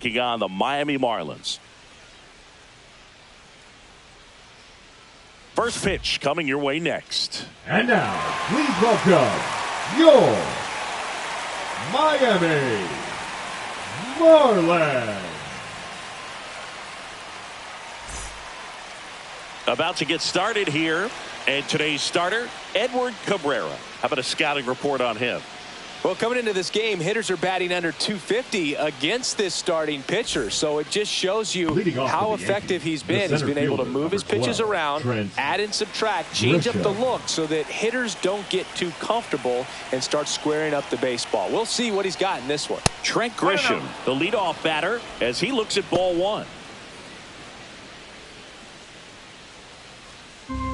taking on the Miami Marlins. First pitch coming your way next. And now, please welcome your Miami Marlins. About to get started here, and today's starter, Edward Cabrera. How about a scouting report on him? Well, coming into this game, hitters are batting under 250 against this starting pitcher. So it just shows you how effective he's been. He's been able to move his pitches around, add and subtract, change up the look so that hitters don't get too comfortable and start squaring up the baseball. We'll see what he's got in this one. Trent Grisham, the leadoff batter, as he looks at ball one.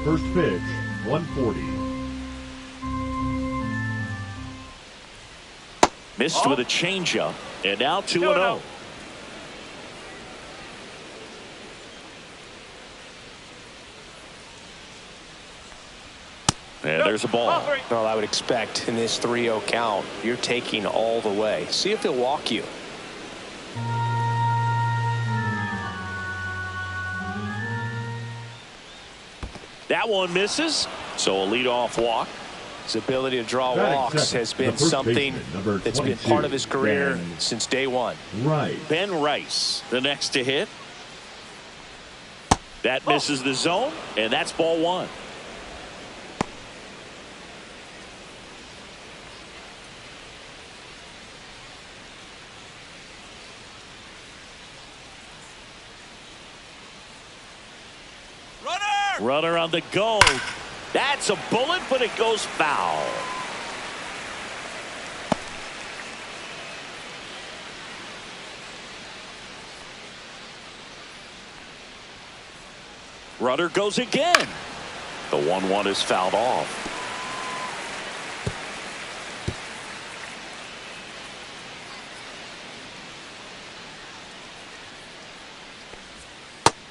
First pitch, 140. Missed with a changeup, and now 2-0. And there's a ball. Well, I would expect in this 3-0 count, you're taking all the way. See if he'll walk you. That one misses, so a leadoff walk. His ability to draw walks has been something that's been part of his career since day one. Ben Rice, the next to hit. That misses the zone, and that's ball one. Runner on the go. That's a bullet, but it goes foul. Runner goes again. The 1-1 is fouled off.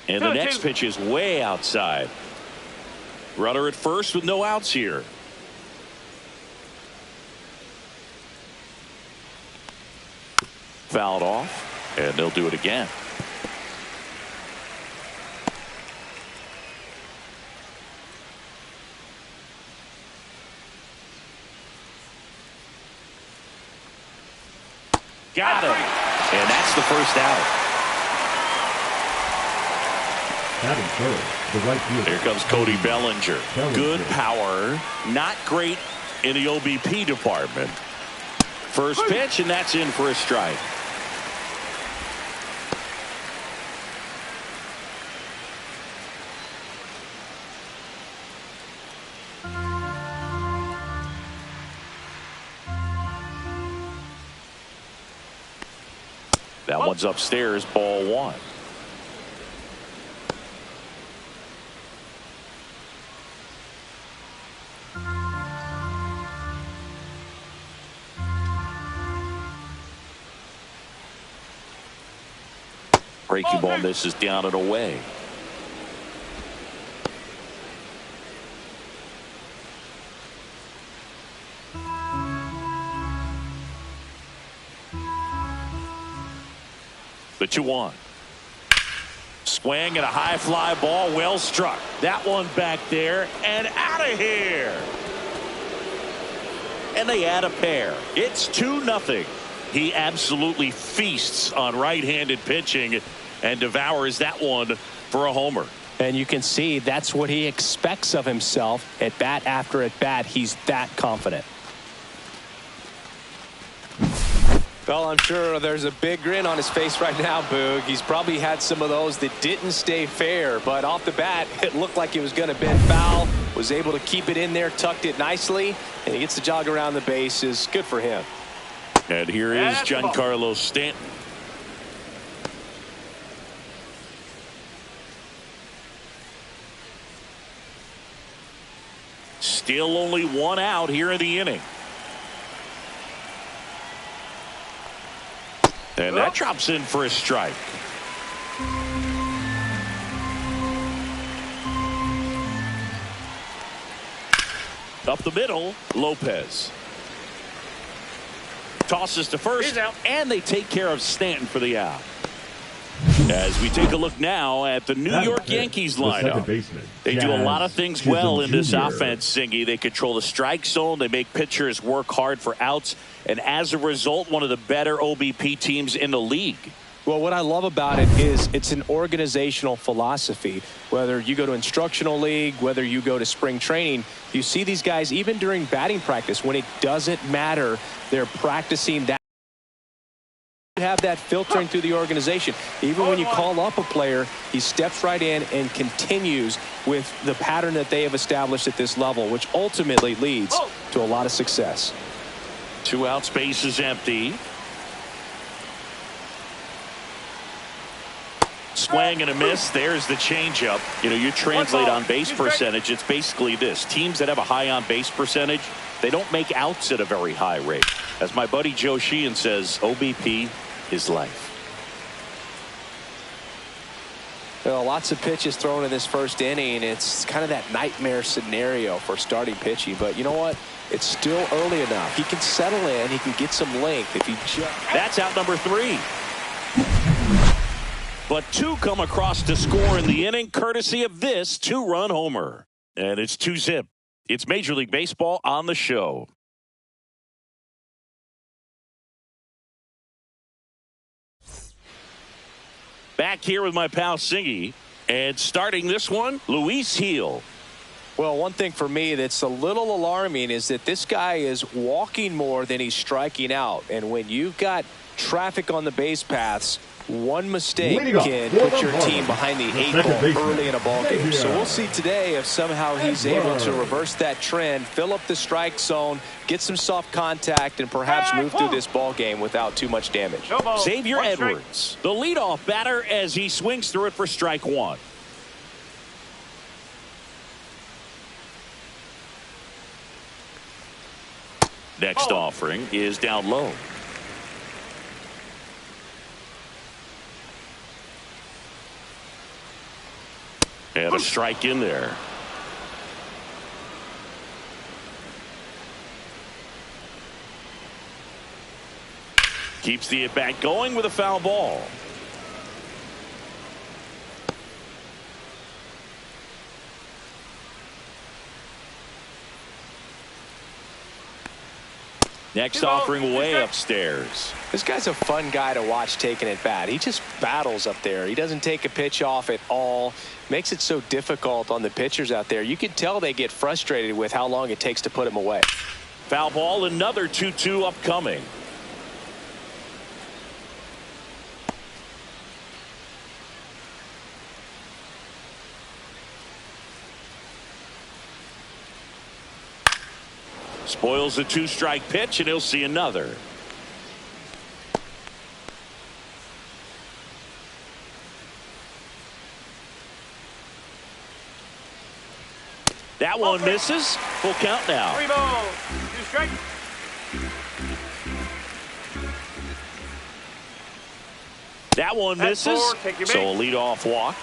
And the next pitch is way outside. Runner at first with no outs here. Fouled off, and they'll do it again. Got him. And that's the first out. Here comes Cody Bellinger. Good power, not great in the OBP department. First pitch, and that's in for a strike. That one's upstairs, ball one. Breaking ball misses down and away. The 2-1. Swing and a high fly ball, well struck. That one back there and out of here. And they add a pair. It's 2-0. He absolutely feasts on right-handed pitching and devours that one for a homer. And you can see that's what he expects of himself at bat after at bat. He's that confident. Well, I'm sure there's a big grin on his face right now, Boog. He's probably had some of those that didn't stay fair, but off the bat, it looked like it was going to bend foul. Was able to keep it in there, tucked it nicely, and he gets the jog around the bases. Good for him. And here is Giancarlo Stanton. Still only one out here in the inning. And that drops in for a strike. Up the middle, Lopez. Tosses to first, and they take care of Stanton for the out. As we take a look now at the New York Yankees lineup. They do a lot of things well in this offense, Singy. They control the strike zone. They make pitchers work hard for outs. And as a result, one of the better OBP teams in the league. Well, what I love about it is it's an organizational philosophy. Whether you go to instructional league, whether you go to spring training, you see these guys even during batting practice when it doesn't matter. They're practicing that. Have that filtering through the organization. Even when you call up a player, he steps right in and continues with the pattern that they have established at this level, which ultimately leads to a lot of success. 2 out, space is empty. Swing and a miss. There's the changeup. You know, you translate on base percentage, it's basically this. Teams that have a high on base percentage, they don't make outs at a very high rate. As my buddy Joe Sheehan says, OBP is life. Well, lots of pitches thrown in this first inning. It's kind of that nightmare scenario for starting pitching. But you know what? It's still early enough. He can settle in. He can get some length if he just. That's out number 3. But 2 come across to score in the inning, courtesy of this 2-run homer. And it's 2-zip. It's Major League Baseball on the show. Back here with my pal Singy, and starting this one, Luis Gil. Well, one thing for me that's a little alarming is that this guy is walking more than he's striking out. And when you've got traffic on the base paths, one mistake can put your team behind the 8 ball early in a ball game. So we'll see today if somehow he's able to reverse that trend, fill up the strike zone, get some soft contact, and perhaps move through this ball game without too much damage. Xavier Edwards, the leadoff batter, as he swings through it for strike 1. Next offering is down low. And a strike in there. Keeps the at-bat going with a foul ball. Next offering way upstairs. This guy's a fun guy to watch taking at bat. He just battles up there. He doesn't take a pitch off at all. Makes it so difficult on the pitchers out there. You can tell they get frustrated with how long it takes to put him away. Foul ball, another 2-2 upcoming. Spoils a 2-strike pitch, and he'll see another. That one misses. Full count now. 3 balls, 2 strikes. That one misses. So a leadoff walk.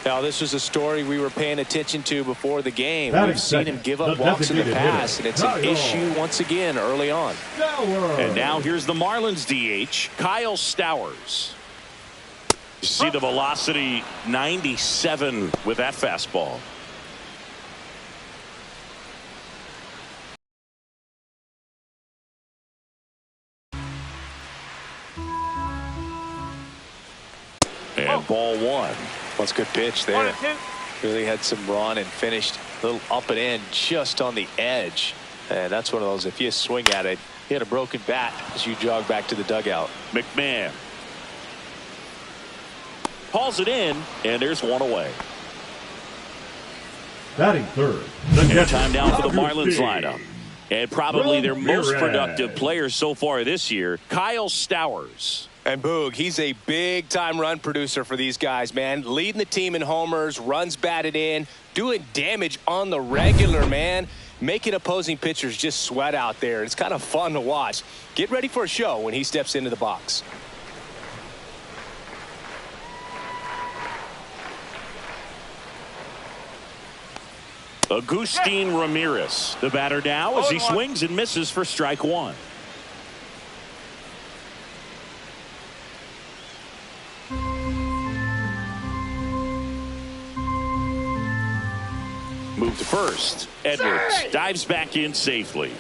Now, this was a story we were paying attention to before the game. We've seen him give up walks in the past, and it's an issue once again early on. And now here's the Marlins DH, Kyle Stowers. You see the velocity, 97 with that fastball. And ball 1. That's a good pitch there. Really had some run and finished a little up and in just on the edge. And that's one of those, if you swing at it, you had a broken bat as you jog back to the dugout. McMahon hauls it in, and there's one away. Batting third. Time down for the Marlins lineup. And probably their most productive player so far this year, Kyle Stowers. And Boog, he's a big-time run producer for these guys, man. Leading the team in homers, runs batted in, doing damage on the regular, man. Making opposing pitchers just sweat out there. It's kind of fun to watch. Get ready for a show when he steps into the box. Agustin Ramirez, the batter now, as he swings and misses for strike 1. to first. Edwards dives back in safely.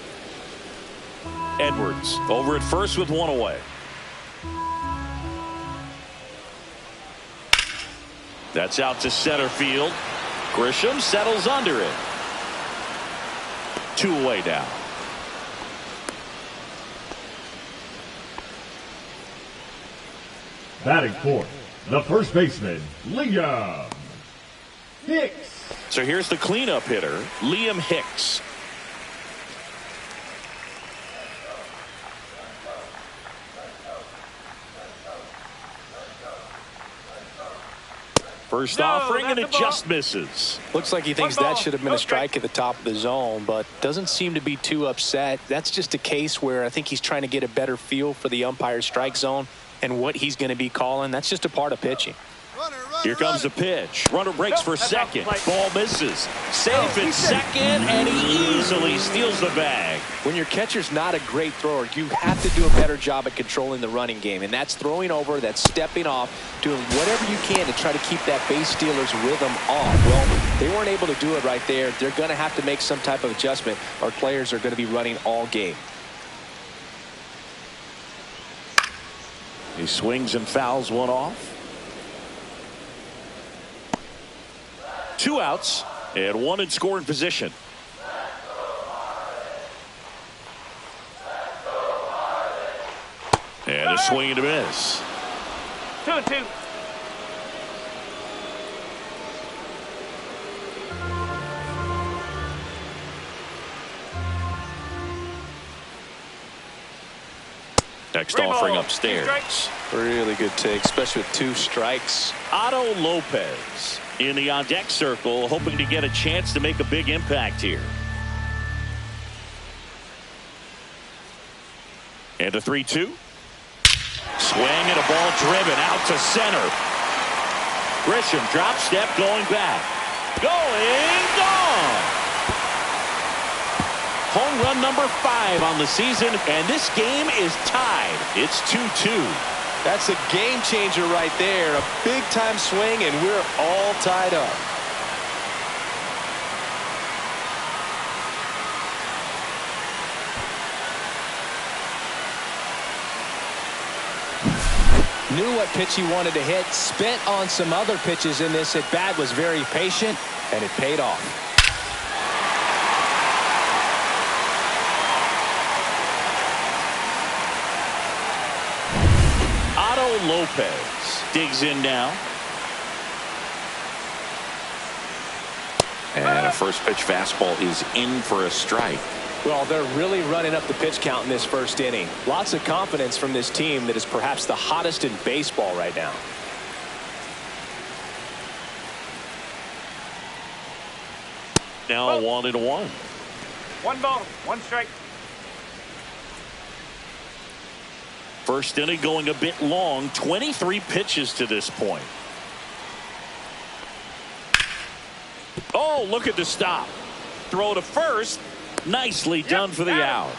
Edwards over at first with one away. That's out to center field. Grisham settles under it. 2 away now. Batting fourth, the first baseman, Liam Hicks. So here's the cleanup hitter, Liam Hicks. First offering, and it just misses. Looks like he thinks that should have been a strike at the top of the zone, but doesn't seem to be too upset. That's just a case where I think he's trying to get a better feel for the umpire's strike zone and what he's going to be calling. That's just a part of pitching. Here comes the pitch. Runner breaks for second. Ball misses. Safe at second, and he easily steals the bag. When your catcher's not a great thrower, you have to do a better job at controlling the running game, and that's throwing over, that's stepping off, doing whatever you can to try to keep that base stealer's rhythm off. Well, they weren't able to do it right there. They're going to have to make some type of adjustment, or players are going to be running all game. He swings and fouls one off. 2 outs and 1 in scoring position. And a swing and a miss. 2-2. Next offering upstairs. Really good take, especially with 2 strikes. Otto Lopez in the on-deck circle, hoping to get a chance to make a big impact here. And a 3-2. Swing and a ball driven out to center. Grisham drop step going back. Gone. Home run number 5 on the season, and this game is tied. It's 2-2. That's a game changer right there. A big time swing, and we're all tied up. Knew what pitch he wanted to hit. Spent on some other pitches in this at bat. Was very patient, and it paid off. Lopez digs in now. And a first pitch fastball is in for a strike. Well, they're really running up the pitch count in this first inning. Lots of confidence from this team that is perhaps the hottest in baseball right now. Now 1-1. 1 ball, 1 strike. First inning going a bit long. 23 pitches to this point. Oh, look at the stop. Throw to first. Nicely done for the out.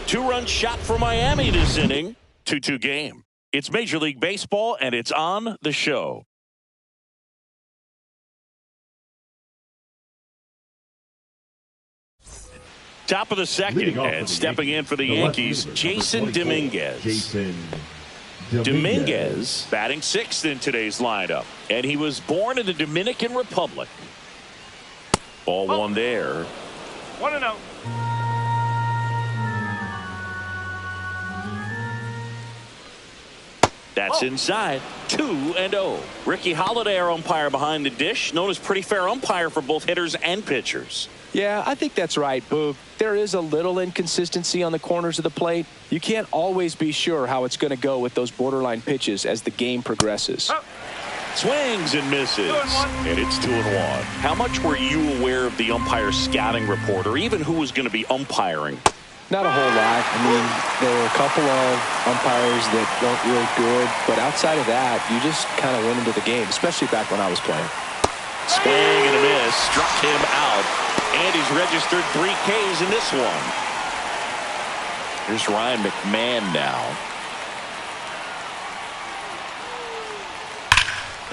2-run shot for Miami this inning. 2-2 game. It's Major League Baseball, and it's on the show. Top of the second, and stepping in for the Yankees, Jason Dominguez. Dominguez batting 6th in today's lineup, and he was born in the Dominican Republic. Ball 1 there. 1-0. That's inside. 2-0. Ricky Holiday, our umpire behind the dish, known as pretty fair umpire for both hitters and pitchers. Yeah, I think that's right, Boog. There is a little inconsistency on the corners of the plate. You can't always be sure how it's going to go with those borderline pitches as the game progresses. Swings and misses, and it's 2-1. How much were you aware of the umpire scouting report, or even who was going to be umpiring? Not a whole lot. I mean, there were a couple of umpires that weren't real good, but outside of that, you just kind of went into the game, especially back when I was playing. Swing and a miss, struck him out, and he's registered 3 Ks in this one. Here's Ryan McMahon now.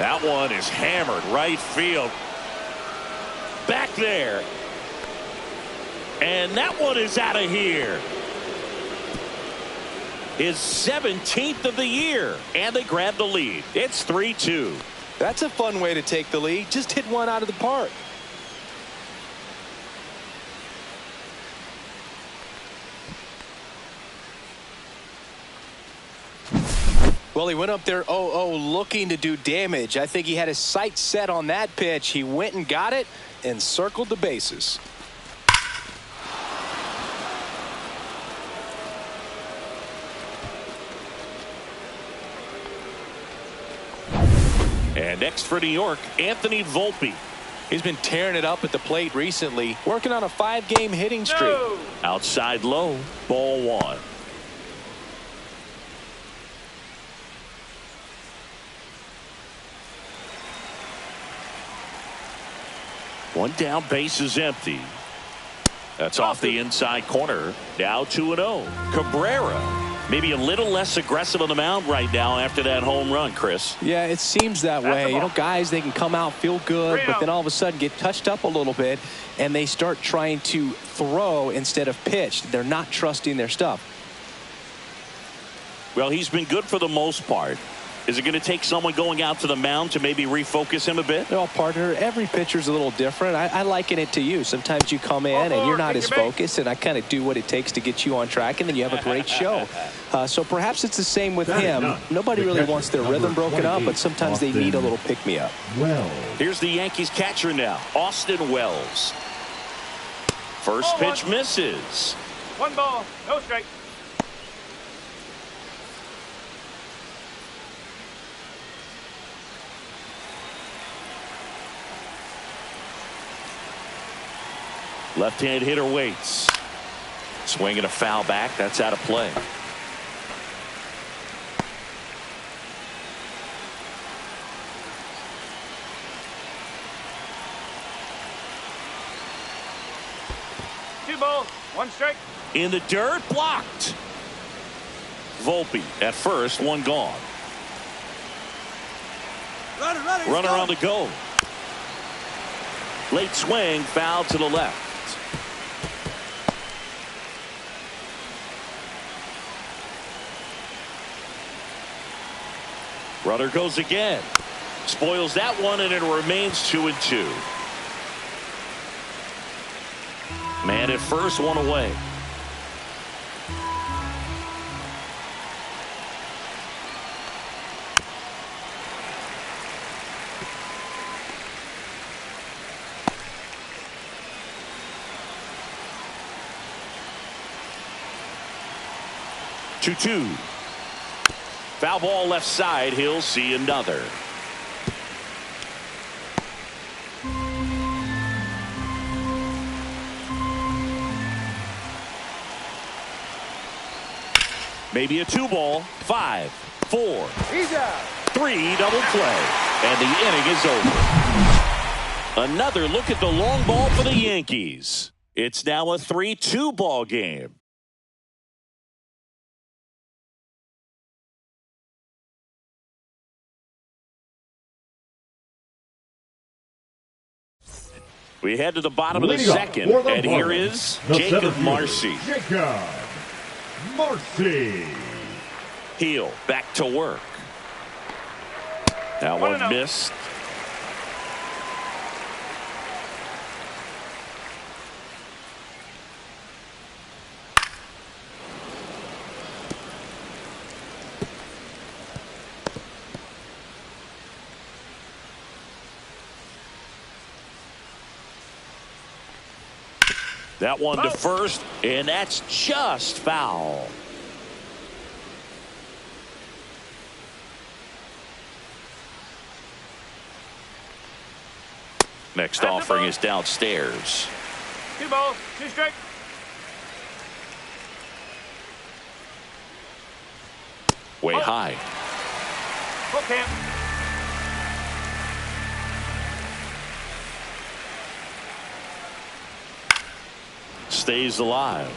That one is hammered right field. walk there. And that one is out of here. His 17th of the year. And they grab the lead. It's 3-2. That's a fun way to take the lead. Just hit one out of the park. Well, he went up there 0-0 looking to do damage. I think he had his sights set on that pitch. He went and got it and circled the bases. And next for New York, Anthony Volpe. He's been tearing it up at the plate recently, working on a 5-game hitting streak. No. Outside low, ball one. One down, base is empty. That's off the inside corner. Now 2-0. Cabrera. Maybe a little less aggressive on the mound right now after that home run, Chris. Yeah, it seems that way. You know, guys, they can come out, feel good, but then all of a sudden get touched up a little bit, and they start trying to throw instead of pitch. They're not trusting their stuff. Well, he's been good for the most part. Is it going to take someone going out to the mound to maybe refocus him a bit? Well, partner, every pitcher's a little different. I liken it to you. Sometimes you come in and you're not as focused, and I kind of do what it takes to get you on track, and then you have a great show. So perhaps it's the same with him. Nobody really wants their rhythm broken up, but sometimes they need a little pick-me-up. Well, here's the Yankees catcher now, Austin Wells. First pitch misses. 1 ball, no strike. Left-hand hitter waits. Swinging a foul back. That's out of play. Two balls, 1 strike. In the dirt, blocked. Volpe at first, one gone. Runner on the go. Late swing, foul to the left. Runner goes again. Spoils that one, and it remains 2-2. Man at first, one away. Two. Foul ball left side. He'll see another. Maybe a 2-ball. 5, 4, He's out. 3, double play. And the inning is over. Another look at the long ball for the Yankees. It's now a 3-2 ball game. We head to the bottom of the second, and here is Jacob Marcy. Jacob Marcy. Heel back to work. That one missed. That one to first, and that's just foul. Next offering is downstairs. 2 balls, 2 strikes. Way high. Full camp. Stays alive.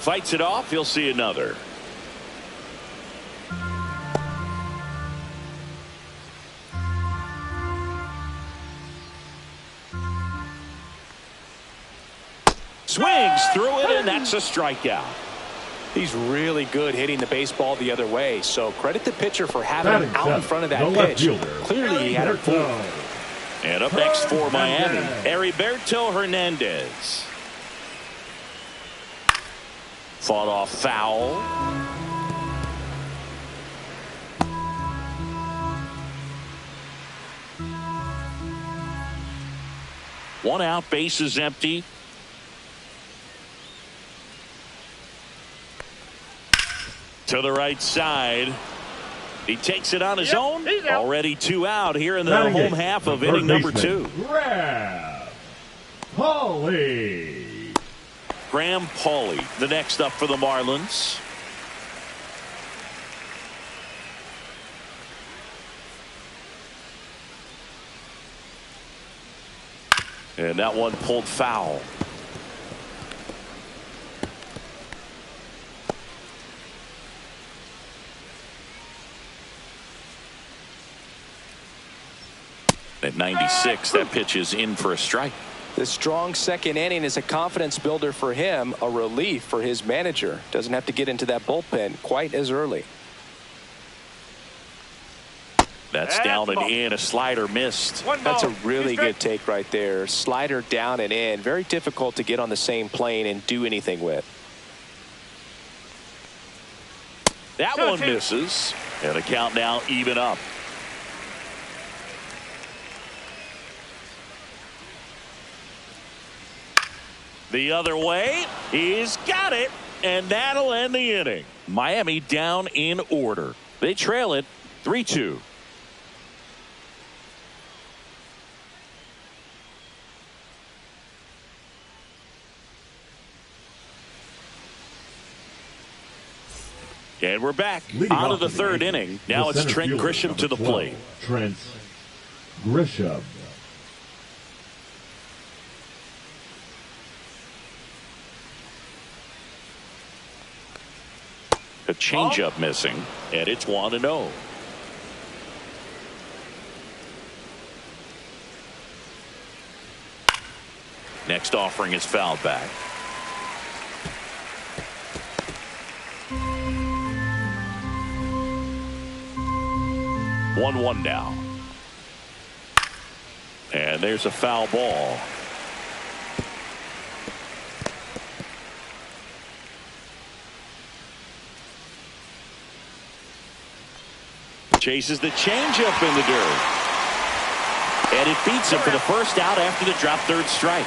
Fights it off. He'll see another. Swings through it, and that's a strikeout. He's really good hitting the baseball the other way, so credit the pitcher for having him out in front of that pitch. Clearly he had a fool. And up next for Miami, Heriberto Hernandez. Fought off foul. One out, bases empty. To the right side. He takes it on his own. Already 2 out here in the home half of inning number 2. Graham Pauley, the next up for the Marlins. And that one pulled foul. At 96, that pitch is in for a strike. The strong second inning is a confidence builder for him, a relief for his manager. Doesn't have to get into that bullpen quite as early. That's down and in. A slider missed. That's a really good take right there. Slider down and in. Very difficult to get on the same plane and do anything with. That one misses. And the count now even up. The other way. He's got it. And that'll end the inning. Miami down in order. They trail it 3-2. And we're back out of the third inning. Now it's Trent Grisham to the plate. Trent Grisham. A changeup missing, and it's 1-0. Next offering is fouled back. One now. And there's a foul ball. Chases the changeup in the dirt. And it beats him for the first out after the drop third strike.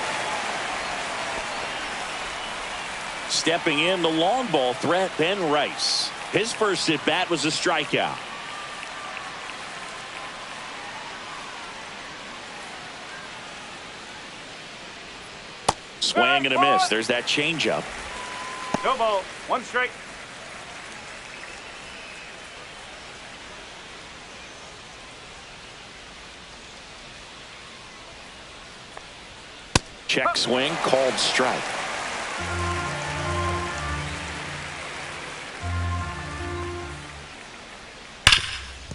Stepping in, the long ball threat, Ben Rice. His first at bat was a strikeout. Swing and a miss. There's that changeup. No ball. 1 strike. Check swing, called strike.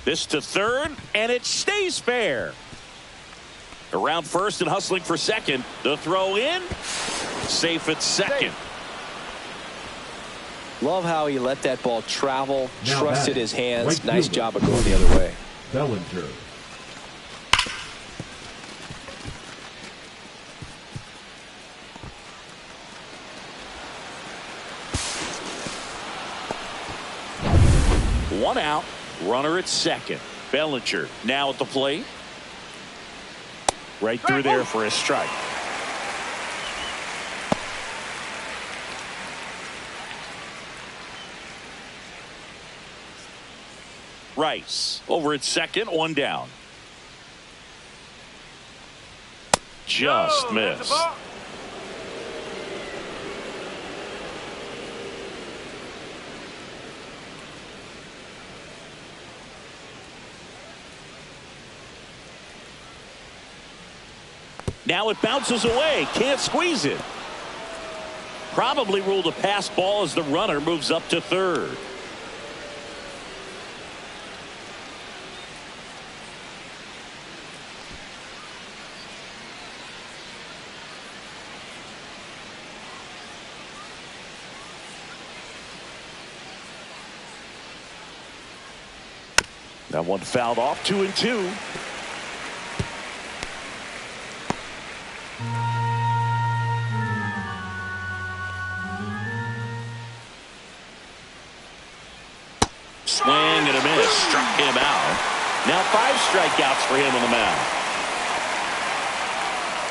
This to third, and it stays fair. Around first and hustling for second. The throw in. Safe at second. Love how he let that ball travel, trusted his hands. Nice job of going the other way. Bellinger. One out, runner at second. Bellinger now at the plate. Right through there for a strike. Rice over at second, 1 down. Just missed. Now it bounces away. Can't squeeze it. Probably ruled a pass ball as the runner moves up to third. That one fouled off, 2-2. Swing and a miss. Struck him out. Now 5 strikeouts for him on the mound.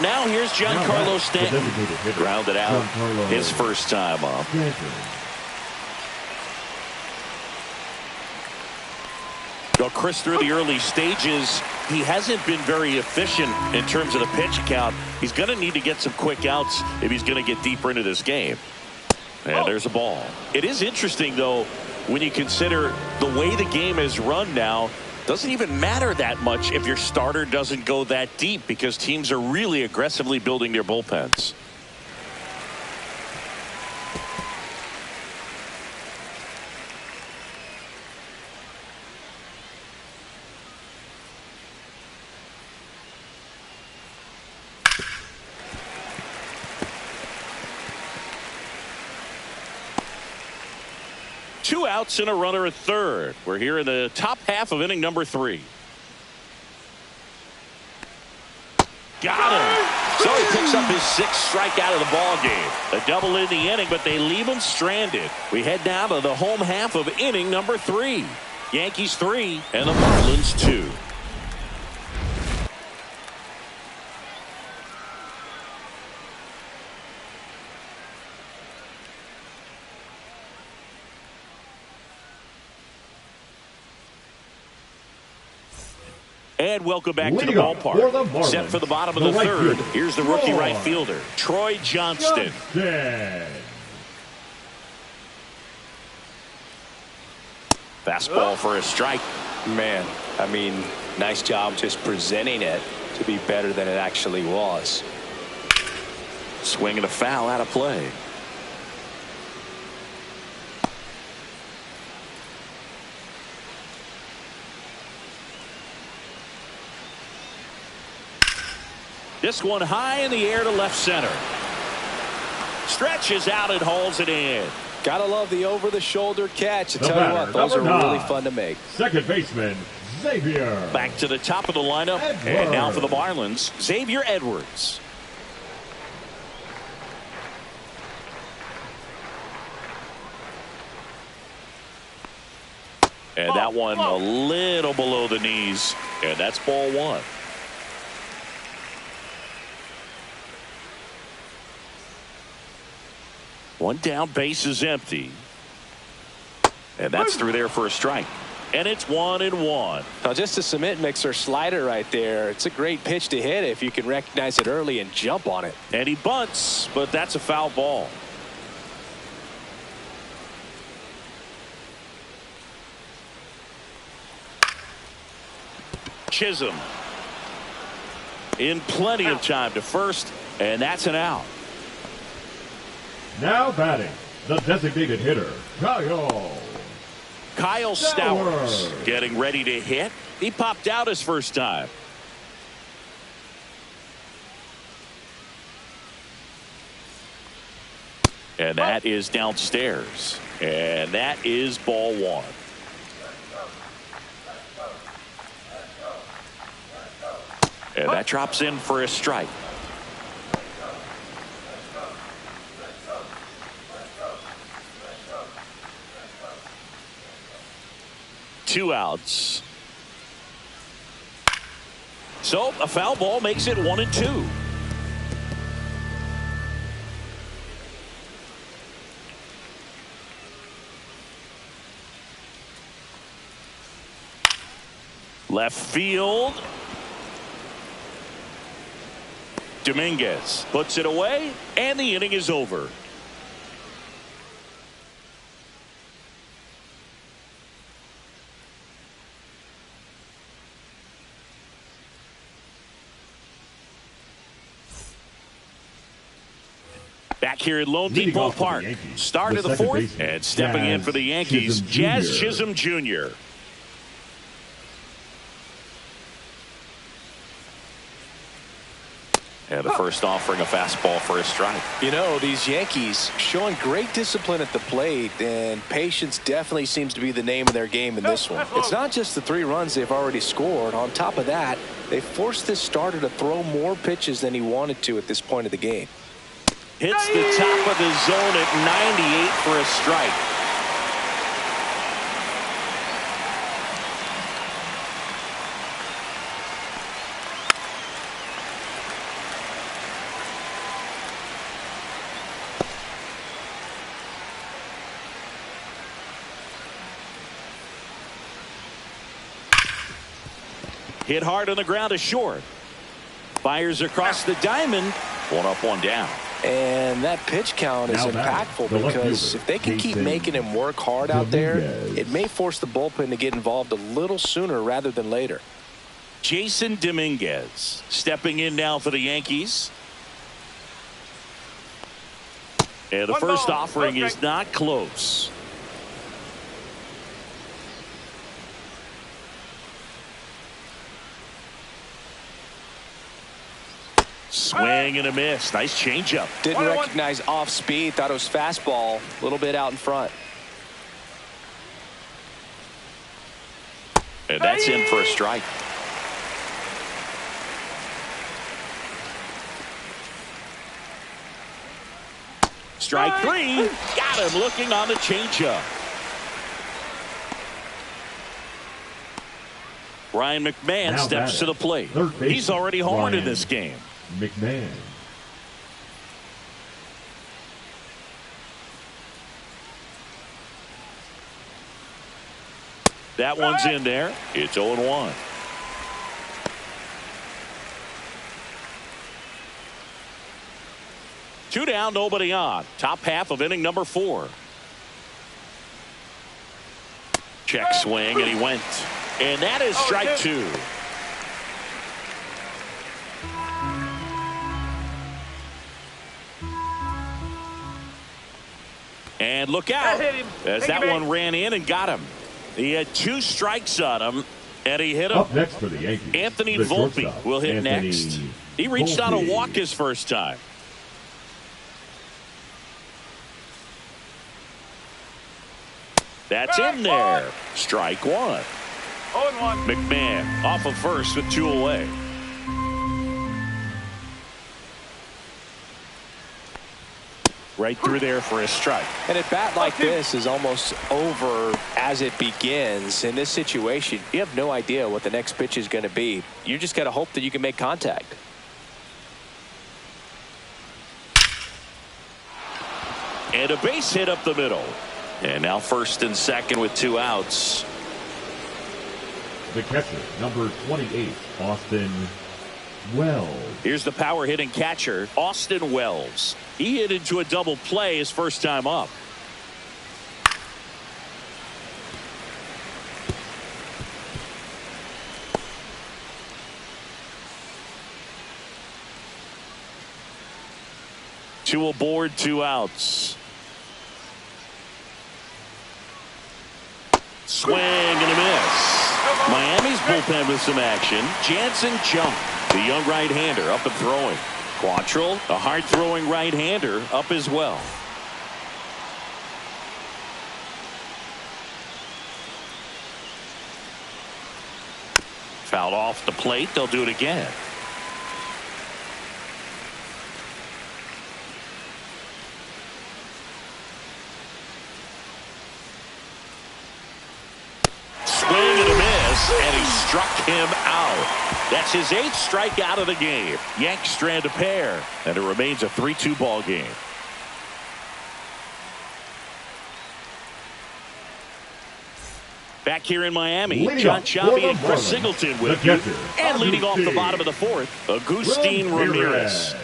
Now here's Giancarlo Stanton. Grounded out his first time up. Well, Chris, through the early stages, he hasn't been very efficient in terms of the pitch count. He's going to need to get some quick outs if he's going to get deeper into this game. And there's a ball. It is interesting, though, when you consider the way the game is run now. Doesn't even matter that much if your starter doesn't go that deep, because teams are really aggressively building their bullpens. Two outs and a runner at third. We're here in the top half of inning number 3. Got him. So he picks up his 6th strikeout of the ball game. A double in the inning, but they leave him stranded. We head down to the home half of inning number 3. Yankees 3 and the Marlins 2. And welcome back to the ballpark. Set for the bottom of the third. Here's the rookie right fielder, Troy Johnston. Fastball for a strike. Man, I mean, nice job just presenting it to be better than it actually was. Swing and a foul out of play. This one high in the air to left center. Stretches out and hauls it in. Gotta love the over-the-shoulder catch. I tell you what, those are really fun to make. Second baseman, Xavier. Back to the top of the lineup. Edwards. And now for the Marlins, Xavier Edwards. And that one a little below the knees. And that's ball 1. One down, base is empty. And that's through there for a strike. And it's 1-1. Now just a cement mixer slider right there. It's a great pitch to hit if you can recognize it early and jump on it. And he bunts, but that's a foul ball. Chisholm in plenty of time to first, and that's an out. Now batting, the designated hitter, Kyle Stowers getting ready to hit. He popped out his first time. And that is downstairs. And that is ball 1. And that drops in for a strike. Two outs. So a foul ball makes it 1-2. Left field. Dominguez puts it away, and the inning is over. Back here at Lone Depot Park, start of the fourth, and stepping in for the Yankees, Jazz Chisholm Jr. And the first offering a fastball for a strike. You know, these Yankees showing great discipline at the plate, and patience definitely seems to be the name of their game in this one. It's not just the 3 runs they've already scored. On top of that, they forced this starter to throw more pitches than he wanted to at this point of the game. Hits the top of the zone at 98 for a strike. Hit hard on the ground to short. Fires across the diamond. 1 up, 1 down. And that pitch count is impactful because if they can keep making him work hard out there, it may force the bullpen to get involved a little sooner rather than later. Jason Dominguez stepping in now for the Yankees. And the first offering is not close. Swing and a miss. Nice changeup. Didn't recognize off speed. Thought it was fastball. A little bit out in front. And that's in for a strike. Strike 3. Got him looking on the changeup. Ryan McMahon steps to the plate. He's already homered in this game. McMahon. That one's in there. It's 0-1. Two down, nobody on. Top half of inning number 4. Check swing, and he went. And that is strike 2. And look out as that one ran in and got him. He had 2 strikes on him, and he hit him. Up next for the Yankees, Anthony Volpe will hit next. He reached on a walk his first time. That's in there. Strike 1. 0-1. McMahon off of first with 2 away. Right through there for a strike. And a bat like this is almost over as it begins. In this situation, you have no idea what the next pitch is going to be. You just got to hope that you can make contact. And a base hit up the middle. And now first and second with 2 outs. The catcher, number 28, Austin Wells. Here's the power hitting catcher, Austin Wells. He hit into a double play his first time up. Two aboard, 2 outs. Swing and a miss. Miami's bullpen with some action. Jansen jumped. The young right-hander up and throwing. Quantrill, a hard-throwing right-hander, up as well. Fouled off the plate. They'll do it again. And he struck him out. That's his 8th strikeout of the game. Yanks strand a pair, and it remains a 3-2 ball game. Back here in Miami, John Chavi and Chris Singleton with you. And leading off the bottom of the 4th, Agustin Ramirez.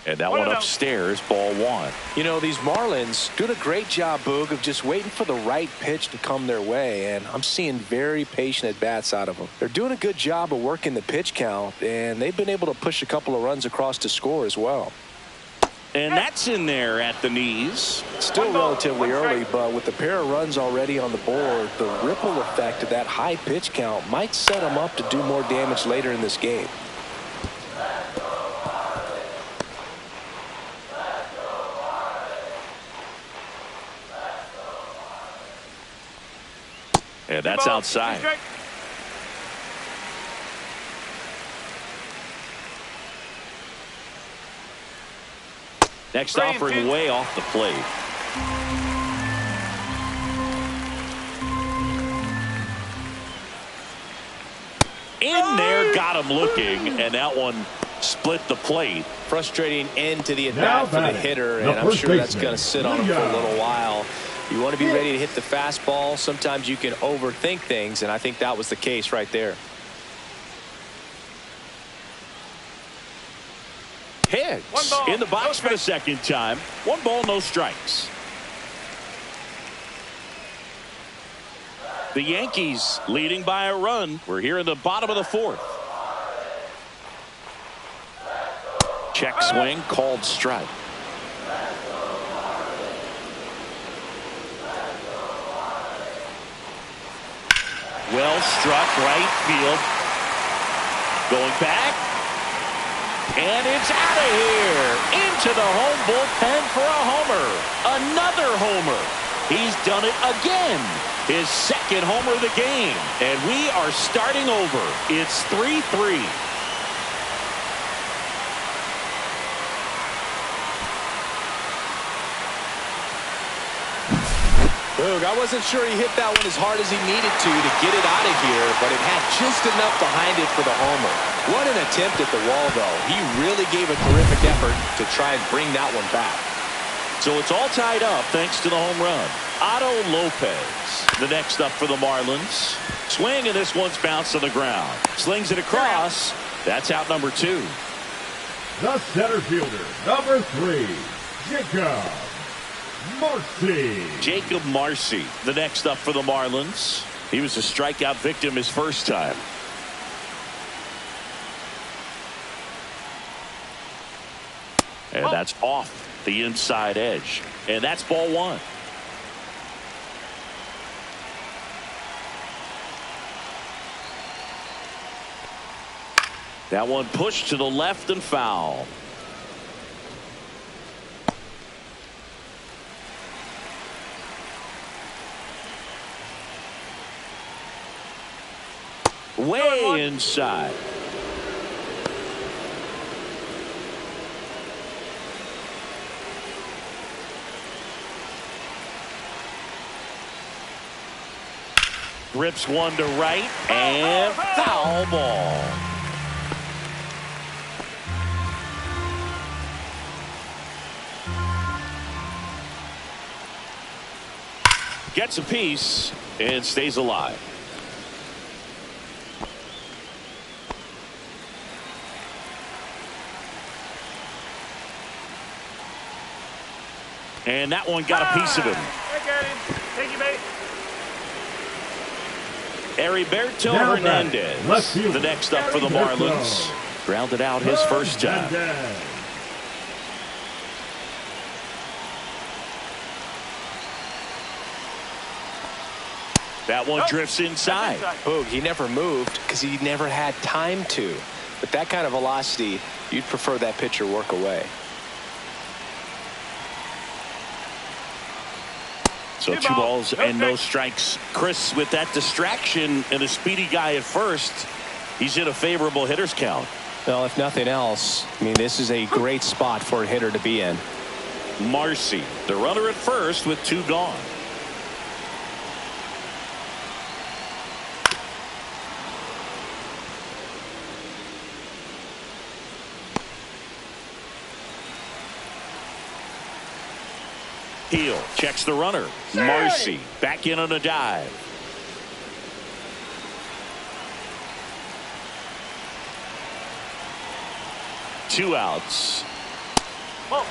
And that one upstairs, ball one. You know, these Marlins doing a great job, Boog, of just waiting for the right pitch to come their way. And I'm seeing very patient at-bats out of them. They're doing a good job of working the pitch count, and they've been able to push a couple of runs across to score as well. And that's in there at the knees. Still relatively early, but with the pair of runs already on the board, the ripple effect of that high pitch count might set them up to do more damage later in this game. And that's outside. Next offering way off the plate. In there, got him looking, and that one split the plate. Frustrating end to the at-bat for the hitter, and I'm sure that's going to sit on him for a little while. You want to be ready to hit the fastball. Sometimes you can overthink things, and I think that was the case right there. Hits in the box for the second time. 1 ball, no strikes. The Yankees leading by a run. We're here in the bottom of the 4th. Check swing, called strike. Well struck, right field. Going back. And it's out of here. Into the home bullpen for a homer. Another homer. He's done it again. His second homer of the game. And we are starting over. It's 3-3. Boog, I wasn't sure he hit that one as hard as he needed to get it out of here, but it had just enough behind it for the homer. What an attempt at the wall, though. He really gave a terrific effort to try and bring that one back. So it's all tied up thanks to the home run. Otto Lopez, the next up for the Marlins. Swing, and this one's bounced on the ground. Slings it across. That's out number 2. The center fielder, number 3, Jacob Marcy. Jacob Marcy, the next up for the Marlins. He was a strikeout victim his first time. And that's off the inside edge. And that's ball one. That one pushed to the left and foul. Way inside. Rips one to right and foul ball. Gets a piece and stays alive. And that one got a piece of him. I got him. Thank you, mate. Heriberto Hernandez, the next up for the Marlins. Grounded out his first time. That one drifts inside. Boog, he never moved because he never had time to. But that kind of velocity, you'd prefer that pitcher work away. So 2 balls and no strikes. Chris, with that distraction and a speedy guy at first, he's in a favorable hitter's count. Well, if nothing else, I mean, this is a great spot for a hitter to be in. Marcy, the runner at first with 2 gone. Heel checks the runner. Marcy back in on a dive. Two outs. Ball.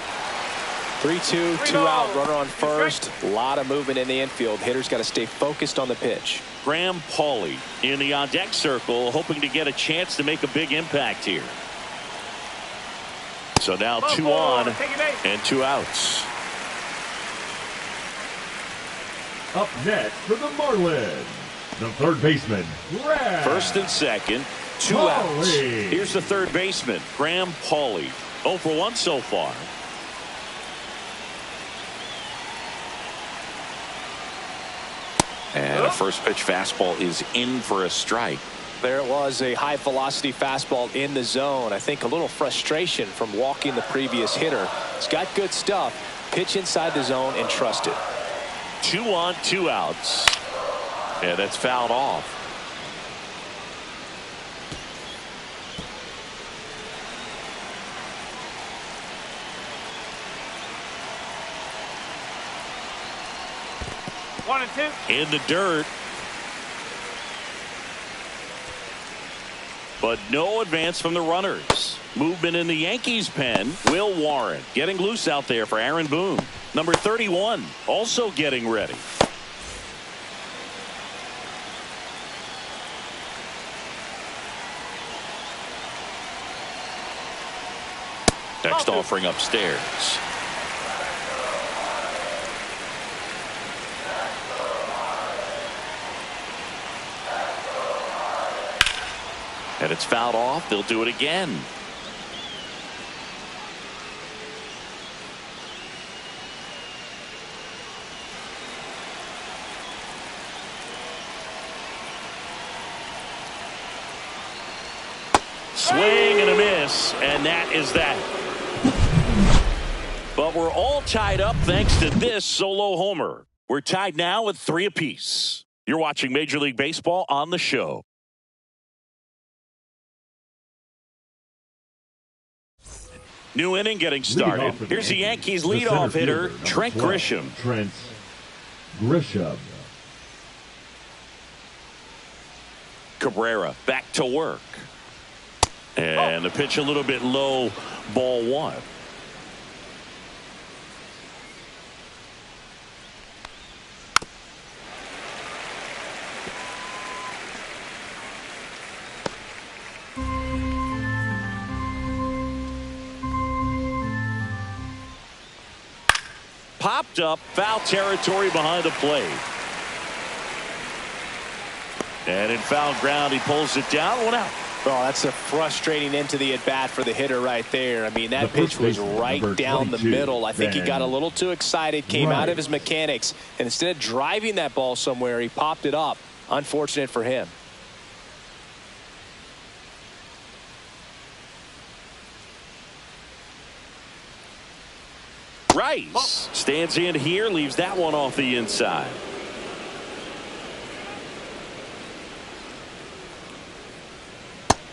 3-2, 2 out, runner on first. A lot of movement in the infield. Hitter's got to stay focused on the pitch. Graham Pauley in the on-deck circle, hoping to get a chance to make a big impact here. So now 2 on and 2 outs. Up next for the Marlins, the third baseman, Graham. First and second, 2 outs. Here's the third baseman, Graham Pauley. 0 for 1 so far. And a first pitch fastball is in for a strike. There it was, a high velocity fastball in the zone. I think a little frustration from walking the previous hitter. It's got good stuff. Pitch inside the zone and trust it. 2 on, 2 outs. And that's fouled off. One and 2. In the dirt. But no advance from the runners. Movement in the Yankees pen. Will Warren getting loose out there for Aaron Boone. Number 31 also getting ready. Next offering upstairs. And it's fouled off. They'll do it again. Swing and a miss, and that is that. But we're all tied up thanks to this solo homer. We're tied now at 3 apiece. You're watching Major League Baseball on the show. New inning getting started. Here's the Yankees leadoff hitter, Trent Grisham. Trent Grisham. Cabrera back to work. And the pitch a little bit low, ball 1. Popped up, foul territory behind the plate. And in foul ground, he pulls it down. 1 out. Oh, that's a frustrating end to the at-bat for the hitter right there. I mean, that pitch was right down the middle. I think he got a little too excited, came out of his mechanics, and instead of driving that ball somewhere, he popped it up. Unfortunate for him. Rice stands in here, leaves that one off the inside.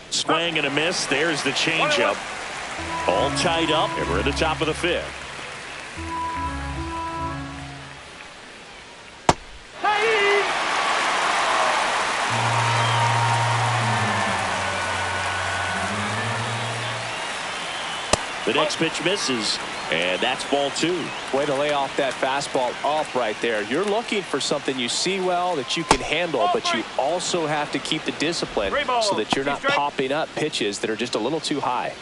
Swing and a miss. There's the changeup. All tied up, and we're at the top of the 5th. The next pitch misses, and that's ball 2. Way to lay off that fastball up right there. You're looking for something you see well that you can handle, but you also have to keep the discipline so that you're not popping up pitches that are just a little too high.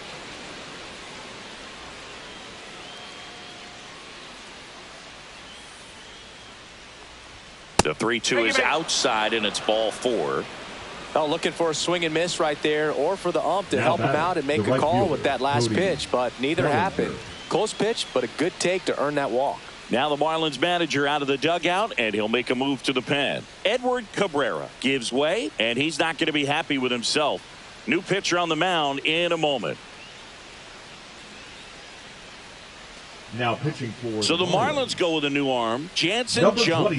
The 3-2 is outside, and it's ball 4. Oh, looking for a swing and miss right there, or for the ump to help him out and make a call with that last pitch, but neither happened. Close pitch, but a good take to earn that walk. Now the Marlins manager out of the dugout, and he'll make a move to the pen. Edward Cabrera gives way, and he's not going to be happy with himself. New pitcher on the mound in a moment. Now pitching for so the Marlins go with a new arm, Jansen Jump.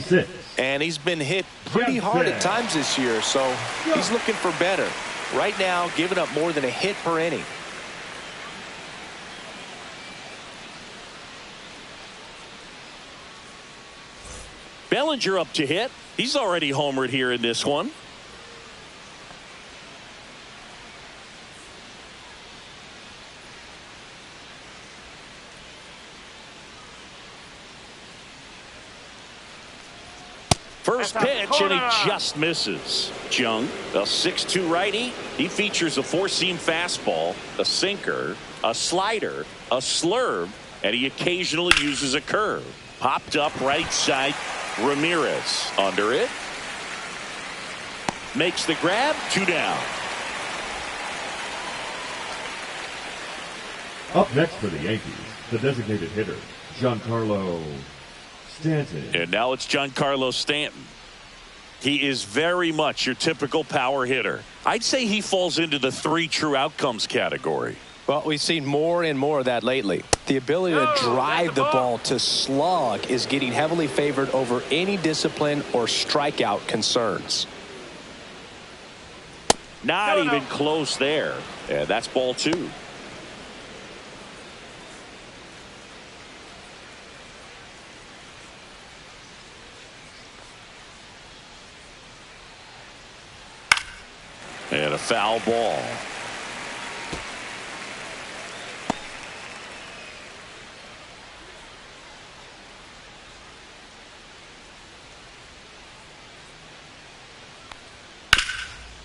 And he's been hit pretty hard at times this year, so he's looking for better. Right now, giving up more than a hit per inning. Bellinger up to hit. He's already homered here in this one. First pitch, and he just misses. Jung, a 6'2 righty. He features a four-seam fastball, a sinker, a slider, a slurve, and he occasionally uses a curve. Popped up right side. Ramirez under it. Makes the grab. 2 down. Up next for the Yankees, the designated hitter, Giancarlo Stanton. And now it's Giancarlo Stanton. He is very much your typical power hitter. I'd say he falls into the 3 true outcomes category. Well, we've seen more and more of that lately. The ability to drive the ball to slug is getting heavily favored over any discipline or strikeout concerns. Not even close there. And that's ball 2. And a foul ball.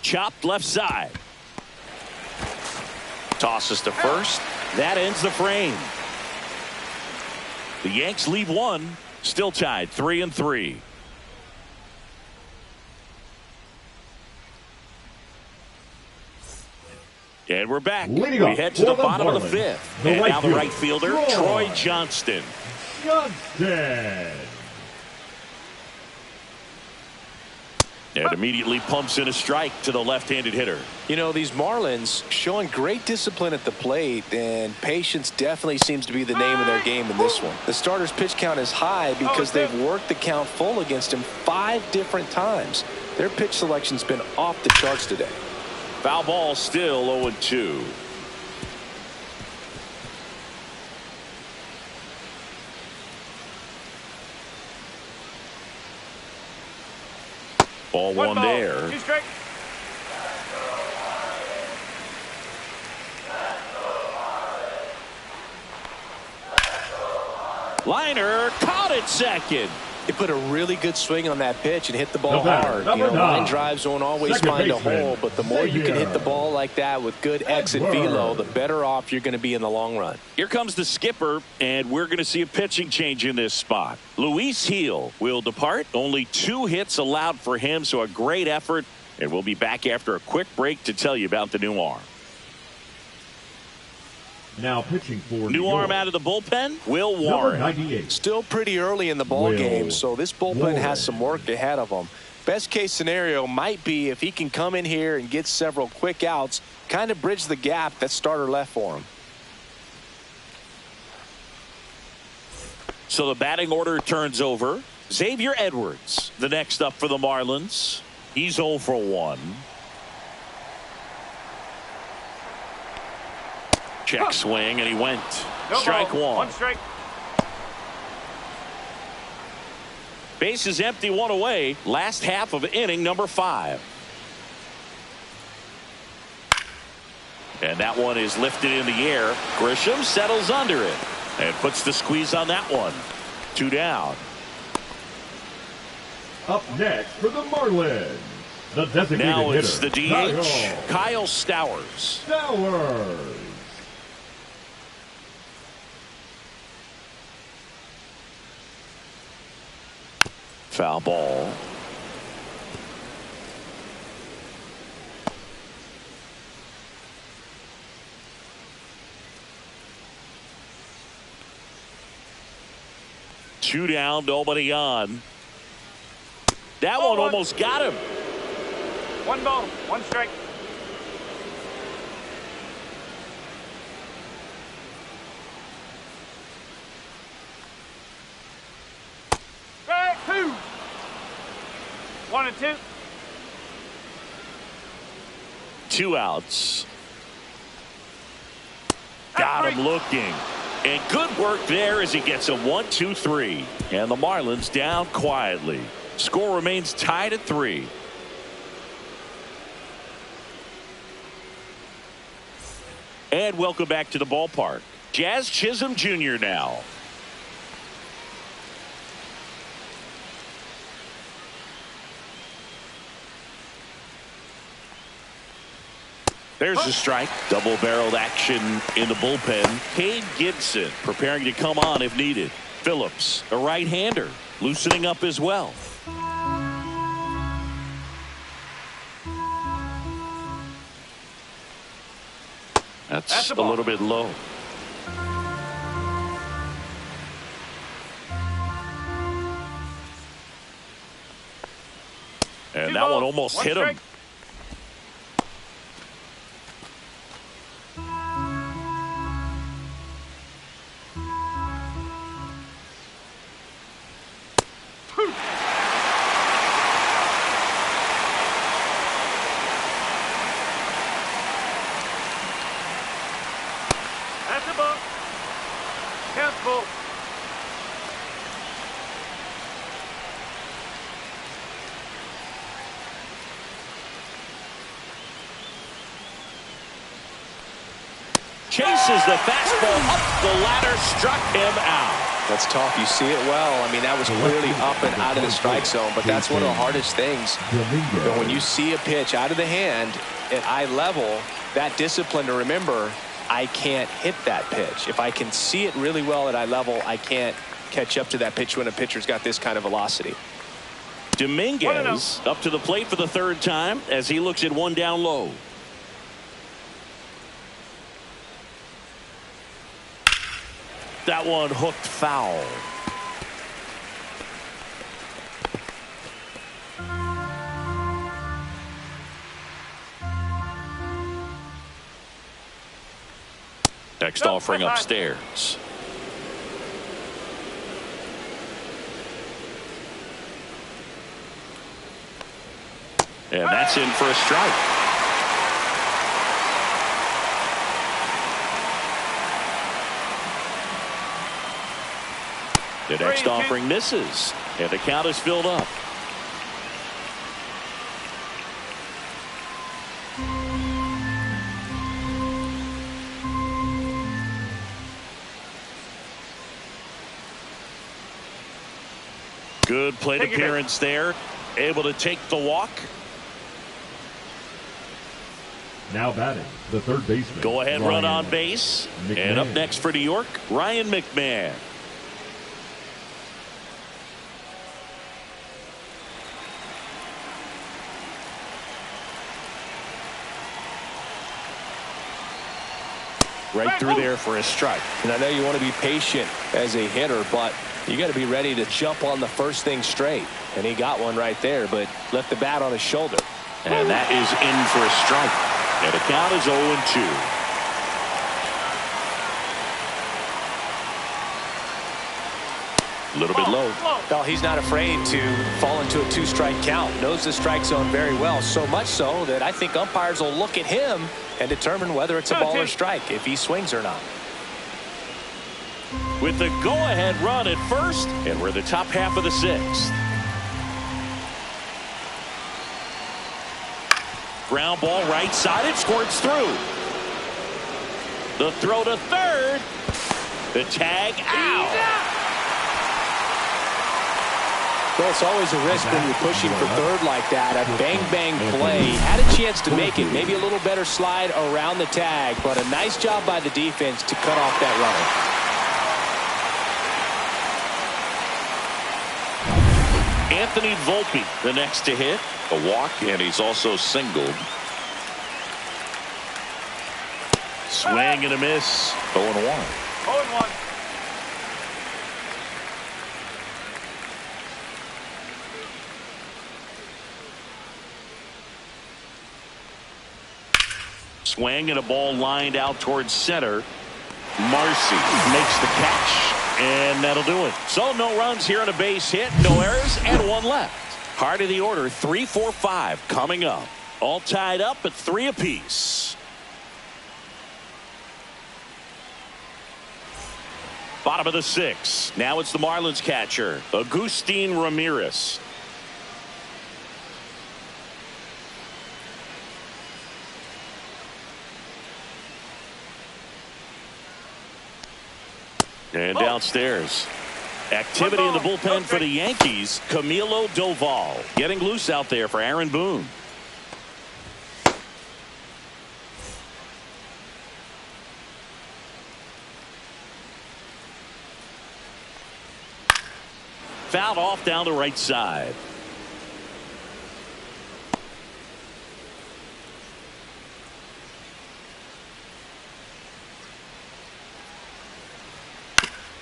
Chopped left side. Tosses to first. That ends the frame. The Yanks leave 1. Still tied 3-3. And we're back. We head to the bottom of the 5th. And now the right fielder, Troy Johnston. And immediately pumps in a strike to the left-handed hitter. You know, these Marlins showing great discipline at the plate, and patience definitely seems to be the name of their game in this one. The starter's pitch count is high because they've worked the count full against him 5 different times. Their pitch selection's been off the charts today. Foul ball, still 0-2. Ball 1 there. Liner caught it second. He put a really good swing on that pitch and hit the ball hard. You know, line drives won't always find a hole, but the more you can hit the ball like that with good exit velo, the better off you're going to be in the long run. Here comes the skipper, and we're going to see a pitching change in this spot. Luis Gil will depart. Only 2 hits allowed for him, so a great effort. And we'll be back after a quick break to tell you about the new arm. Now pitching for new arm out of the bullpen, Will Warren. 98. Still pretty early in the ball game, so this bullpen has some work ahead of them. Best case scenario might be if he can come in here and get several quick outs, kind of bridge the gap that starter left for him. So the batting order turns over. Xavier Edwards, the next up for the Marlins. He's 0 for 1. Check swing, and he went. Strike 1. 1 strike. Base is empty, 1 away. Last half of inning number 5. And that one is lifted in the air. Grisham settles under it and puts the squeeze on that one. 2 down. Up next for the Marlins, the designated now it's hitter, the DH, Kyle Stowers. Foul ball. Two down, nobody on. That one almost got him. 1 ball, 1 strike. Strike 2. 1 and 2. 2 outs. Got him looking. And good work there as he gets a 1-2-3. And the Marlins down quietly. Score remains tied at 3. And welcome back to the ballpark. Jazz Chisholm Jr. now. There's a strike. Double-barreled action in the bullpen. Cade Gibson preparing to come on if needed. Phillips, a right-hander, loosening up as well. That's a little bit low. And that one almost hit him. That's a ball. Count ball. Chases the fastball up the ladder, struck him out. That's tough. You see it well. I mean, that was clearly up and out of the strike zone, but that's one of the hardest things. But when you see a pitch out of the hand at eye level, that discipline to remember, I can't hit that pitch. If I can see it really well at eye level, I can't catch up to that pitch when a pitcher's got this kind of velocity. Dominguez up to the plate for the third time as he looks at one down low. That one hooked foul. Next offering upstairs. And that's in for a strike. The next offering misses, and the count is filled up. Good plate appearance there. Able to take the walk. Now batting, the third baseman. Go ahead, run on base. McMahon. And up next for New York, Ryan McMahon. Right through there for a strike. And I know you want to be patient as a hitter, but you got to be ready to jump on the first thing straight. And he got one right there, but left the bat on his shoulder. And that is in for a strike. And the count is 0-2. A little bit low. Well, he's not afraid to fall into a two-strike count. Knows the strike zone very well. So much so that I think umpires will look at him and determine whether it's a ball or strike, if he swings or not. With the go-ahead run at first, and we're the top half of the sixth. Ground ball right side. It squirts through. The throw to third. The tag out. Well, it's always a risk when you're pushing for third like that. A bang-bang play. Had a chance to make it. Maybe a little better slide around the tag, but a nice job by the defense to cut off that runner. Anthony Volpe, the next to hit. A walk, and he's also singled. Swing and a miss. 0-1. 0-1. Swing and a ball lined out towards center. Marcy makes the catch, and that'll do it. So no runs here on a base hit, no errors, and one left. Heart of the order, 3, 4, 5 coming up. All tied up at 3 apiece. Bottom of the 6th. Now it's the Marlins catcher, Agustin Ramirez. And downstairs, activity in the bullpen for the Yankees. Camilo Doval getting loose out there for Aaron Boone. fouled off down the right side.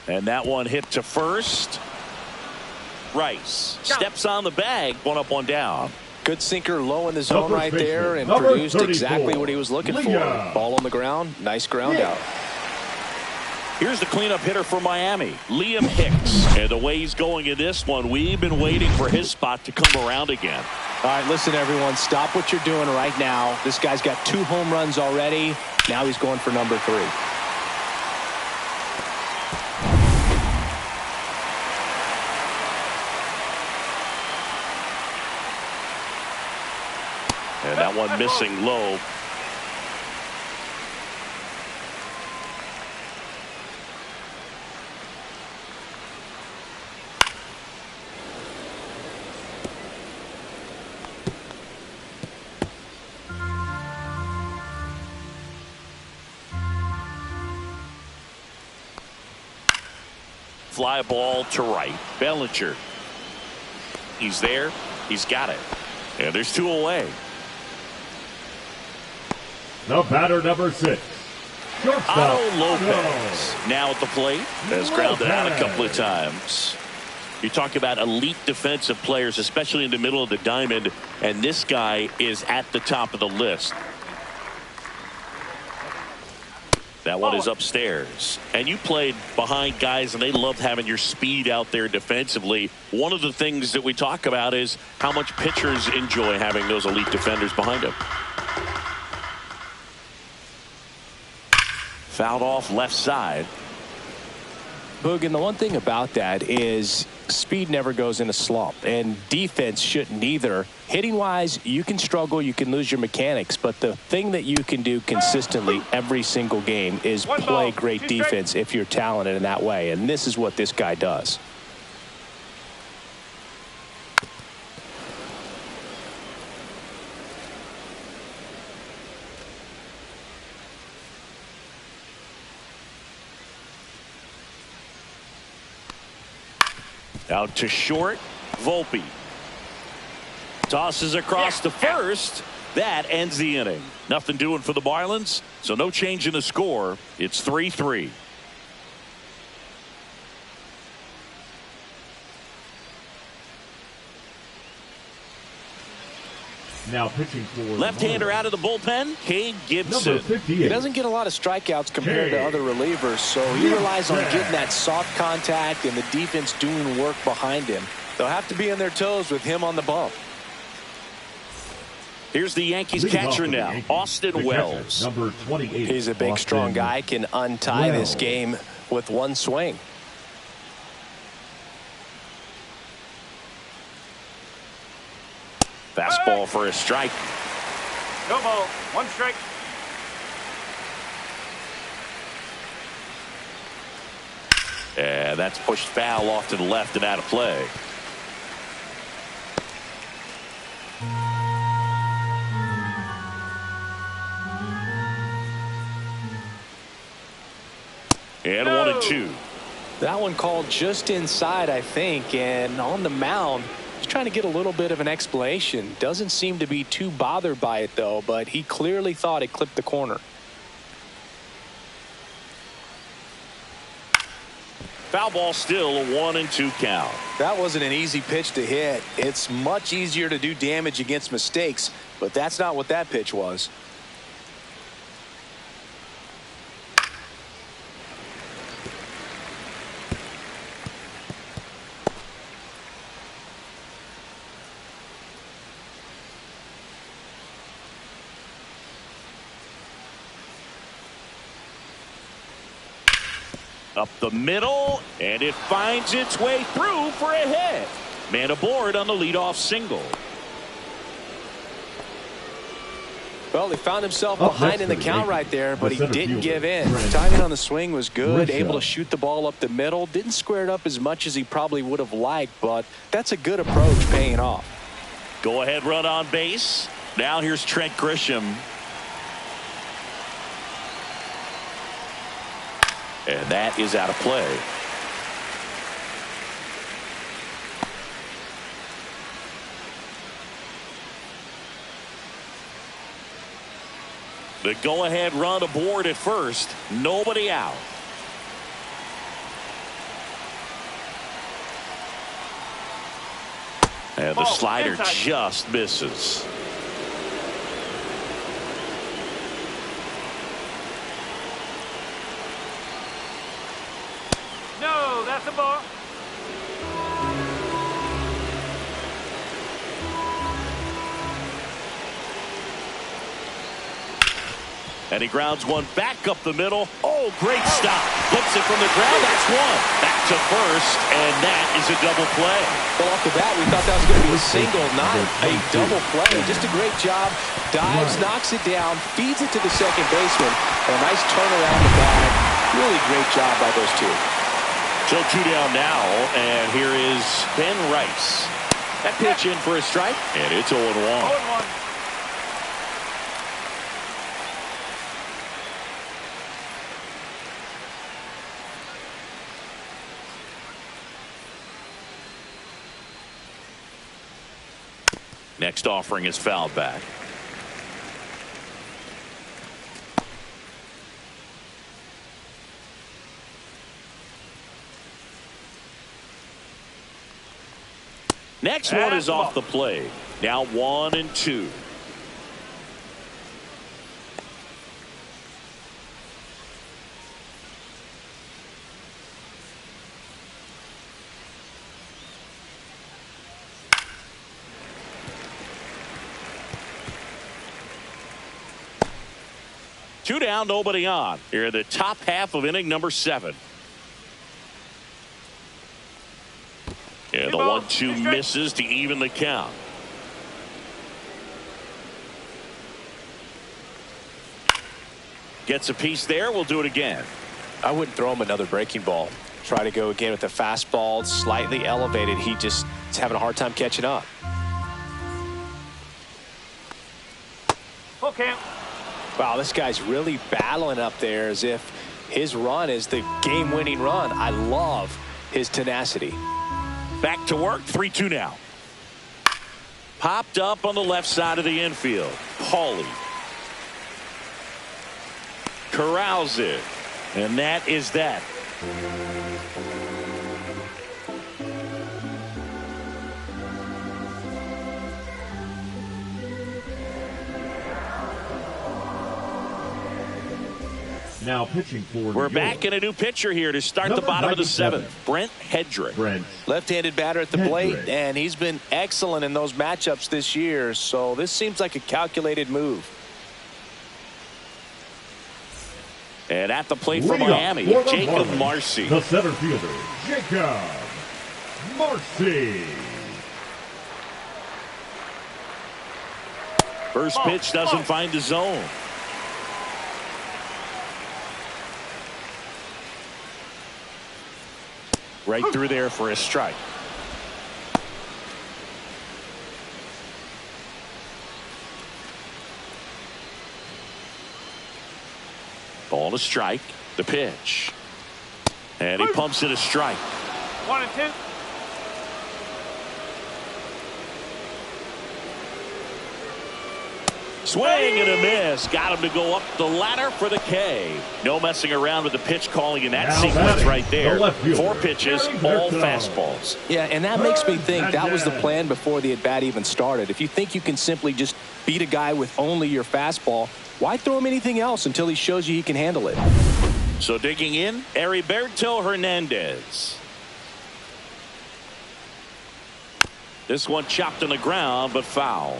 And that one hit to first. Rice steps on the bag. One up, one down. Good sinker low in the zone right there and produced exactly what he was looking for. Ball on the ground. Nice ground out. Here's the cleanup hitter for Miami, Liam Hicks. And the way he's going in this one, we've been waiting for his spot to come around again. All right, listen, everyone. Stop what you're doing right now. This guy's got 2 home runs already. Now he's going for number 3. And that one missing low. Fly ball to right. Bellinger. He's there. He's got it. And there's 2 away. The batter, number 6. Otto Lopez now at the plate. Has grounded out a couple of times. You talk about elite defensive players, especially in the middle of the diamond, and this guy is at the top of the list. That one is upstairs. And you played behind guys, and they loved having your speed out there defensively. One of the things that we talk about is how much pitchers enjoy having those elite defenders behind them. Fouled off left side. Boog, and the one thing about that is speed never goes in a slump, and defense shouldn't either. Hitting wise, you can struggle, you can lose your mechanics, but the thing that you can do consistently every single game is play great defense if you're talented in that way, and this is what this guy does. Out to short, Volpe. Tosses across to first. That ends the inning. Nothing doing for the Marlins, so no change in the score. It's 3-3. Now pitching for left-hander out of the bullpen, Cade Gibson. He doesn't get a lot of strikeouts compared to other relievers, so he relies on getting that soft contact and the defense doing work behind him. They'll have to be on their toes with him on the bump. Here's the Yankees catcher now, Austin Wells. Number 28. He's a big, strong guy, can untie this game with one swing. Fastball for a strike. No ball. 1 strike. And that's pushed foul off to the left and out of play. And 1-2. That one called just inside, I think, and on the mound. He's trying to get a little bit of an explanation. Doesn't seem to be too bothered by it, though, but he clearly thought it clipped the corner. Foul ball, still a 1-2 count. That wasn't an easy pitch to hit. It's much easier to do damage against mistakes, but that's not what that pitch was. Up the middle, and it finds its way through for a hit. Man aboard on the leadoff single. Well, he found himself behind in the count right there, but he didn't give in. Timing on the swing was good, able to shoot the ball up the middle. Didn't square it up as much as he probably would have liked, but that's a good approach paying off. Go ahead run on base. Now here's Trent Grisham. And that is out of play. The go-ahead run aboard at first. Nobody out. And the slider just misses. No, that's a ball. And he grounds one back up the middle. Oh, great stop. Flips it from the ground. That's one. Back to first, and that is a double play. Well, off the bat, we thought that was going to be a single, not a double play. Just a great job. Dives, knocks it down, feeds it to the second baseman. And a nice turnaround the bag. Really great job by those two. So 2 down now, and here is Ben Rice. That pitch in for a strike, and it's 0-1. 0-1. Next offering is fouled back. Next one is off the plate. Now 1-2. Two down, nobody on. Here in the top half of inning number 7. And the 1-2 misses to even the count. Gets a piece there. We'll do it again. I wouldn't throw him another breaking ball. Try to go again with the fastball, slightly elevated. He just is having a hard time catching up. Okay. Wow, this guy's really battling up there as if his run is the game-winning run. I love his tenacity. Back to work, 3-2 now. Popped up on the left side of the infield. Paulie corrals it, and that is that. Now pitching for We're back in a new pitcher here to start the bottom of the 7th. Brent Hedrick. Left-handed batter at the plate, and he's been excellent in those matchups this year, so this seems like a calculated move. And at the plate for Miami, Jacob Marcy. The center fielder, Jacob Marcy. First pitch doesn't find the zone. Right through there for a strike. Ball to strike. The pitch. And he pumps it a strike. 1-2. Swing and a miss. Got him to go up the ladder for the K. No messing around with the pitch calling in that sequence right there. 4 pitches, all fastballs. Yeah, and that makes me think that was the plan before the at-bat even started. If you think you can simply just beat a guy with only your fastball, why throw him anything else until he shows you he can handle it? So digging in, Heriberto Hernandez. This one chopped on the ground, but foul.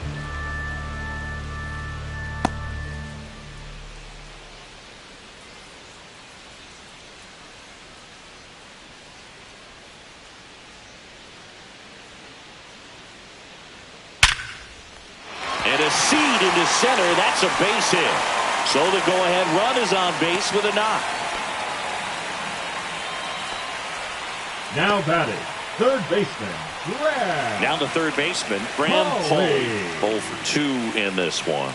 Seed into center. That's a base hit. So the go-ahead run is on base with a knock. Now batting, third baseman, Graham. Down to third baseman, Graham Paulie. 0 for 2 in this one.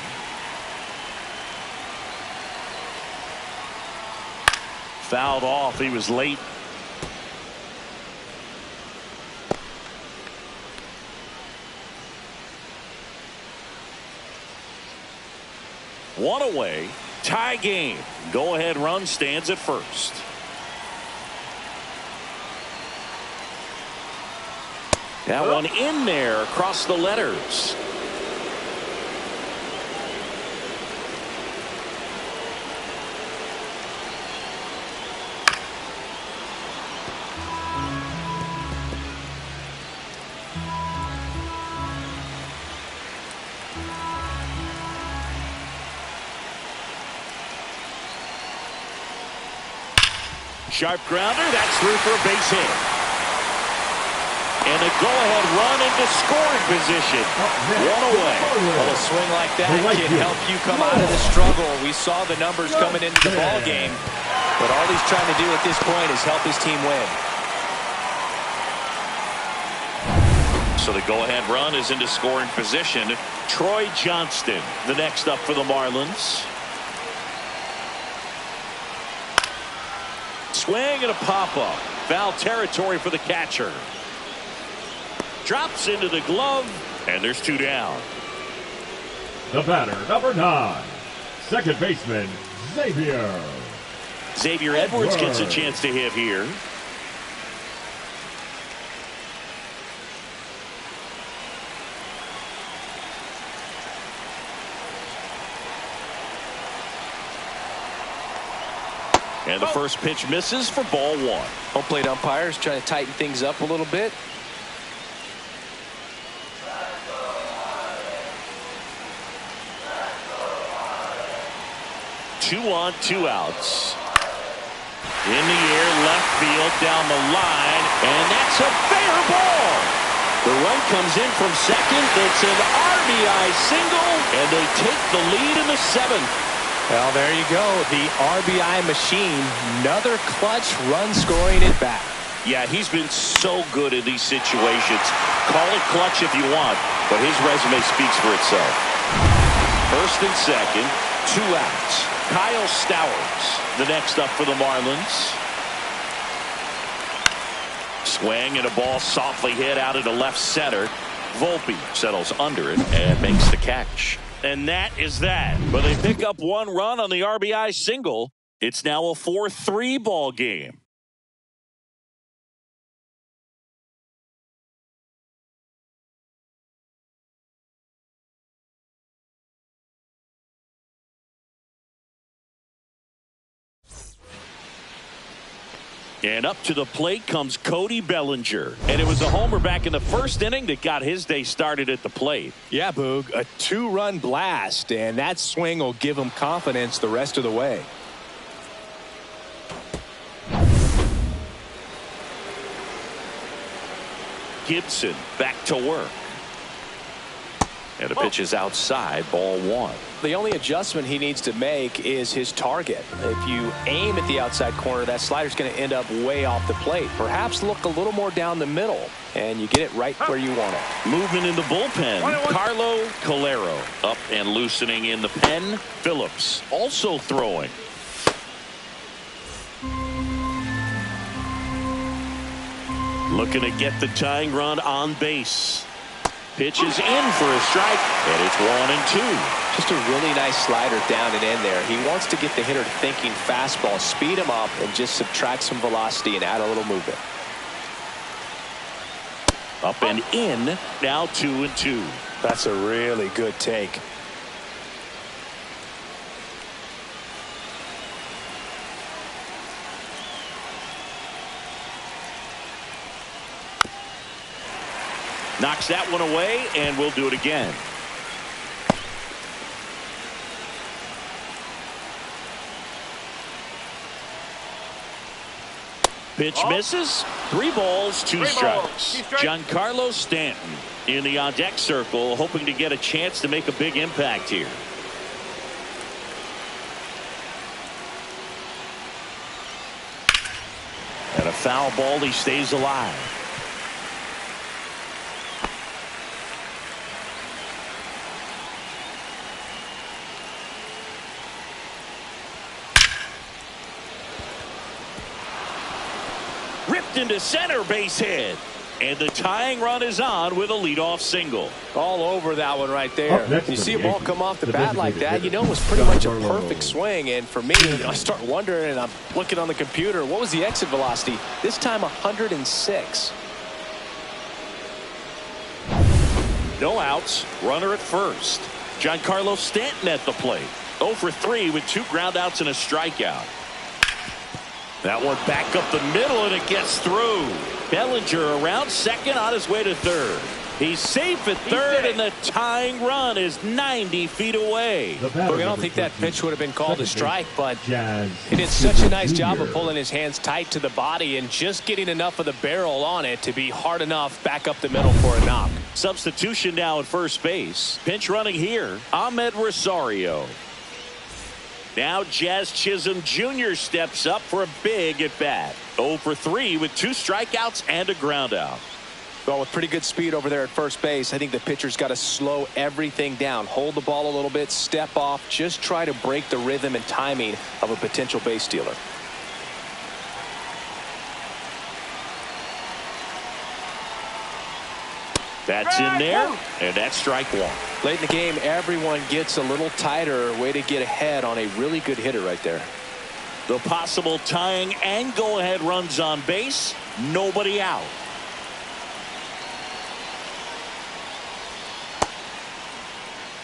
Fouled off. He was late. One away. Tie game. Go-ahead run stands at first. That one in there across the letters. Sharp grounder. That's through for a base hit. And a go-ahead run into scoring position. One away. Well, a swing like that can help you come out of the struggle. We saw the numbers coming into the ball game, but all he's trying to do at this point is help his team win. So the go-ahead run is into scoring position. Troy Johnston, the next up for the Marlins. Swing and a pop-up. Foul territory for the catcher. Drops into the glove, and there's two down. The batter, number 9, second baseman, Xavier. Xavier Edwards gets a chance to hit here. And the first pitch misses for ball 1. Home plate umpires trying to tighten things up a little bit. 2 on, 2 outs. In the air, left field, down the line, and that's a fair ball. The run comes in from second. It's an RBI single, and they take the lead in the 7th. Well, there you go. The RBI machine. Another clutch run scoring at bat. Yeah, he's been so good in these situations. Call it clutch if you want, but his resume speaks for itself. First and second, 2 outs. Kyle Stowers, the next up for the Marlins. Swing and a ball softly hit out into left center. Volpe settles under it and makes the catch. And that is that. But they pick up 1 run on the RBI single. It's now a 4-3 ball game. And up to the plate comes Cody Bellinger. And it was a homer back in the first inning that got his day started at the plate. Yeah, Boog, a 2-run blast, and that swing will give him confidence the rest of the way. Gibson back to work. And the pitch is outside, ball 1. The only adjustment he needs to make is his target. If you aim at the outside corner, that slider's going to end up way off the plate. Perhaps look a little more down the middle, and you get it right where you want it. Movement in the bullpen. Carlo Calero up and loosening in the pen. Phillips also throwing. Looking to get the tying run on base. Pitch is in for a strike, and it's 1-2. Just a really nice slider down and in there. He wants to get the hitter thinking fastball, speed him up, and just subtract some velocity and add a little movement. Up and in, now 2-2. That's a really good take. Knocks that one away, and we'll do it again. Pitch misses. 3 balls, 2 strikes. Giancarlo Stanton in the on-deck circle, hoping to get a chance to make a big impact here. And a foul ball, he stays alive. Ripped into center, base hit. And the tying run is on with a leadoff single. All over that one right there. You see a ball come off the bat like that, you know it was pretty much a perfect swing. And for me, I start wondering, and I'm looking on the computer, what was the exit velocity? This time 106. No outs, runner at first. Giancarlo Stanton at the plate. 0 for 3 with 2 groundouts and a strikeout. That one back up the middle, and it gets through. Bellinger around second on his way to third. He's safe at third, and the tying run is 90 feet away. Look, I don't think that pitch would have been called a strike, but he did such a nice job of pulling his hands tight to the body and just getting enough of the barrel on it to be hard enough back up the middle for a knock. Substitution now at first base. Pinch running here, Ahmed Rosario. Now Jazz Chisholm Jr. steps up for a big at bat. 0 for 3 with 2 strikeouts and a ground out. Well, with pretty good speed over there at first base, I think the pitcher's got to slow everything down. Hold the ball a little bit, step off, just try to break the rhythm and timing of a potential base stealer. That's in there, and that's strike one. Late in the game, everyone gets a little tighter. Way to get ahead on a really good hitter right there. The possible tying and go-ahead runs on base. Nobody out.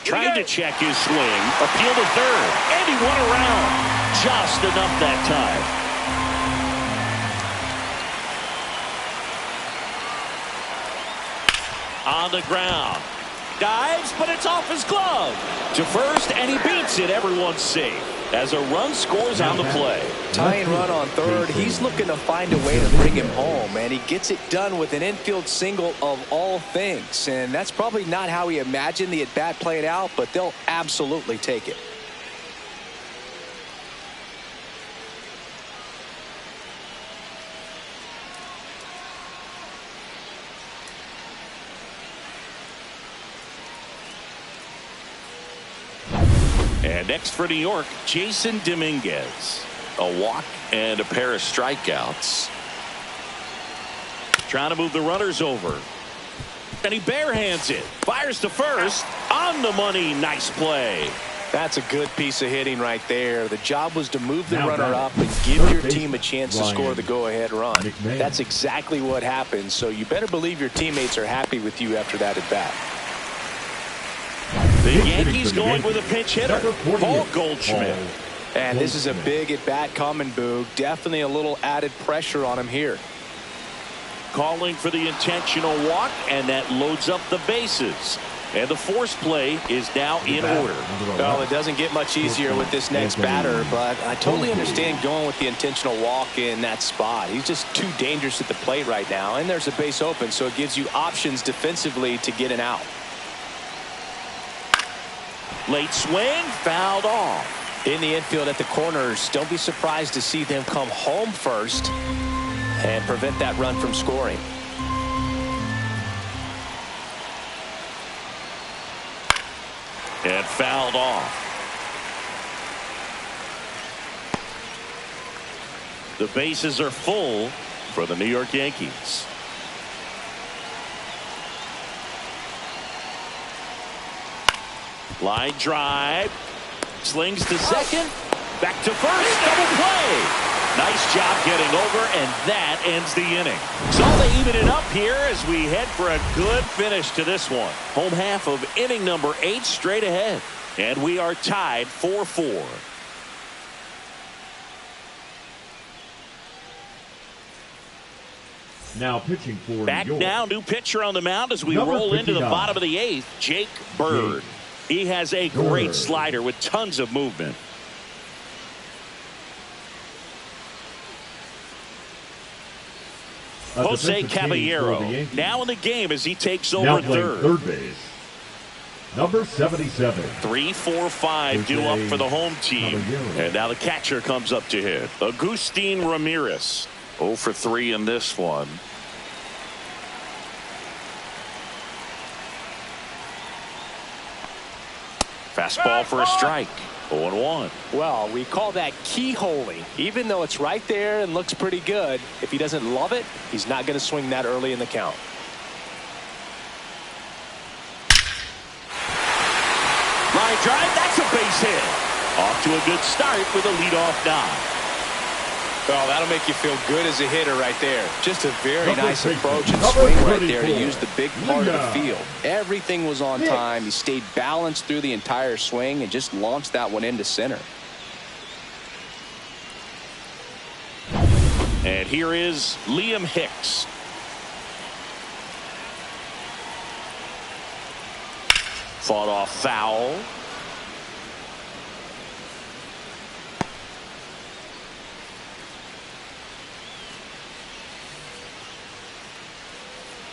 Trying to check his swing. Appeal to third. And he went around. Just enough that time. On the ground. Dives, but it's off his glove. To first, and he beats it. Everyone's safe as a run scores on the play. Tying run on third. He's looking to find a way to bring him home, and he gets it done with an infield single of all things. And that's probably not how he imagined the at-bat played out, but they'll absolutely take it. And next for New York, Jason Dominguez. A walk and a pair of strikeouts. Trying to move the runners over. And he barehands it. Fires to first. On the money. Nice play. That's a good piece of hitting right there. The job was to move the runner up and give your team a chance to score the go-ahead run. That's exactly what happened. So you better believe your teammates are happy with you after that at bat. The Yankees going with a pinch hitter, Paul Goldschmidt. And this is a big at-bat coming, Boog. Definitely a little added pressure on him here. Calling for the intentional walk, and that loads up the bases. And the force play is now in order. Well, it doesn't get much easier with this next batter, but I totally understand going with the intentional walk in that spot. He's just too dangerous at the plate right now, and there's a base open, so it gives you options defensively to get an out. Late swing, fouled off. In the infield at the corners, don't be surprised to see them come home first and prevent that run from scoring. And fouled off. The bases are full for the New York Yankees. Line drive. Slings to second. Back to first. Double play. Nice job getting over, and that ends the inning. So they even it up here as we head for a good finish to this one. Home half of inning number 8 straight ahead. And we are tied 4-4. Now pitching for Back New York. now, new pitcher on the mound as we roll into the bottom of the 8th, Jake Bird. He has a great slider with tons of movement. Jose Caballero now in the game as he takes over third base. Number 77. 3-4-5 due up for the home team. And now the catcher comes up to hit. Agustin Ramirez. 0 for 3 in this one. Fastball for a strike. 0-1. Well, we call that keyholing. Even though it's right there and looks pretty good, if he doesn't love it, he's not going to swing that early in the count. Line drive, that's a base hit. Off to a good start with a leadoff knock. Oh, that'll make you feel good as a hitter right there. Just a very nice approach and swing right there to use the big part of the field. Everything was on time. He stayed balanced through the entire swing and just launched that one into center. And here is Liam Hicks. Fought off foul.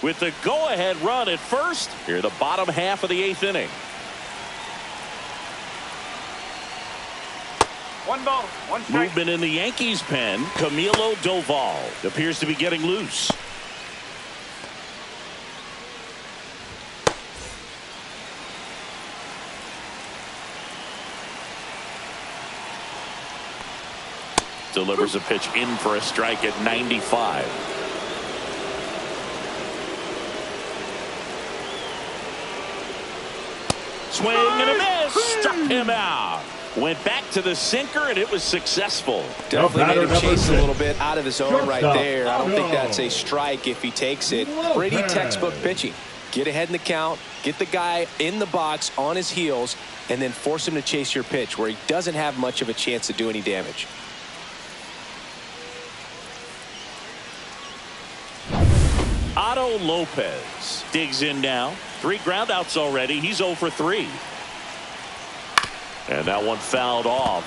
With the go-ahead run at first, here the bottom half of the 8th inning. 1 ball, 1 strike. Movement in the Yankees pen. Camilo Doval appears to be getting loose. Delivers a pitch in for a strike at 95. Swing and a miss. Struck him out. Went back to the sinker, and it was successful. Definitely made him chase a little bit out of his own right there. I don't think that's a strike if he takes it. Pretty textbook pitching. Get ahead in the count, get the guy in the box on his heels, and then force him to chase your pitch where he doesn't have much of a chance to do any damage. Otto Lopez digs in now. 3 groundouts already. He's 0 for 3. And that one fouled off.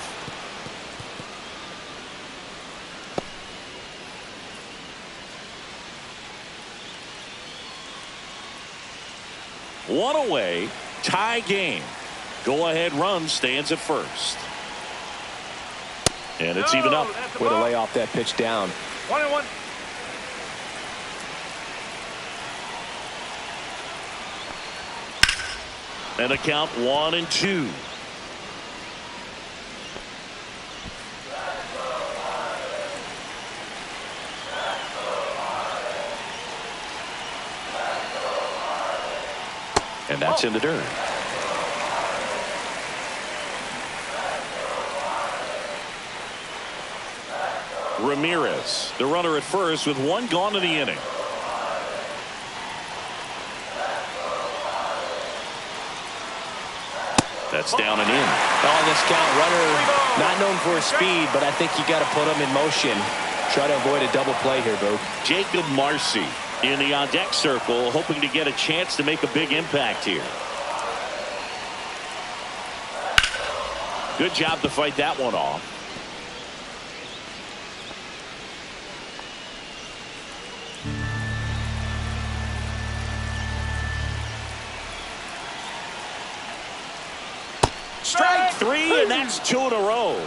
One away. Tie game. Go ahead run stands at first. And it's even up. Way to lay off that pitch down. 1-1. And a count 1-2. And that's in the dirt. Ramirez, the runner at first with 1 gone in the inning. That's down and in. On this count, runner not known for his speed, but I think you got to put him in motion. Try to avoid a double play here, Boog. Jacob Marcy in the on-deck circle, hoping to get a chance to make a big impact here. Good job to fight that one off. Strike 3, and that's 2 in a row.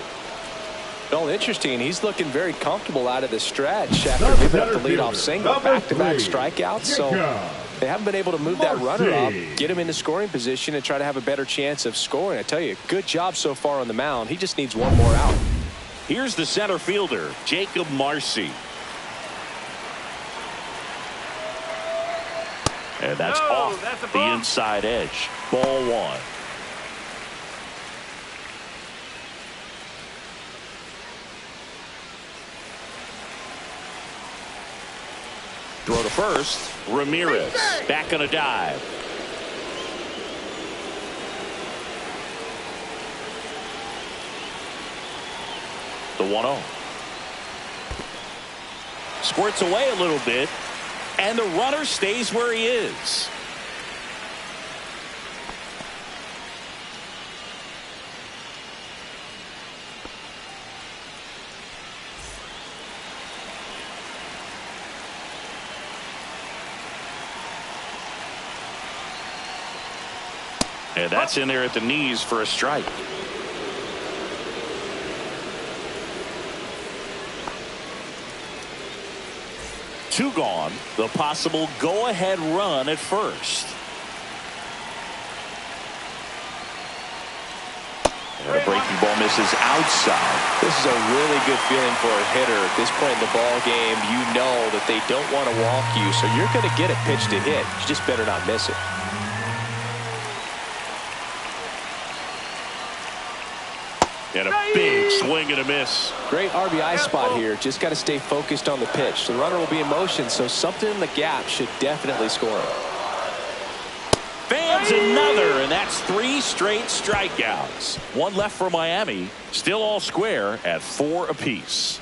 Well, interesting. He's looking very comfortable out of the stretch after giving up the leadoff single. Back-to-back strikeouts. So they haven't been able to move that runner up, get him into scoring position, and try to have a better chance of scoring. I tell you, good job so far on the mound. He just needs one more out. Here's the center fielder, Jacob Marcy. And that's off the inside edge. Ball 1. Throw to first. Ramirez back on a dive. The 1-0. Squirts away a little bit, and the runner stays where he is. And that's in there at the knees for a strike. Two gone. The possible go-ahead run at first. The breaking ball misses outside. This is a really good feeling for a hitter at this point in the ball game. You know that they don't want to walk you, so you're going to get a pitch to hit. You just better not miss it. And a big swing and a miss. Great RBI spot here. Just got to stay focused on the pitch. The runner will be in motion, so something in the gap should definitely score him. Fans another, and that's 3 straight strikeouts. One left for Miami. Still all square at 4 apiece.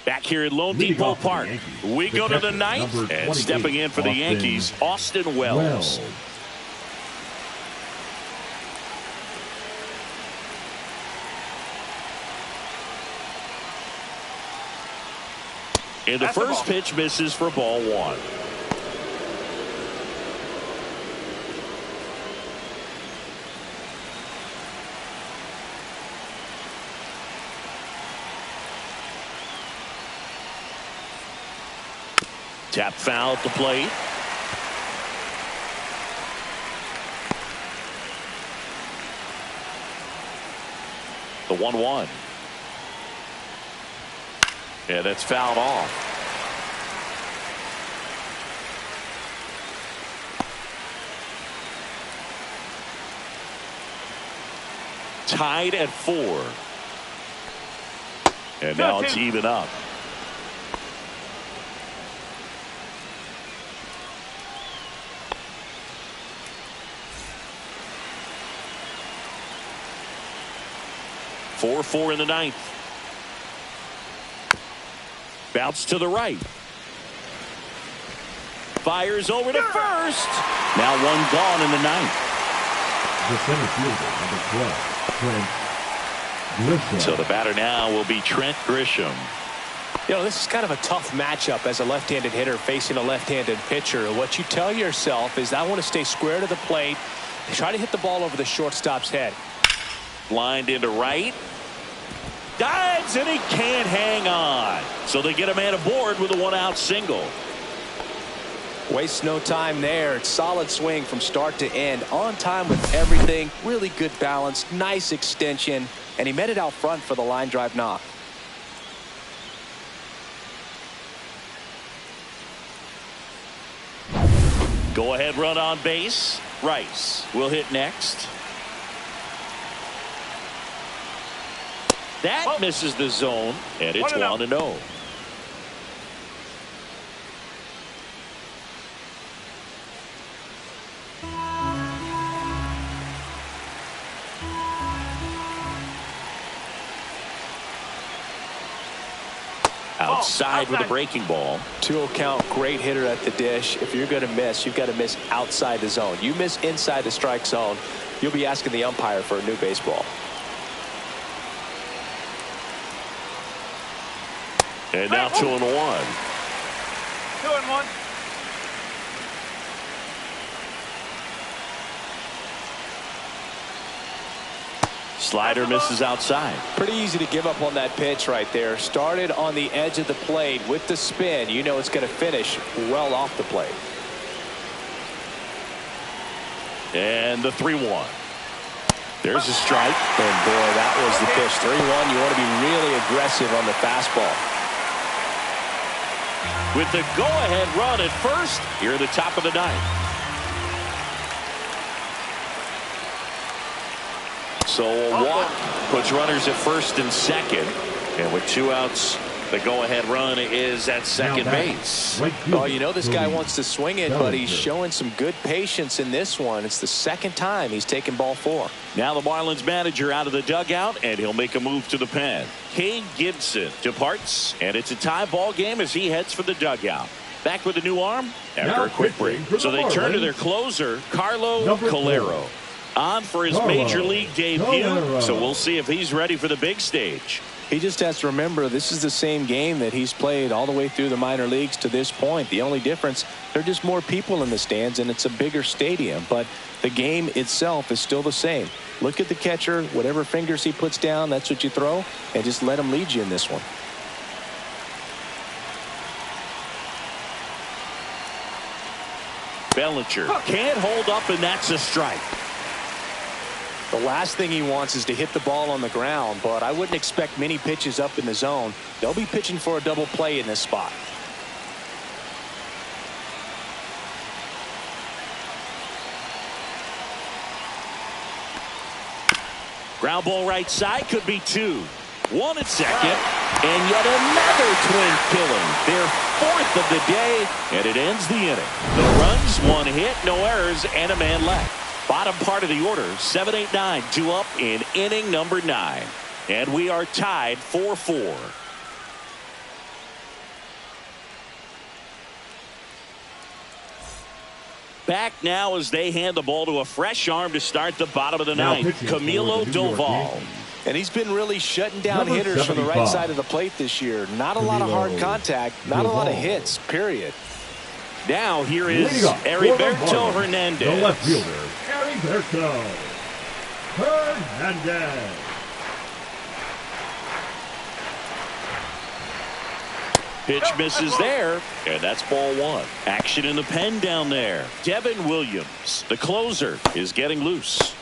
Back here at Lone Depot Park, we go to the 9th, and stepping in for the Yankees, Austin Wells. And the first pitch misses for ball 1. Tap foul at the plate. The 1-1. Yeah, that's fouled off. Tied at 4. And now it's even up. Four in the 9th. Bounce to the right. Fires over to first. Now 1 gone in the 9th. The center fielder, number 12, Trent Grisham. So the batter now will be Trent Grisham. You know, this is kind of a tough matchup as a left-handed hitter facing a left-handed pitcher. What you tell yourself is, I want to stay square to the plate, try to hit the ball over the shortstop's head. Lined into right. Dives, and he can't hang on. So they get a man aboard with a 1-out single. Wastes no time there. Solid swing from start to end. On time with everything. Really good balance. Nice extension. And he met it out front for the line drive knock. Go ahead run on base. Rice will hit next. That misses the zone, and it's 1-0. Outside with a breaking ball. 2-0 count. Great hitter at the dish. If you're going to miss, you've got to miss outside the zone. You miss inside the strike zone, you'll be asking the umpire for a new baseball. And now 2-1. 2-1. Slider misses outside. Pretty easy to give up on that pitch right there. Started on the edge of the plate with the spin. You know it's going to finish well off the plate. And the 3-1. There's a strike. And boy, that was the pitch. 3-1. You want to be really aggressive on the fastball. With the go-ahead run at first here at the top of the 9th. So a walk puts runners at first and second. And with 2 outs, the go-ahead run is at second base. Oh, you know this guy wants to swing it, but he's showing some good patience in this one. It's the second time he's taken ball 4. Now the Marlins manager out of the dugout, and he'll make a move to the pen. Kane Gibson departs, and it's a tie ball game as he heads for the dugout. Back with a new arm after a quick break. So they turn to their closer, Carlo Calero, on for his major league debut. So we'll see if he's ready for the big stage. He just has to remember this is the same game that he's played all the way through the minor leagues to this point. The only difference, there are just more people in the stands and it's a bigger stadium, but the game itself is still the same. Look at the catcher, whatever fingers he puts down, that's what you throw, and just let him lead you in this one. Bellinger can't hold up, and that's a strike. The last thing he wants is to hit the ball on the ground, but I wouldn't expect many pitches up in the zone. They'll be pitching for a double play in this spot. Ground ball right side, could be 2. 1 at second, and yet another twin killing. Their 4th of the day, and it ends the inning. No runs, 1 hit, no errors, and a man left. Bottom part of the order, 7-8-9, 2 up in inning number 9. And we are tied 4-4. Back now as they hand the ball to a fresh arm to start the bottom of the ninth, Camilo Doval. And he's been really shutting down hitters from the right side of the plate this year. Not a lot of hard contact, not a lot of hits, period. Now here is Heriberto Hernandez. The left fielder, Heriberto Hernandez. Pitch misses there, and that's ball 1. Action in the pen down there. Devin Williams, the closer, is getting loose.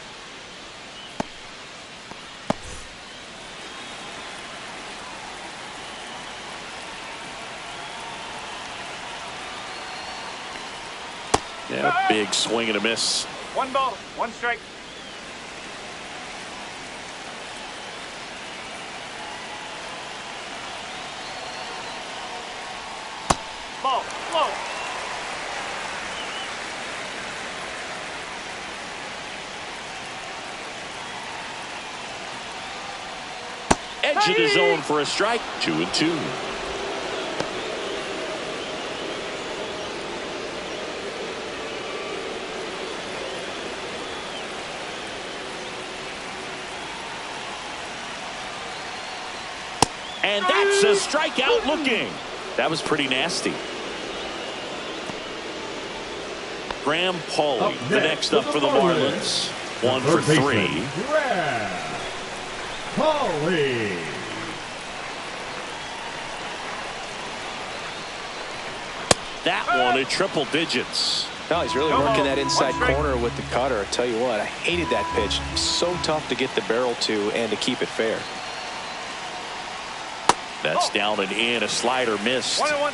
And a big swing and a miss. 1 ball, 1 strike. Ball, low. Edge of the zone for a strike. 2-2. And that's a strikeout looking. That was pretty nasty. Graham Pauley, the next up for the Marlins. 1 for 3. Graham Pauley. That one at triple digits. No, he's really working that inside corner with the cutter. I tell you what, I hated that pitch. So tough to get the barrel to and to keep it fair. That's down and in. A slider missed. 1-1.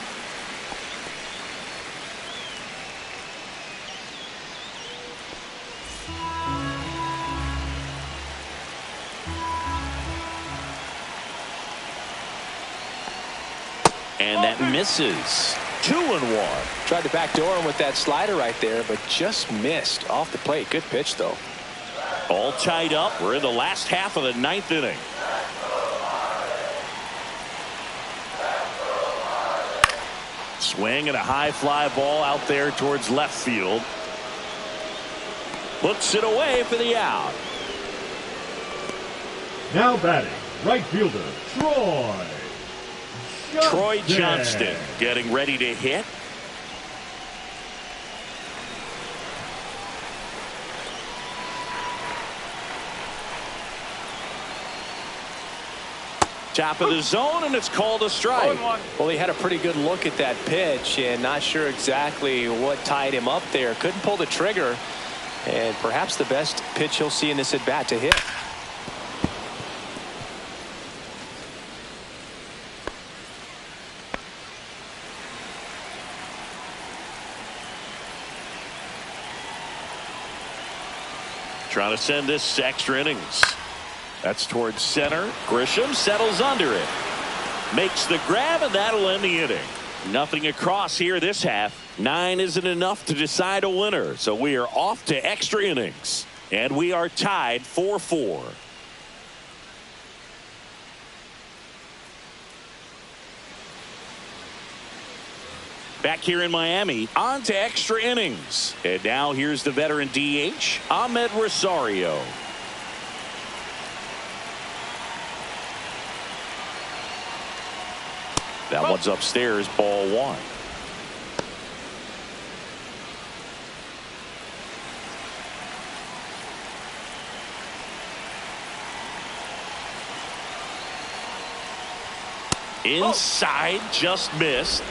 And that misses. 2-1. Tried to backdoor him with that slider right there, but just missed off the plate. Good pitch, though. All tied up. We're in the last half of the 9th inning. Swing and a high fly ball out there towards left field. Puts it away for the out. Now batting, right fielder, Troy Johnston getting ready to hit. Top of the zone, and it's called a strike. Well, he had a pretty good look at that pitch and not sure exactly what tied him up there. Couldn't pull the trigger, and perhaps the best pitch he'll see in this at bat to hit. Trying to send this extra innings. That's towards center. Grisham settles under it. Makes the grab, and that'll end the inning. Nothing across here this half. 9 isn't enough to decide a winner, so we are off to extra innings. And we are tied 4-4. Back here in Miami, on to extra innings. And now here's the veteran DH, Ahmed Rosario. That one's upstairs, ball 1. Inside, just missed.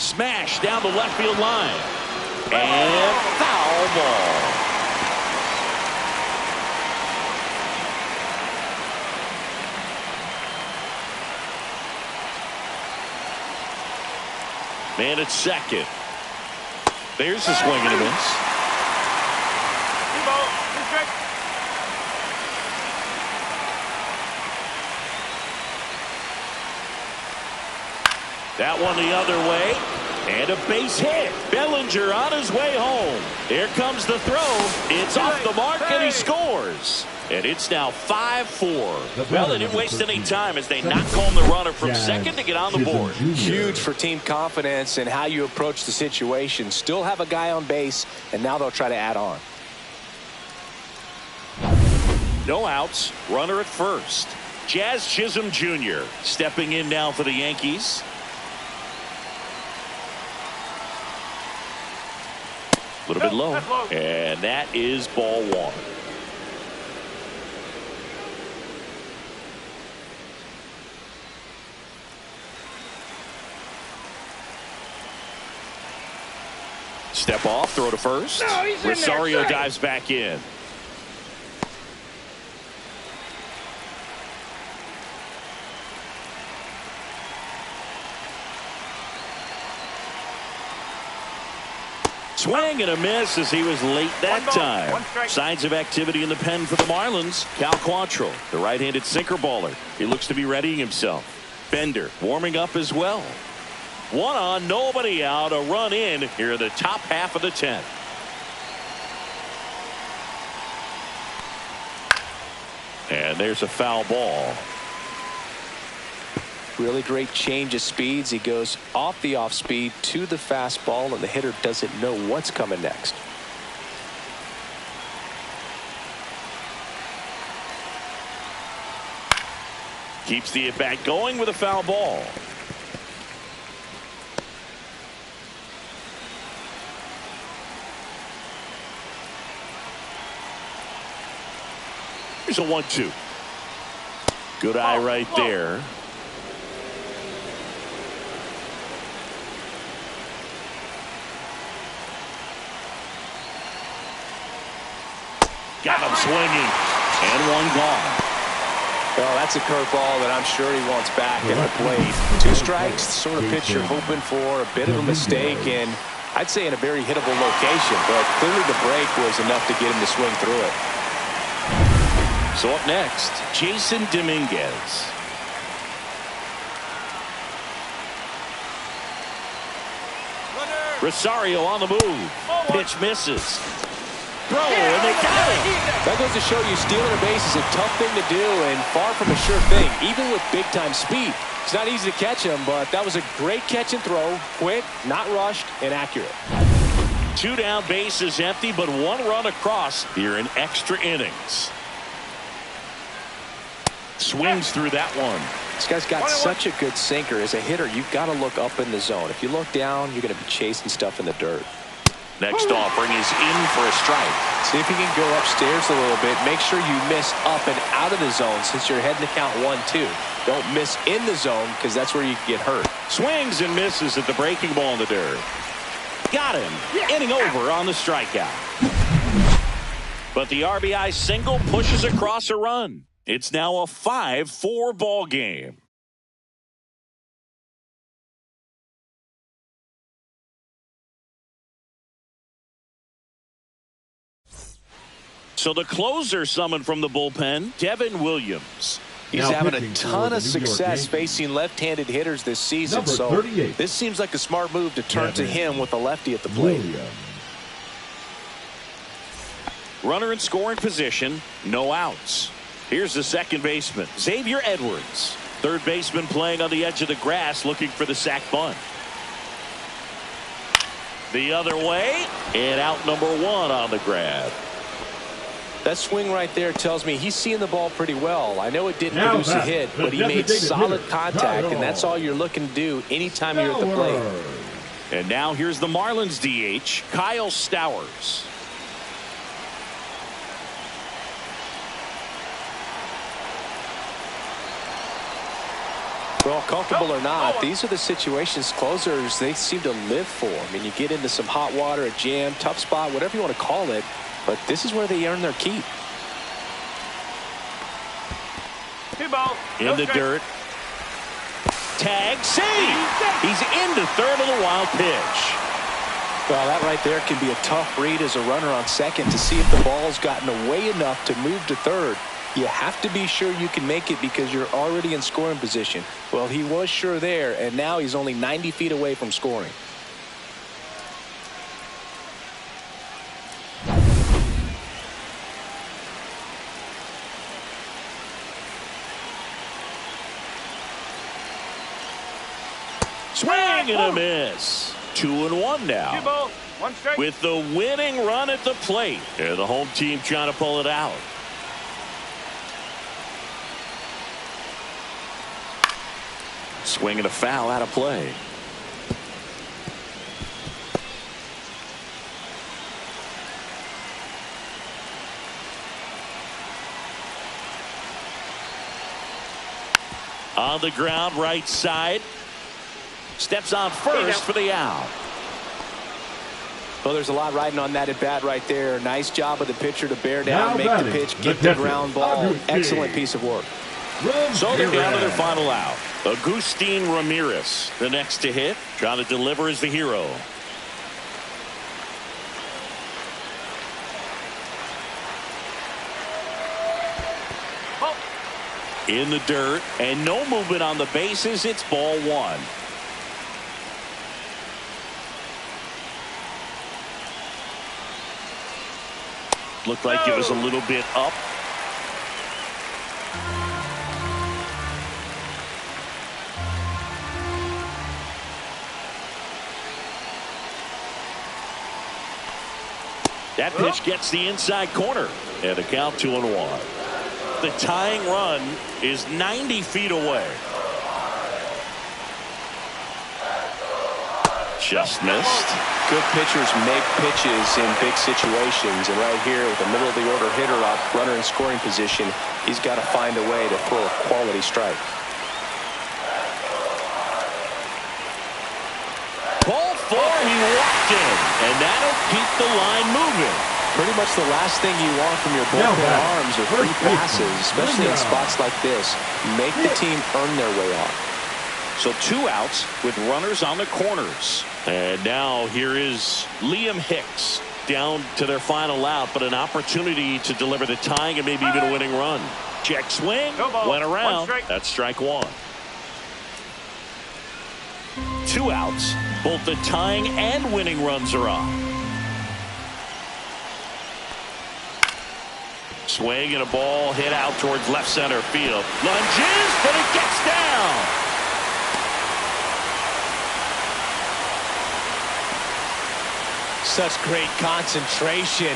Smash down the left field line. And foul ball. Man at second. There's a swing and a miss. That one the other way. And a base hit. Bellinger on his way home. Here comes the throw. It's off the mark and he scores. And it's now 5-4. Well, they didn't waste any time as they knock home the runner from second to get on the board. Huge for team confidence and how you approach the situation. Still have a guy on base, and now they'll try to add on. No outs. Runner at first. Jazz Chisholm Jr. stepping in now for the Yankees. A little bit low. And that is ball one. Step off, throw to first. No, Rosario dives back in. Swing and a miss as he was late that time. Signs of activity in the pen for the Marlins. Cal Quantrill, the right-handed sinker baller. He looks to be readying himself. Bender warming up as well. One on, nobody out, a run in here in the top half of the 10th. And there's a foul ball. Really great change of speeds. He goes off the off speed to the fastball, and the hitter doesn't know what's coming next. Keeps the at-bat going with a foul ball. Here's a 1-2. Good eye right there. Got him swinging. And one gone. Well, that's a curveball that I'm sure he wants back at the plate. 2 strikes, sort of pitch you're hoping for. A bit of a mistake, and I'd say in a very hittable location. But clearly the break was enough to get him to swing through it. So up next, Jason Dominguez. Rosario on the move. Pitch misses. Throw, and they got it. That goes to show you stealing a base is a tough thing to do and far from a sure thing, even with big-time speed. It's not easy to catch him, but that was a great catch and throw. Quick, not rushed, and accurate. 2 down, bases empty, but 1 run across here in extra innings. Swings through that one. This guy's got such a good sinker. As a hitter, you've got to look up in the zone. If you look down, you're going to be chasing stuff in the dirt. Next offering is in for a strike. See if you can go upstairs a little bit. Make sure you miss up and out of the zone since you're heading to count 1-2. Don't miss in the zone because that's where you can get hurt. Swings and misses at the breaking ball in the dirt. Got him. Inning over on the strikeout. But the RBI single pushes across a run. It's now a 5-4 ball game. So the closer summoned from the bullpen, Devin Williams. He's having a ton of success facing left-handed hitters this season. So this seems like a smart move to turn to him with a lefty at the plate. Runner in scoring position, no outs. Here's the second baseman, Xavier Edwards. Third baseman playing on the edge of the grass looking for the sac bunt. The other way, and out number 1 on the grab. That swing right there tells me he's seeing the ball pretty well. I know it didn't produce a hit, but he made solid contact, and that's all you're looking to do anytime you're at the plate. And now here's the Marlins DH, Kyle Stowers. Well, comfortable or not, these are the situations closers they seem to live for. I mean, you get into some hot water, a jam, tough spot, whatever you want to call it, but this is where they earn their keep. In the dirt. Tag, see! He's into third on the wild pitch. Well, that right there can be a tough read as a runner on second to see if the ball's gotten away enough to move to third. You have to be sure you can make it because you're already in scoring position. Well, he was sure there, and now he's only 90 feet away from scoring. Swing and a miss. 2-1 now. 2 balls, 1 strike. With the winning run at the plate. And the home team trying to pull it out. Swing and a foul out of play. On the ground, right side. Steps on first for the out. Well, there's a lot riding on that at bat right there. Nice job of the pitcher to bear down, make the pitch, get the ground ball. Excellent piece of work. So they're down to their final out. Agustin Ramirez, the next to hit, trying to deliver as the hero. In the dirt, and no movement on the bases. It's ball 1. Looked like it was a little bit up. That pitch gets the inside corner, and the count 2-1. The tying run is 90 feet away. Just missed. Good pitchers make pitches in big situations, and right here with the middle of the order hitter up, runner in scoring position, he's got to find a way to throw a quality strike. Ball 4, he walked in, and that'll keep the line moving. Pretty much the last thing you want from your bullpen arms are free passes, especially in spots like this. Make the team earn their way off. So 2 outs with runners on the corners. And now here is Liam Hicks down to their final out, but an opportunity to deliver the tying and maybe even a winning run. Check swing, went around. That's strike 1. 2 outs. Both the tying and winning runs are on. Swing and a ball hit out towards left center field. Lunges, but it gets down. Such great concentration.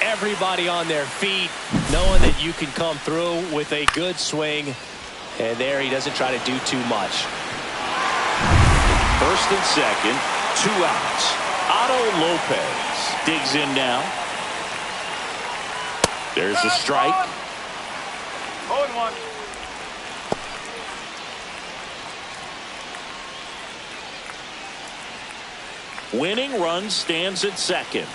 Everybody on their feet, knowing that you can come through with a good swing. And there he doesn't try to do too much. First and second, 2 outs. Otto Lopez digs in now. There's a strike. 0-1. Winning run stands at second.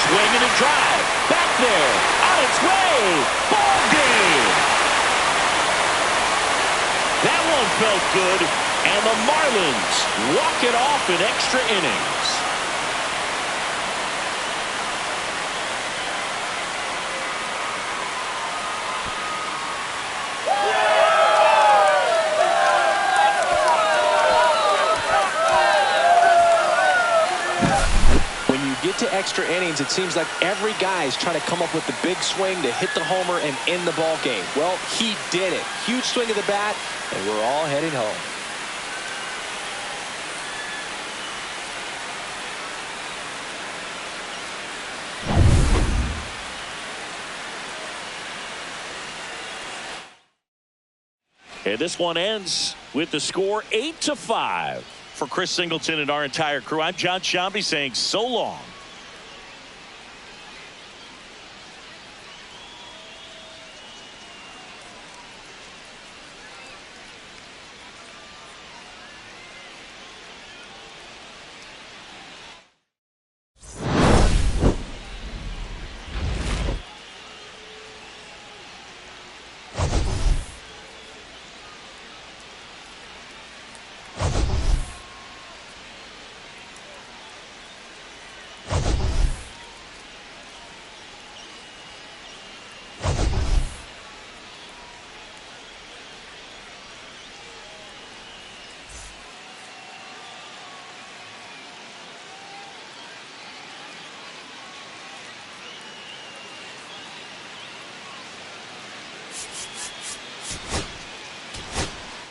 Swing and a drive. Back there. On its way. Ball game. That one felt good. And the Marlins walk it off in extra innings. To extra innings, it seems like every guy is trying to come up with the big swing to hit the homer and end the ball game. Well, he did it. Huge swing of the bat, and we're all heading home. And this one ends with the score 8-5. For Chris Singleton and our entire crew, I'm John Shambi saying so long.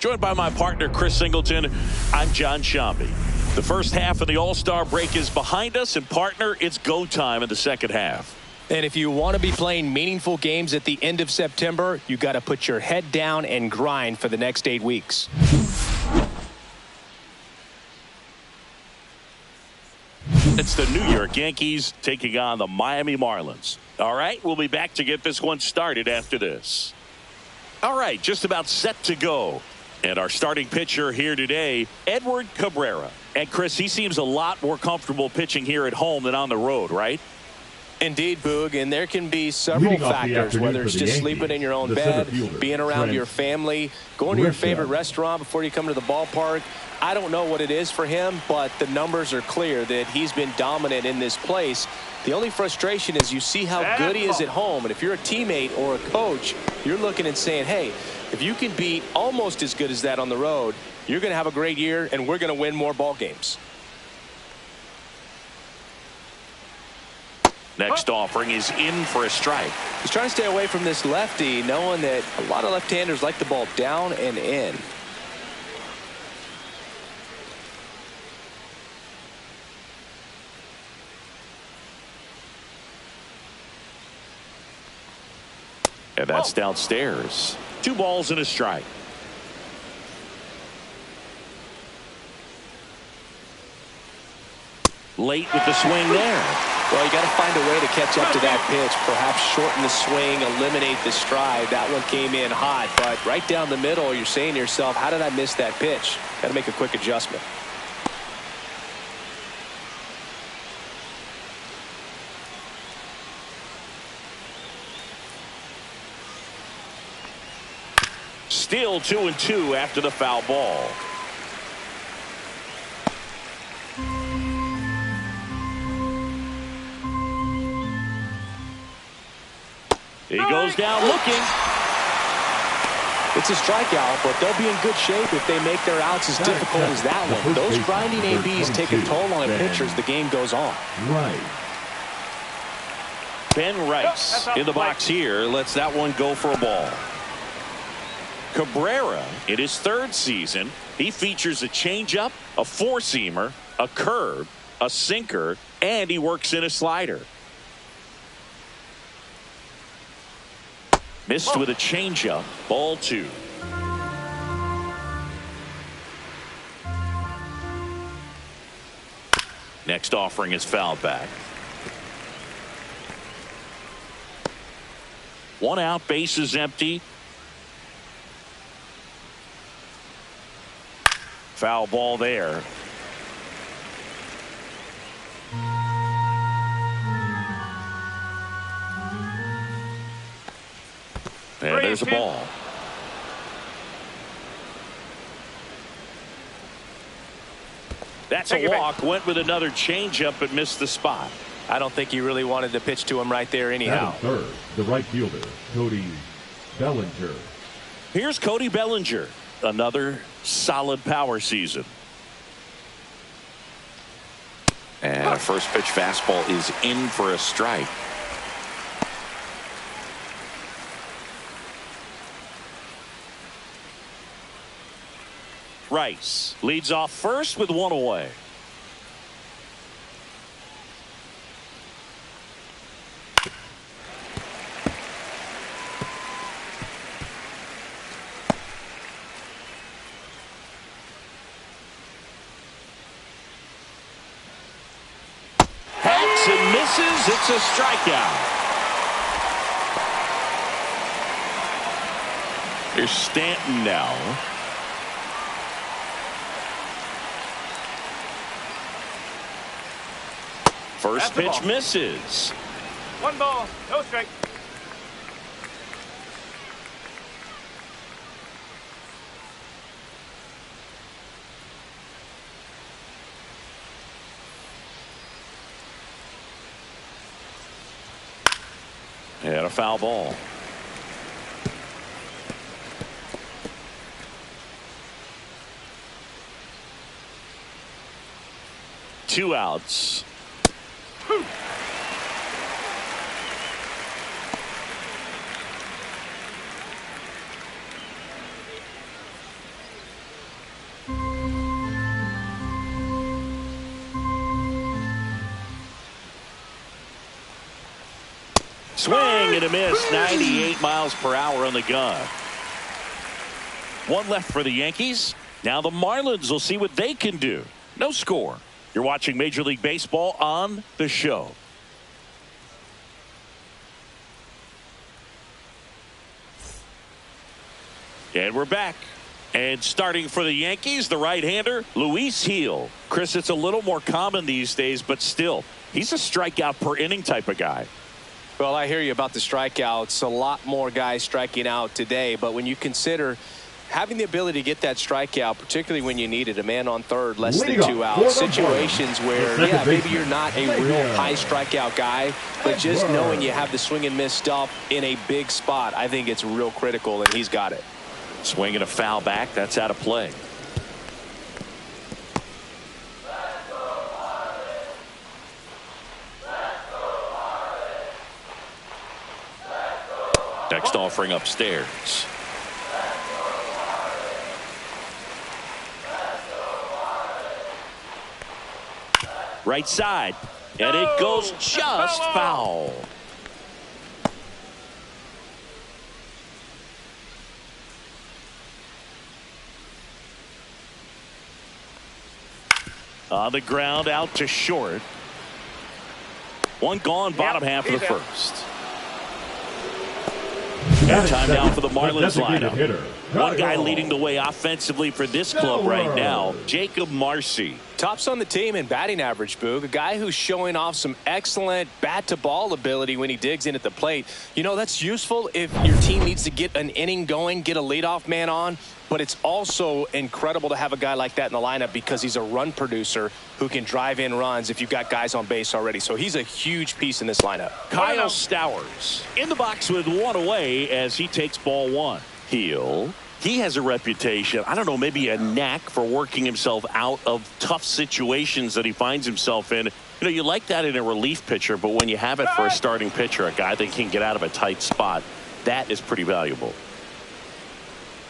Joined by my partner, Chris Singleton. I'm John Shambi. The first half of the All-Star break is behind us, and partner, it's go time in the second half. And if you want to be playing meaningful games at the end of September, you got to put your head down and grind for the next 8 weeks. It's the New York Yankees taking on the Miami Marlins. All right, we'll be back to get this one started after this. All right, just about set to go. And our starting pitcher here today, Edward Cabrera. And Chris, he seems a lot more comfortable pitching here at home than on the road, right? Indeed, Boog, and there can be several factors, whether it's just sleeping in your own bed, being around your family, going to your favorite restaurant before you come to the ballpark. I don't know what it is for him, but the numbers are clear that he's been dominant in this place. The only frustration is you see how good he is at home, and if you're a teammate or a coach, you're looking and saying, hey, if you can be almost as good as that on the road, you're going to have a great year, and we're going to win more ball games. Next offering is in for a strike. He's trying to stay away from this lefty, knowing that a lot of left-handers like the ball down and in. And that's downstairs. 2 balls and a strike. Late with the swing there. Well, you got to find a way to catch up to that pitch. Perhaps shorten the swing, eliminate the stride. That one came in hot, but right down the middle, you're saying to yourself, how did I miss that pitch? Got to make a quick adjustment. Still 2-2 after the foul ball. He goes down looking. It's a strikeout, but they'll be in good shape if they make their outs as difficult as that one. Those grinding ABs take a toll on a pitcher as the game goes on. Right. Ben Rice in the box here lets that one go for a ball. Cabrera, in his 3rd season, he features a changeup, a 4-seamer, a curve, a sinker, and he works in a slider. Missed with a changeup, ball 2. Next offering is fouled back. 1 out, base is empty. Foul ball there. And there's a ball. That's a walk. Went with another changeup but missed the spot. I don't think he really wanted to pitch to him right there anyhow. Third, the right fielder, Cody Bellinger. Here's Cody Bellinger. Another solid power season. And a first pitch fastball is in for a strike. Rice leads off first with 1 away. Hacks and misses. It's a strikeout. Here's Stanton now. First pitch misses. 1 ball, no strike. And a foul ball. Two outs. Swing and a miss. 98 miles per hour on the gun. One left for the Yankees. Now the Marlins will see what they can do. No score. You're watching Major League Baseball on The Show. And we're back. And starting for the Yankees, the right-hander, Luis Gil. Chris, it's a little more common these days, but still, he's a strikeout per inning type of guy. Well, I hear you about the strikeouts. A lot more guys striking out today, but when you consider having the ability to get that strikeout, particularly when you need it, a man on third, less than 2 outs, situations where, yeah, maybe you're not a real high strikeout guy, but just knowing you have the swing and miss stuff in a big spot, I think it's real critical, and he's got it. Swing and a foul back. That's out of play. Next offering upstairs. Right side. And it goes just foul. On the ground, out to short. One gone, bottom half of the first. And time down for the Marlins lineup. One guy leading the way offensively for this club right now, Jacob Marcy. Tops on the team in batting average, Boog. A guy who's showing off some excellent bat-to-ball ability when he digs in at the plate. You know, that's useful if your team needs to get an inning going, get a leadoff man on. But it's also incredible to have a guy like that in the lineup because he's a run producer who can drive in runs if you've got guys on base already. So he's a huge piece in this lineup. Kyle Stowers in the box with one away as he takes ball one. He has a reputation, I don't know, maybe a knack for working himself out of tough situations that he finds himself in. You know, you like that in a relief pitcher, but when you have it for a starting pitcher, a guy that can get out of a tight spot, that is pretty valuable.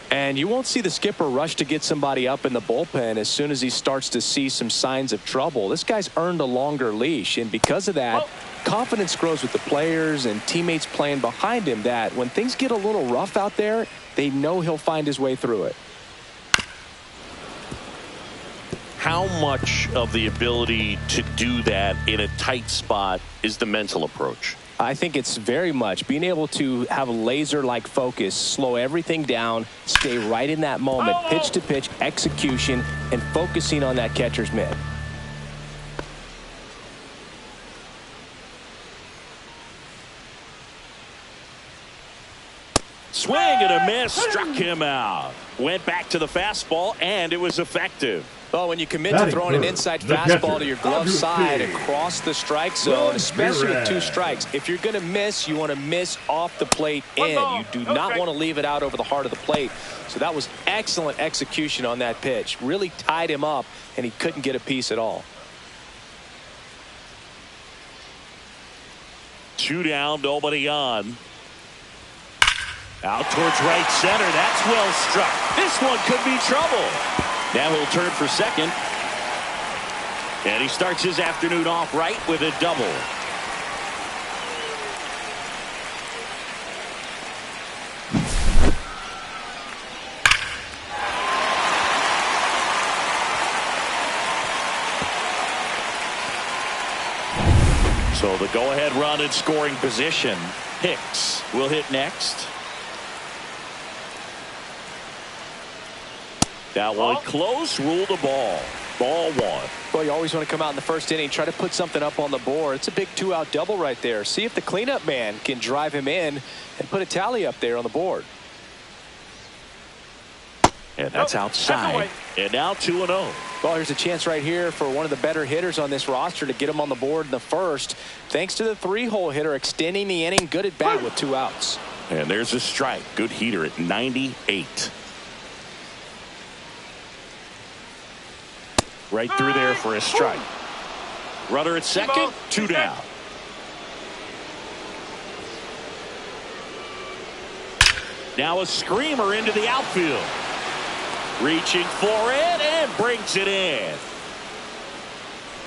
And you won't see the skipper rush to get somebody up in the bullpen as soon as he starts to see some signs of trouble. This guy's earned a longer leash, and because of that, confidence grows with the players and teammates playing behind him that when things get a little rough out there, they know he'll find his way through it. How much of the ability to do that in a tight spot is the mental approach? I think it's very much being able to have a laser-like focus, slow everything down, stay right in that moment, pitch to pitch, execution, and focusing on that catcher's mitt. Swing and a miss, struck him out. Went back to the fastball, and it was effective. Well, when you commit to throwing an inside fastball to your glove side across the strike zone, especially with 2 strikes, if you're going to miss, you want to miss off the plate in. You do not want to leave it out over the heart of the plate. So that was excellent execution on that pitch. Really tied him up, and he couldn't get a piece at all. 2 down, nobody on. Out towards right center. That's well struck. This one could be trouble. Now he'll turn for second. And he starts his afternoon off right with a double. So the go-ahead run in scoring position. Hicks will hit next. That one close, ruled a ball. Ball 1. Well, you always want to come out in the first inning, try to put something up on the board. It's a big 2-out double right there. See if the cleanup man can drive him in and put a tally up there on the board. And that's outside. And now 2-0. Well, here's a chance right here for one of the better hitters on this roster to get him on the board in the first. Thanks to the 3-hole hitter extending the inning. Good at bat with 2 outs. And there's a strike. Good heater at 98. Right through there for a strike. Runner at second, 2 down. Now a screamer into the outfield. Reaching for it and brings it in.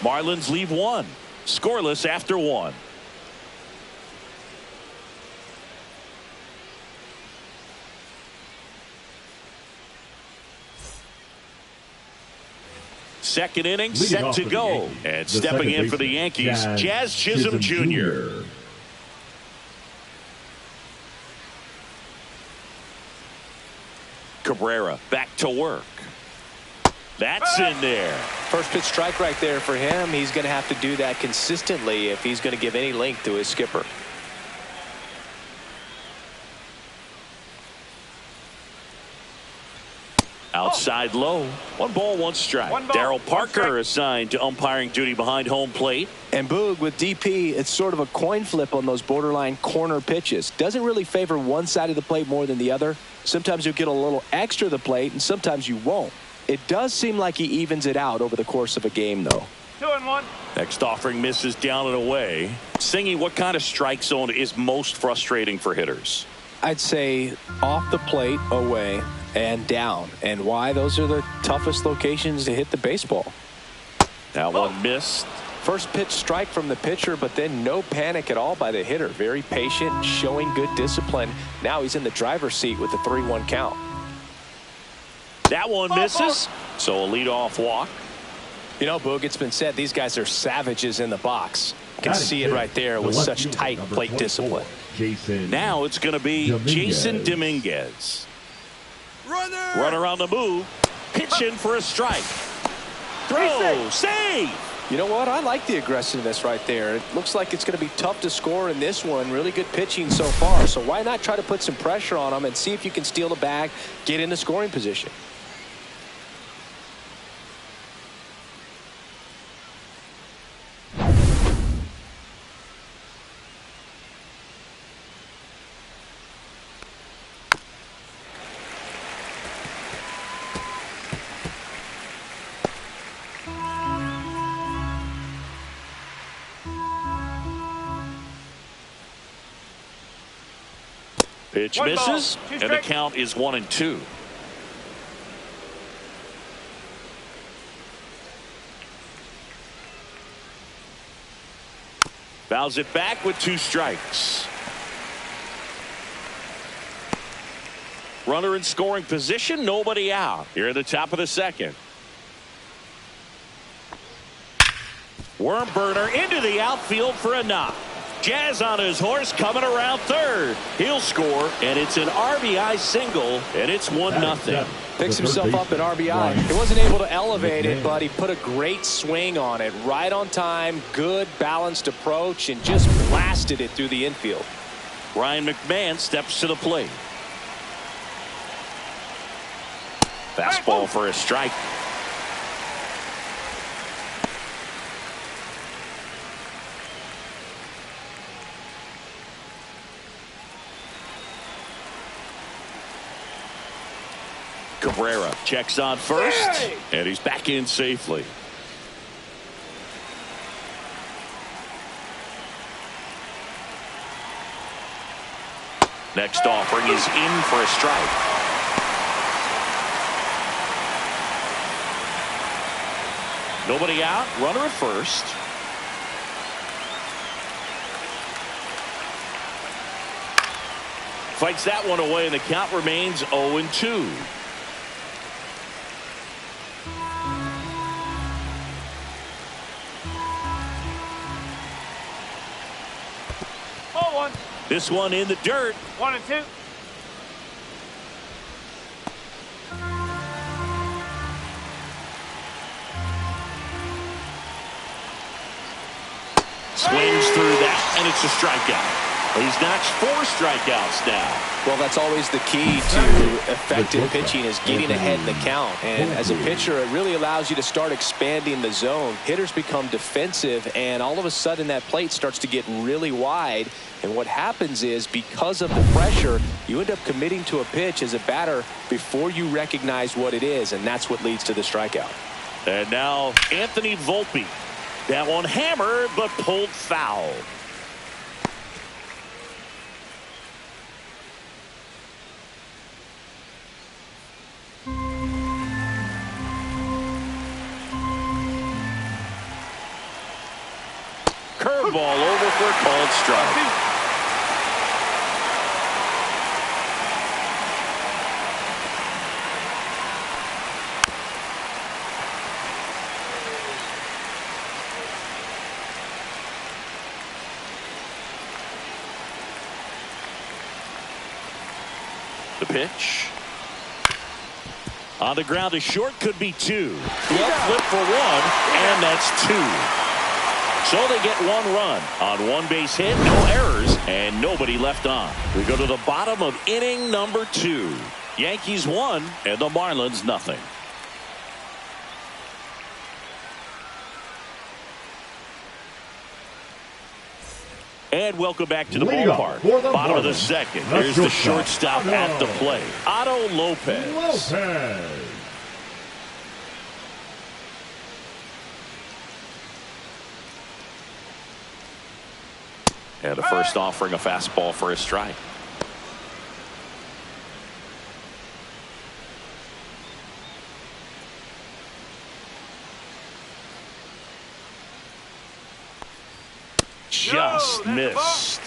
Marlins leave 1. Scoreless after 1. second inning set to go. And stepping in for the Yankees, Jazz Chisholm Jr. Cabrera back to work. That's in there. First pitch strike right there for him. He's going to have to do that consistently if he's going to give any length to his skipper. Outside low. 1 ball, 1 strike. Darryl Parker assigned to umpiring duty behind home plate. And Boog, with DP, it's sort of a coin flip on those borderline corner pitches. Doesn't really favor one side of the plate more than the other. Sometimes you'll get a little extra the plate, and sometimes you won't. It does seem like he evens it out over the course of a game, though. 2-1. Next offering misses down and away. Singy, what kind of strike zone is most frustrating for hitters? I'd say off the plate, away, and down. And why? Those are the toughest locations to hit the baseball. That one missed. First pitch strike from the pitcher, but then no panic at all by the hitter. Very patient, showing good discipline. Now he's in the driver's seat with the 3-1 count. That one misses. So a leadoff walk. You know, Boog, it's been said these guys are savages in the box. You can see it right there with such tight plate discipline. Now it's going to be Jason Dominguez. Runner on the move. Pitching for a strike. Throw. Save. You know what? I like the aggressiveness right there. It looks like it's going to be tough to score in this one. Really good pitching so far. So why not try to put some pressure on him and see if you can steal the bag, get in the scoring position. Pitch misses, and the count is 1-2. Fouls it back with 2 strikes. Runner in scoring position, nobody out. Here at the top of the second. Worm burner into the outfield for a knock. Jazz on his horse coming around third. He'll score, and it's an RBI single, and it's 1-0. Picks himself up at RBI. He wasn't able to elevate it, but he put a great swing on it. Right on time, good balanced approach, and just blasted it through the infield. Ryan McMahon steps to the plate. Fastball for a strike. Cabrera checks on first, and he's back in safely. Next offering is in for a strike. Nobody out, runner at first. Fights that one away, and the count remains 0-2. This one in the dirt. 1-2. Swings through that, and it's a strikeout. He's notched 4 strikeouts now. Well, that's always the key to effective pitching, is getting ahead in the count. And as a pitcher, it really allows you to start expanding the zone. Hitters become defensive, and all of a sudden that plate starts to get really wide. And what happens is, because of the pressure, you end up committing to a pitch as a batter before you recognize what it is, and that's what leads to the strikeout. And now Anthony Volpe. That one hammered, but pulled foul. Curveball over for a called strike. The pitch. On the ground to short, could be two. Glove flip for one, and that's two. So they get one run on one base hit, no errors, and nobody left on. We go to the bottom of inning number 2. Yankees 1 and the Marlins nothing. And welcome back to the ballpark. Bottom of the second. Here's the shortstop at the plate. Otto Lopez. And the first offering, a fastball for a strike. Just missed.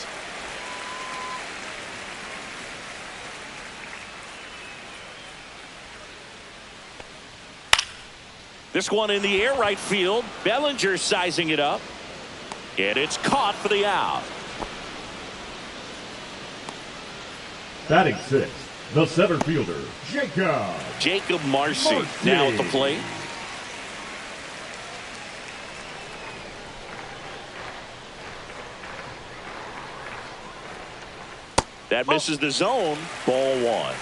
This one in the air, right field. Bellinger sizing it up. And it's caught for the out. Batting 6th, the center fielder, Jacob Marcy now at the plate. That misses the zone. Ball 1.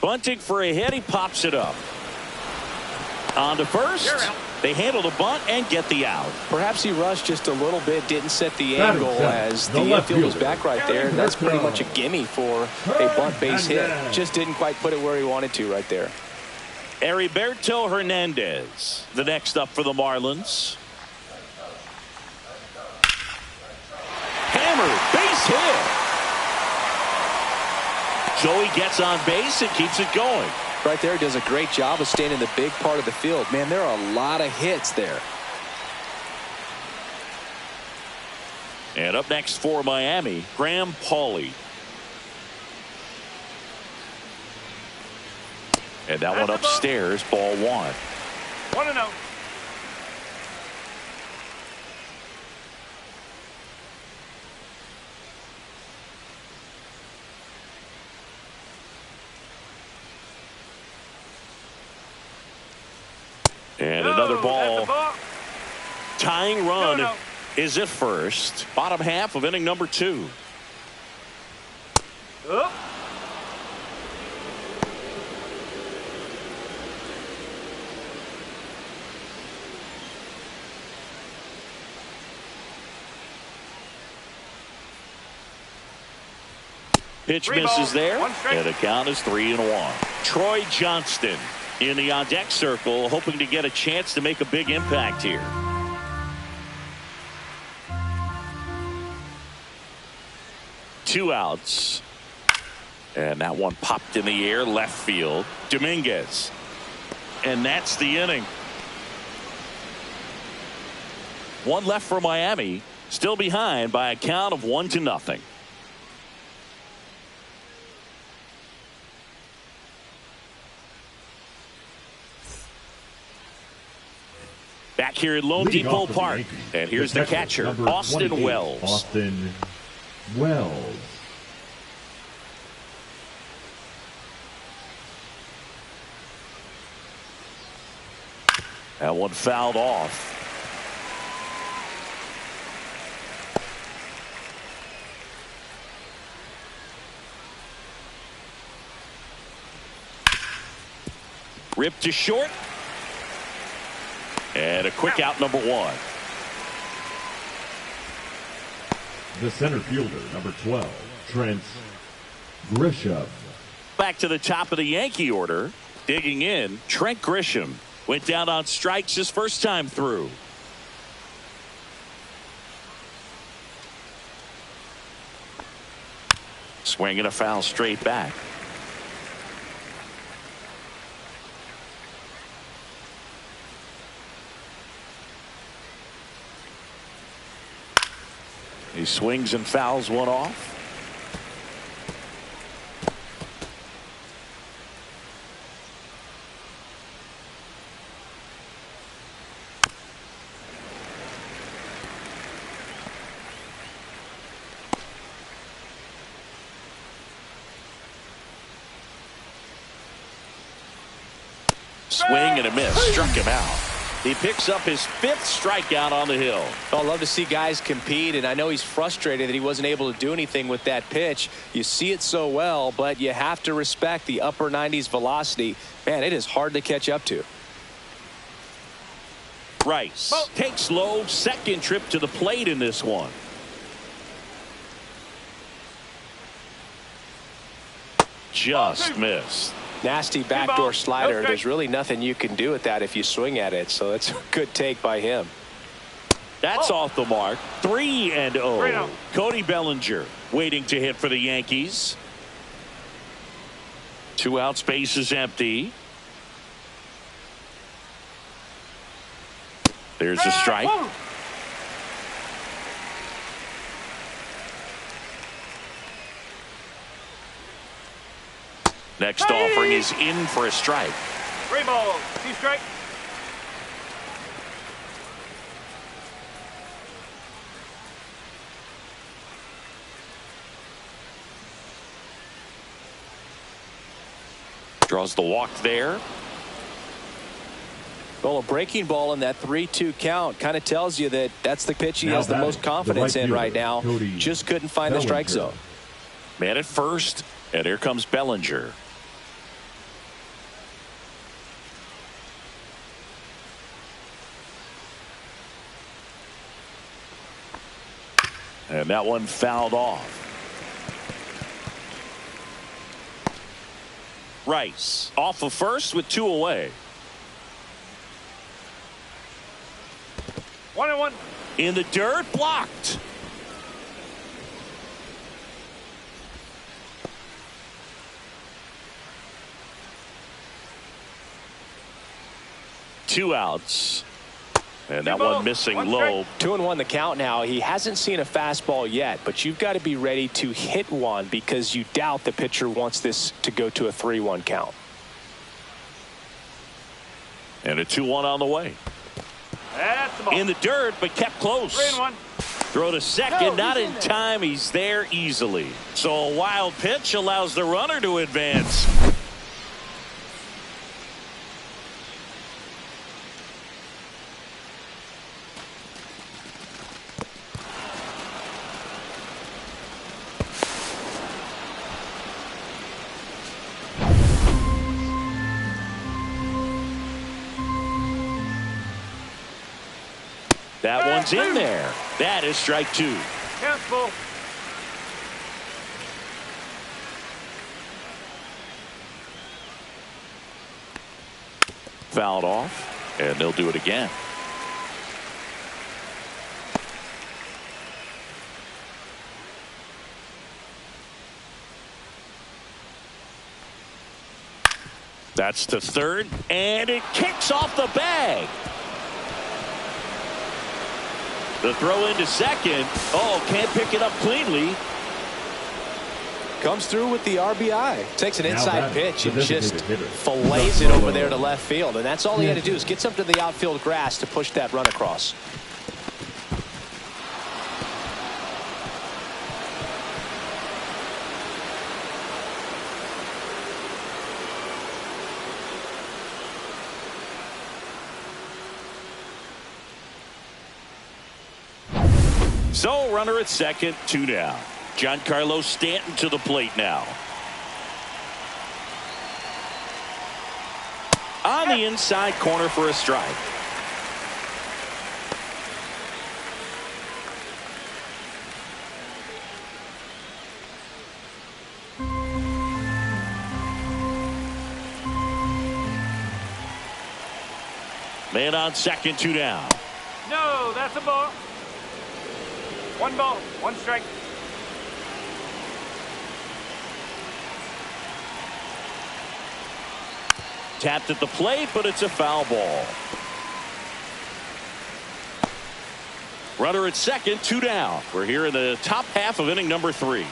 Bunting for a hit. He pops it up. On to first. They handle the bunt and get the out. Perhaps he rushed just a little bit, didn't set the angle as the infield was back right there. That's pretty much a gimme for a bunt base hit. Just didn't quite put it where he wanted to right there. Heriberto Hernandez, the next up for the Marlins. Hammered, base hit. So he gets on base and keeps it going. Right there, does a great job of staying in the big part of the field. Man, there are a lot of hits there. And up next for Miami, Graham Pauley. And that one upstairs, ball 1. 1-0. And another ball. Tying run is at first. Bottom half of inning number 2. Pitch misses there, and the count is 3-1. Troy Johnston in the on-deck circle, hoping to get a chance to make a big impact here. Two outs. And that one popped in the air, left field. Dominguez. And that's the inning. One left for Miami, still behind by a count of 1-0. Back here at Lone Depot Park. And here's the catcher, Austin Wells. Austin Wells. That one fouled off. Ripped to short. And a quick out, number 1. The center fielder, number 12, Trent Grisham. Back to the top of the Yankee order. Digging in, Trent Grisham. Went down on strikes his first time through. Swinging a foul straight back. He swings and fouls one off. Swing and a miss. Struck him out. He picks up his 5th strikeout on the hill. I love to see guys compete, and I know he's frustrated that he wasn't able to do anything with that pitch. You see it so well, but you have to respect the upper 90s velocity. Man, it is hard to catch up to. Rice takes low, second trip to the plate in this one. Just missed. Nasty backdoor slider. There's really nothing you can do with that if you swing at it, so that's a good take by him. That's off the mark. 3-0. Cody Bellinger waiting to hit for the Yankees. 2 outs, base is empty. There's a strike. Next offering is in for a strike. 3 balls, 2 strikes. Draws the walk there. Well, a breaking ball in that 3-2 count kind of tells you that that's the pitch he has the most confidence in right now. Just couldn't find the strike zone. Man at first, and here comes Bellinger. And that one fouled off. Rice off of first with 2 away. 1-1. In the dirt, blocked. Two outs. And that one missing low. 2-1 the count now. He hasn't seen a fastball yet, but you've got to be ready to hit one because you doubt the pitcher wants this to go to a 3-1 count. And a 2-1 on the way. That's the ball. In the dirt, but kept close. 3-1. Throw to second, not in time. He's there easily. So a wild pitch allows the runner to advance. That one's in there. That is strike 2. Count full. Fouled off, and they'll do it again. That's to third, and it kicks off the bag. The throw into second. Oh, can't pick it up cleanly. Comes through with the RBI. Takes an inside pitch and just fillets it over there to left field. And that's all he had to do is get something to the outfield grass to push that run across. So runner at second, 2 down. Giancarlo Stanton to the plate now. On the inside corner for a strike. Man on second, 2 down. No, that's a ball. 1 ball, 1 strike. Tapped at the plate, but it's a foul ball. Runner at second, 2 down. We're here in the top half of inning number 3.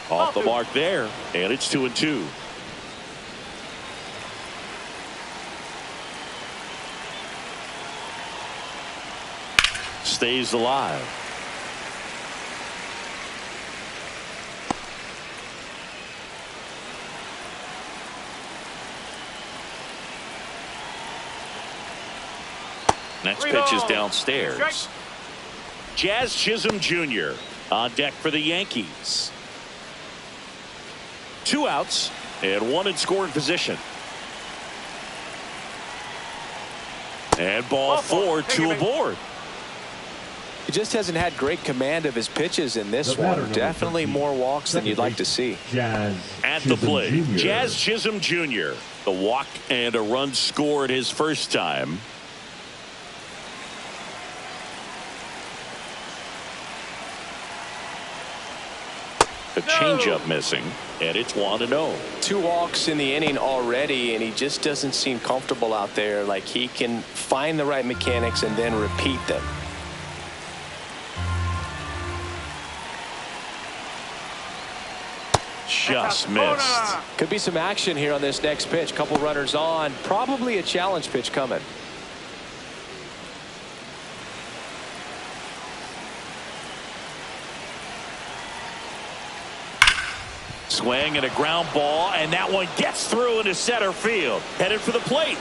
Off the mark there, and it's 2-2. Stays alive. Next pitch is downstairs. Jazz Chisholm Jr. on deck for the Yankees. 2 outs and 1 in scoring position. And ball 4, 2 aboard. He just hasn't had great command of his pitches in this one. Definitely more walks than you'd like to see. At the plate, Jazz Chisholm Jr. The walk and a run scored his first time. The changeup missing, and it's 1-0. 2 walks in the inning already, and he just doesn't seem comfortable out there. Like he can find the right mechanics and then repeat them. Just missed. Could be some action here on this next pitch. Couple runners on. Probably a challenge pitch coming. Swing and a ground ball, and that one gets through into center field. Headed for the plate.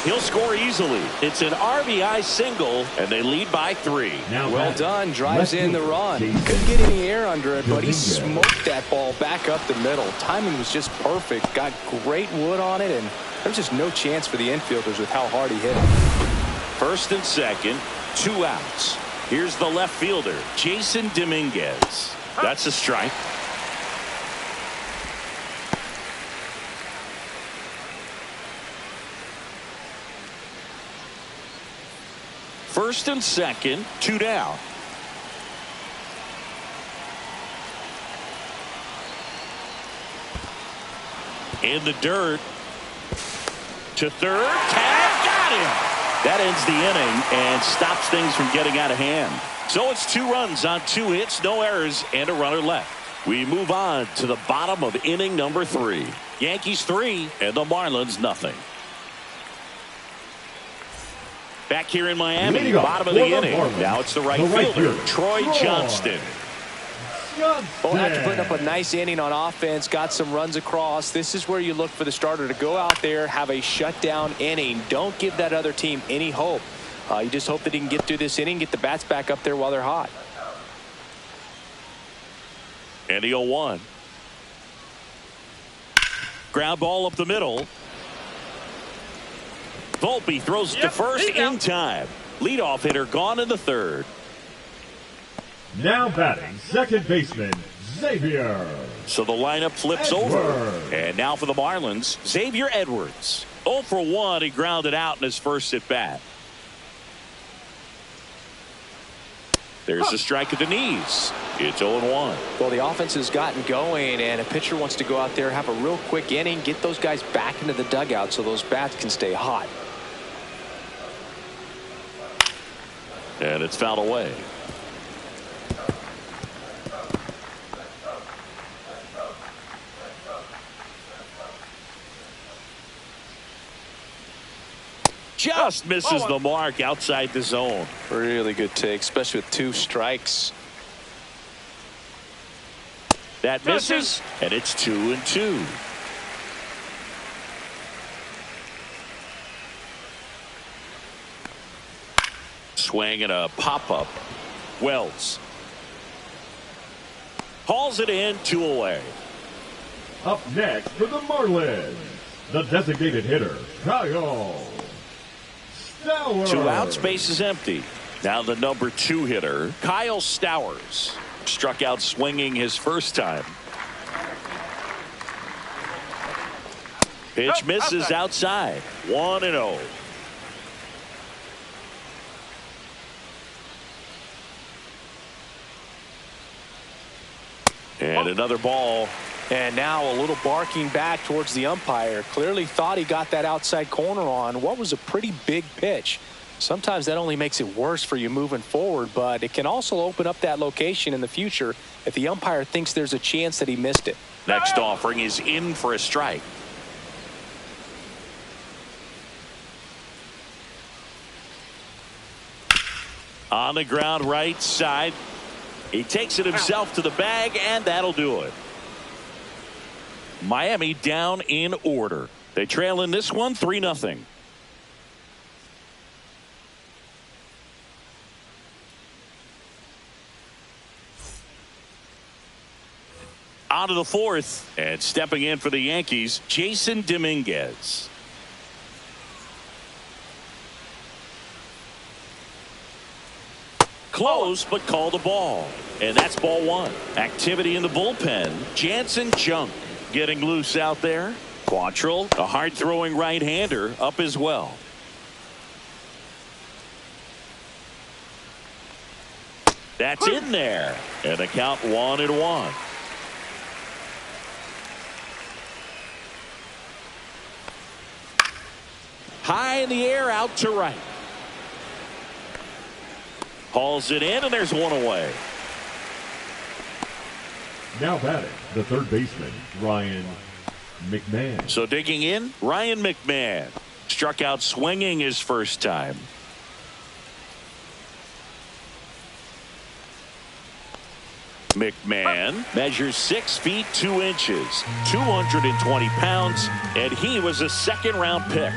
He'll score easily. It's an RBI single, and they lead by 3. Well done. Drives in the run. Couldn't get any air under it, but he smoked that ball back up the middle. Timing was just perfect. Got great wood on it, and there's just no chance for the infielders with how hard he hit it. First and second, 2 outs. Here's the left fielder, Jason Dominguez. That's a strike. First and second, 2 down. In the dirt. To third. Tag, got him. That ends the inning and stops things from getting out of hand. So it's 2 runs on 2 hits, no errors, and a runner left. We move on to the bottom of inning number 3. Yankees 3 and the Marlins nothing. Back here in Miami, bottom of the inning. Now it's the right fielder, Troy Johnston. Well, after putting up a nice inning on offense, got some runs across, this is where you look for the starter to go out there, have a shutdown inning. Don't give that other team any hope. You just hope that he can get through this inning, get the bats back up there while they're hot. And the 0-1. Ground ball up the middle. Volpe throws to first in time. Leadoff hitter gone in the 3rd. Now batting, second baseman, Xavier. So the lineup flips over. And now for the Marlins, Xavier Edwards. 0 for 1, he grounded out in his first at bat. There's a strike at the knees. It's 0-1. Well, the offense has gotten going, and a pitcher wants to go out there, have a real quick inning, get those guys back into the dugout so those bats can stay hot. And it's fouled away. Just misses the mark outside the zone. Really good take, especially with 2 strikes. That misses, and it's 2-2. Swing and a pop-up. Wells hauls it in, 2 away. Up next for the Marlins, the designated hitter, Kyle Stowers. 2 outs, base is empty. Now the number 2 hitter, Kyle Stowers. Struck out swinging his first time. Pitch misses outside. 1-0. And another ball. And now a little barking back towards the umpire. Clearly thought he got that outside corner on what was a pretty big pitch. Sometimes that only makes it worse for you moving forward, but it can also open up that location in the future if the umpire thinks there's a chance that he missed it. Next offering is in for a strike. On the ground right side. He takes it himself to the bag, and that'll do it. Miami down in order. They trail in this one 3-0. On to the fourth, and stepping in for the Yankees, Jason Dominguez. Close, but called a ball. And that's ball one. Activity in the bullpen. Jansen Junk getting loose out there. Quantrill, a hard-throwing right-hander, up as well. That's in there. And the count 1-1. High in the air, out to right. Hauls it in, and there's one away. Now batting, the third baseman, Ryan McMahon. So digging in, Ryan McMahon. Struck out swinging his first time. McMahon measures 6 feet 2 inches, 220 pounds, and he was a second-round pick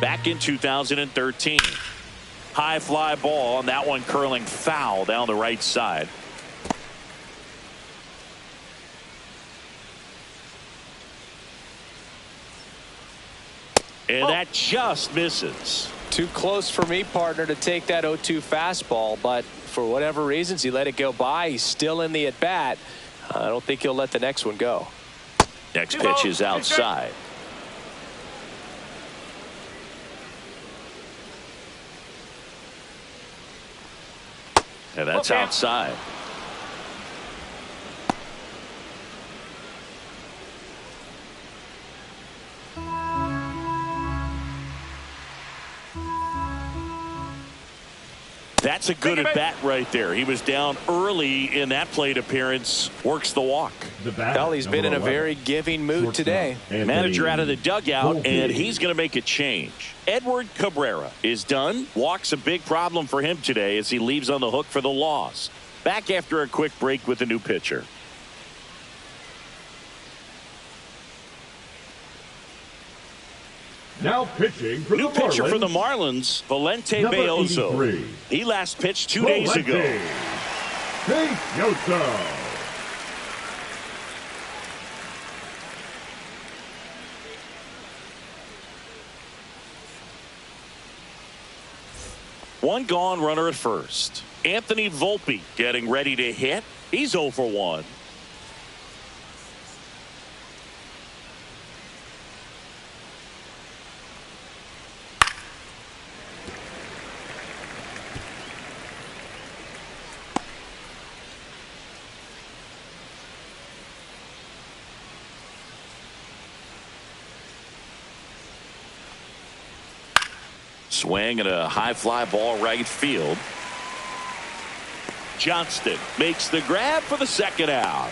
back in 2013. High fly ball, and that one curling foul down the right side. And that just misses. Too close for me, partner, to take that 0-2 fastball, but for whatever reasons he let it go by. He's still in the at bat. I don't think he'll let the next one go. Next pitch is outside. And that's outside. That's a good at bat right there. He was down early in that plate appearance. Works the walk. Well, he's been in a very giving mood today. Manager out of the dugout, and he's going to make a change. Edward Cabrera is done. Walk's a big problem for him today as he leaves on the hook for the loss. Back after a quick break with a new pitcher. Now pitching for new the pitcher Marlins, for the Marlins, Valente Beoso. He last pitched 2 days ago. Beoso. One gone, runner at first. Anthony Volpe getting ready to hit. He's 0 for 1. Swing and a high fly ball right field. Johnston makes the grab for the second out.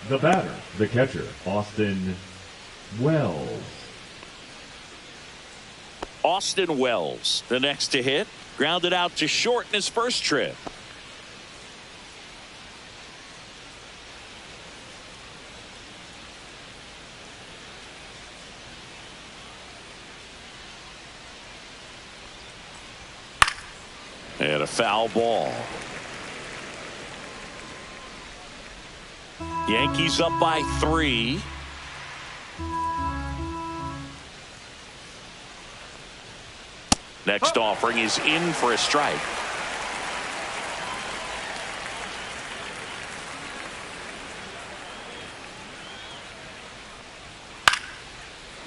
The batter, the catcher, Austin Wells. Austin Wells, the next to hit. Grounded out to short in his first trip. And a foul ball. Yankees up by 3. Next offering is in for a strike.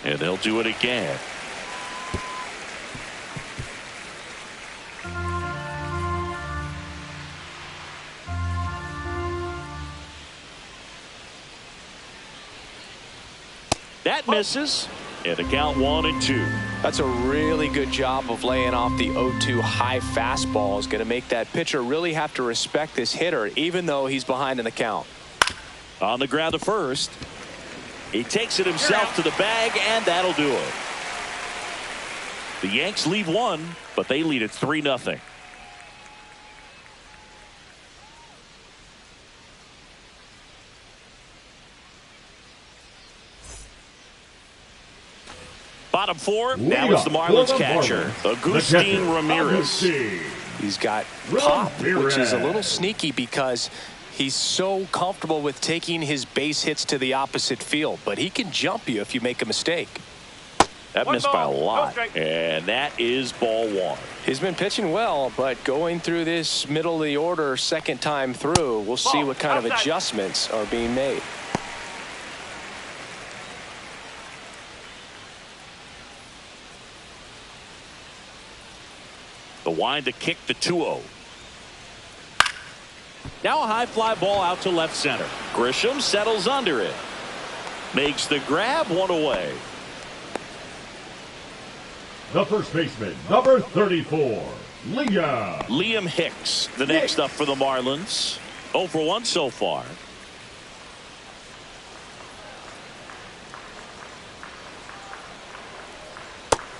And they'll do it again. That misses, and the count 1-2. That's a really good job of laying off the 0-2 high fastball. Is going to make that pitcher really have to respect this hitter, even though he's behind in the count. On the ground to first. He takes it himself to the bag, and that'll do it. The Yanks leave 1, but they lead at 3-0. Bottom 4, now it's the Marlins catcher, Agustin Ramirez. He's got pop, which is a little sneaky because he's so comfortable with taking his base hits to the opposite field, but he can jump you if you make a mistake. That missed by a lot, and that is ball one. He's been pitching well, but going through this middle of the order second time through, we'll see what kind of adjustments are being made. The wind to kick the 2-0. Now a high fly ball out to left center. Grisham settles under it. Makes the grab, one away. The first baseman, number 34, Liam Hicks, the next up for the Marlins. 0 for 1 so far.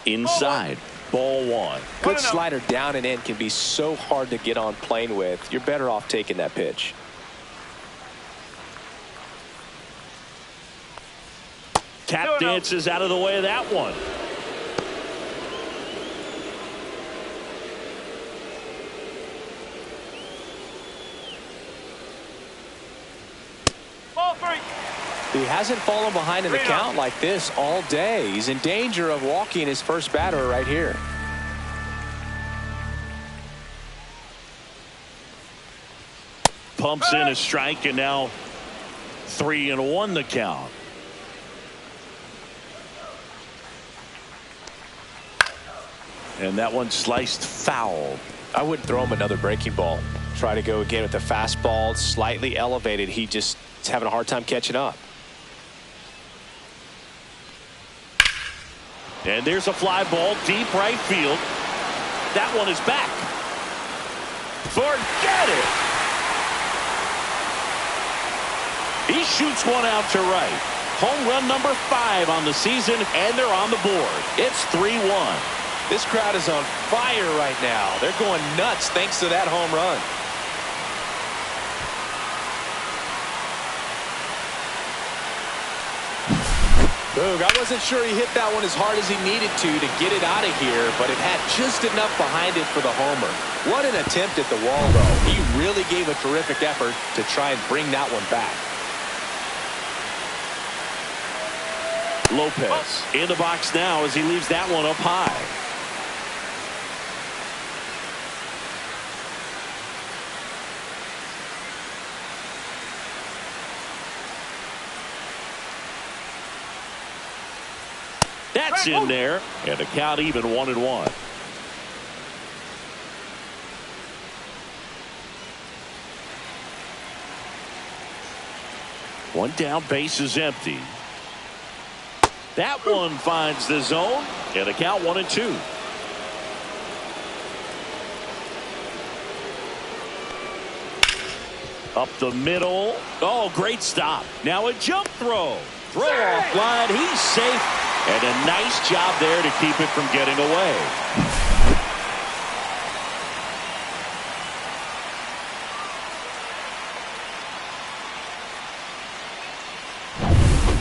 Inside. Ball one. Good slider down and in can be so hard to get on plane with. You're better off taking that pitch. Tap dances out of the way of that one. Ball 3. He hasn't fallen behind in the count like this all day. He's in danger of walking his first batter right here. Pumps in a strike, and now 3-1 the count. And that one sliced foul. I wouldn't throw him another breaking ball. Try to go again with the fastball, slightly elevated. He just is having a hard time catching up. And there's a fly ball deep right field. That one is back. Forget it. He shoots one out to right. Home run number 5 on the season, and they're on the board. It's 3-1. This crowd is on fire right now. They're going nuts thanks to that home run. Boog, I wasn't sure he hit that one as hard as he needed to get it out of here, but it had just enough behind it for the homer. What an attempt at the wall, though. He really gave a terrific effort to try and bring that one back. Lopez in the box now as he leaves that one up high. That's in there, and the count even 1-1. One down, base is empty. That one finds the zone, and the count 1-2. Up the middle. Oh, great stop. Now a jump throw. Throw off line. He's safe. And a nice job there to keep it from getting away.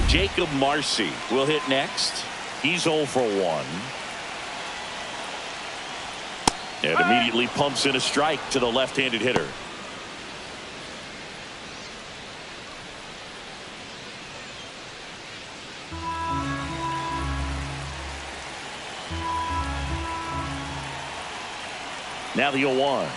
Jacob Marcy will hit next. He's 0 for 1. And immediately pumps in a strike to the left-handed hitter. Now the 0-1.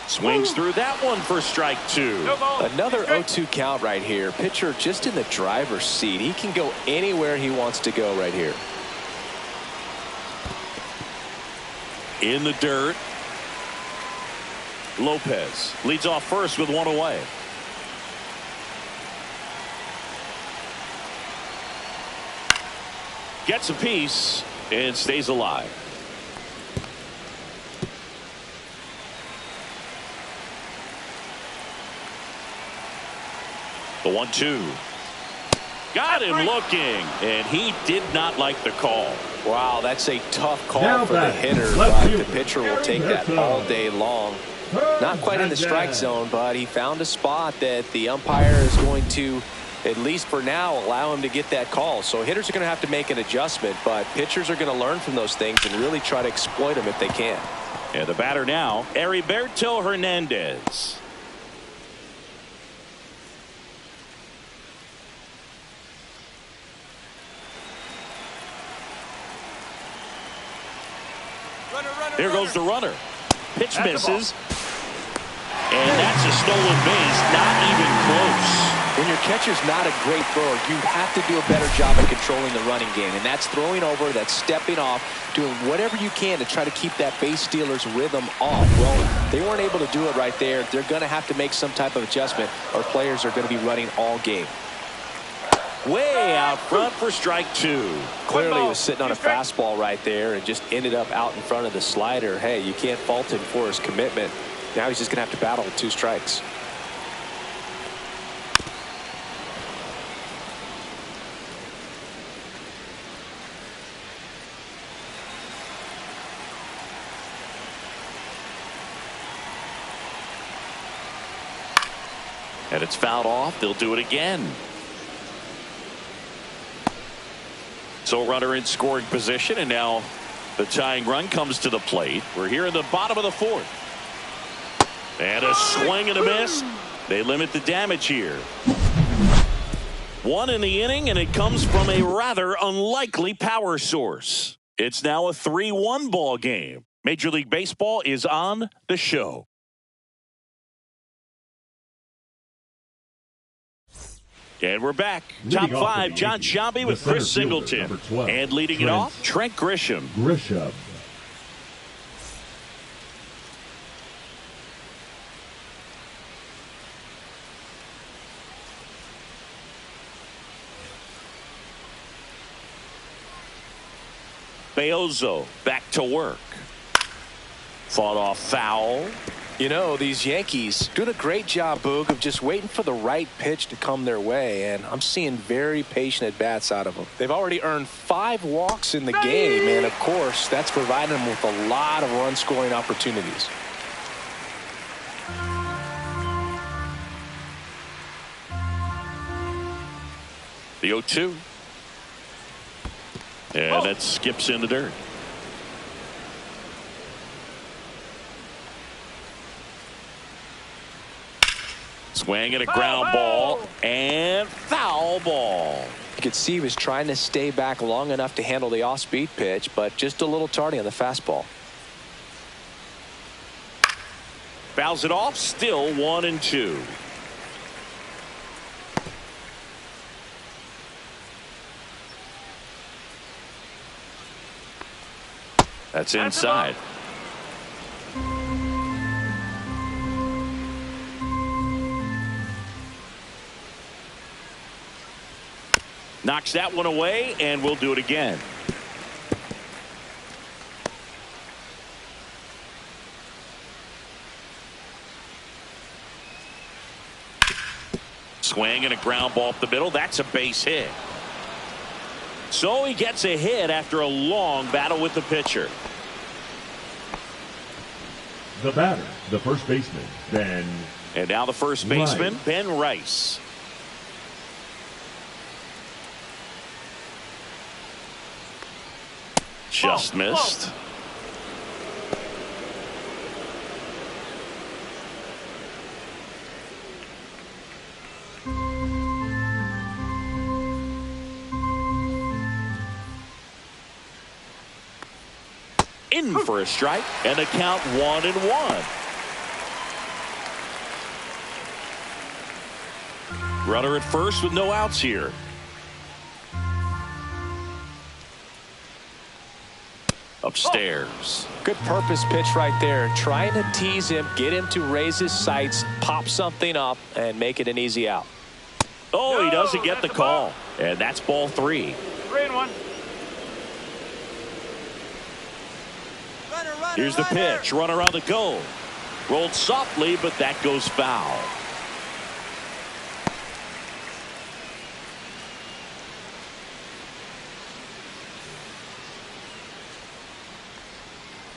Swings through that one for strike 2. Another 0-2 count right here. Pitcher just in the driver's seat. He can go anywhere he wants to go right here. In the dirt. Lopez leads off first with one away. Gets a piece and stays alive. The 1-2. Got him looking, and he did not like the call. Wow, that's a tough call for the hitter, but the pitcher will take that all day long. Not quite in the strike zone, but he found a spot that the umpire is going to, at least for now, allow him to get that call. So hitters are going to have to make an adjustment, but pitchers are going to learn from those things and really try to exploit them if they can. And the batter now, Heriberto Hernandez. Here goes the runner. Pitch misses. And that's a stolen base. Not even close. When your catcher's not a great thrower, you have to do a better job of controlling the running game. And that's throwing over, that's stepping off, doing whatever you can to try to keep that base stealer's rhythm off. Well, they weren't able to do it right there. They're going to have to make some type of adjustment, or players are going to be running all game. Way out front for strike two. Clearly he was sitting on a fastball right there and just ended up out in front of the slider. Hey, you can't fault him for his commitment. Now he's just going to have to battle with 2 strikes. And it's fouled off. They'll do it again. So runner in scoring position, and now the tying run comes to the plate. We're here in the bottom of the 4th. And a swing and a miss. They limit the damage here. 1 in the inning, and it comes from a rather unlikely power source. It's now a 3-1 ball game. Major League Baseball is on the show. And we're back. Top 5, John Sciambi with Chris Singleton. And leading it off, Trent Grisham. Beozo back to work. Fought off foul. You know, these Yankees doing a great job, Boog, of just waiting for the right pitch to come their way, and I'm seeing very patient at-bats out of them. They've already earned 5 walks in the game, and of course, that's providing them with a lot of run-scoring opportunities. The 0-2. And that skips in the dirt. Swing and a ground ball and foul ball. You could see he was trying to stay back long enough to handle the off-speed pitch, but just a little tardy on the fastball. Fouls it off. Still 1-2. That's inside. Knocks that one away, and we'll do it again. Swing and a ground ball up the middle. That's a base hit. So he gets a hit after a long battle with the pitcher. The batter, the first baseman, Ben. And now the first baseman, Ben Rice. Just missed. In for a strike, and the count 1-1. Runner at first with no outs here. Upstairs. Good purpose pitch right there. Trying to tease him, get him to raise his sights, pop something up, and make it an easy out. Oh, he doesn't get the call. And that's ball 3. 3-1. Here's the pitch. Runner on the go. Rolled softly, but that goes foul.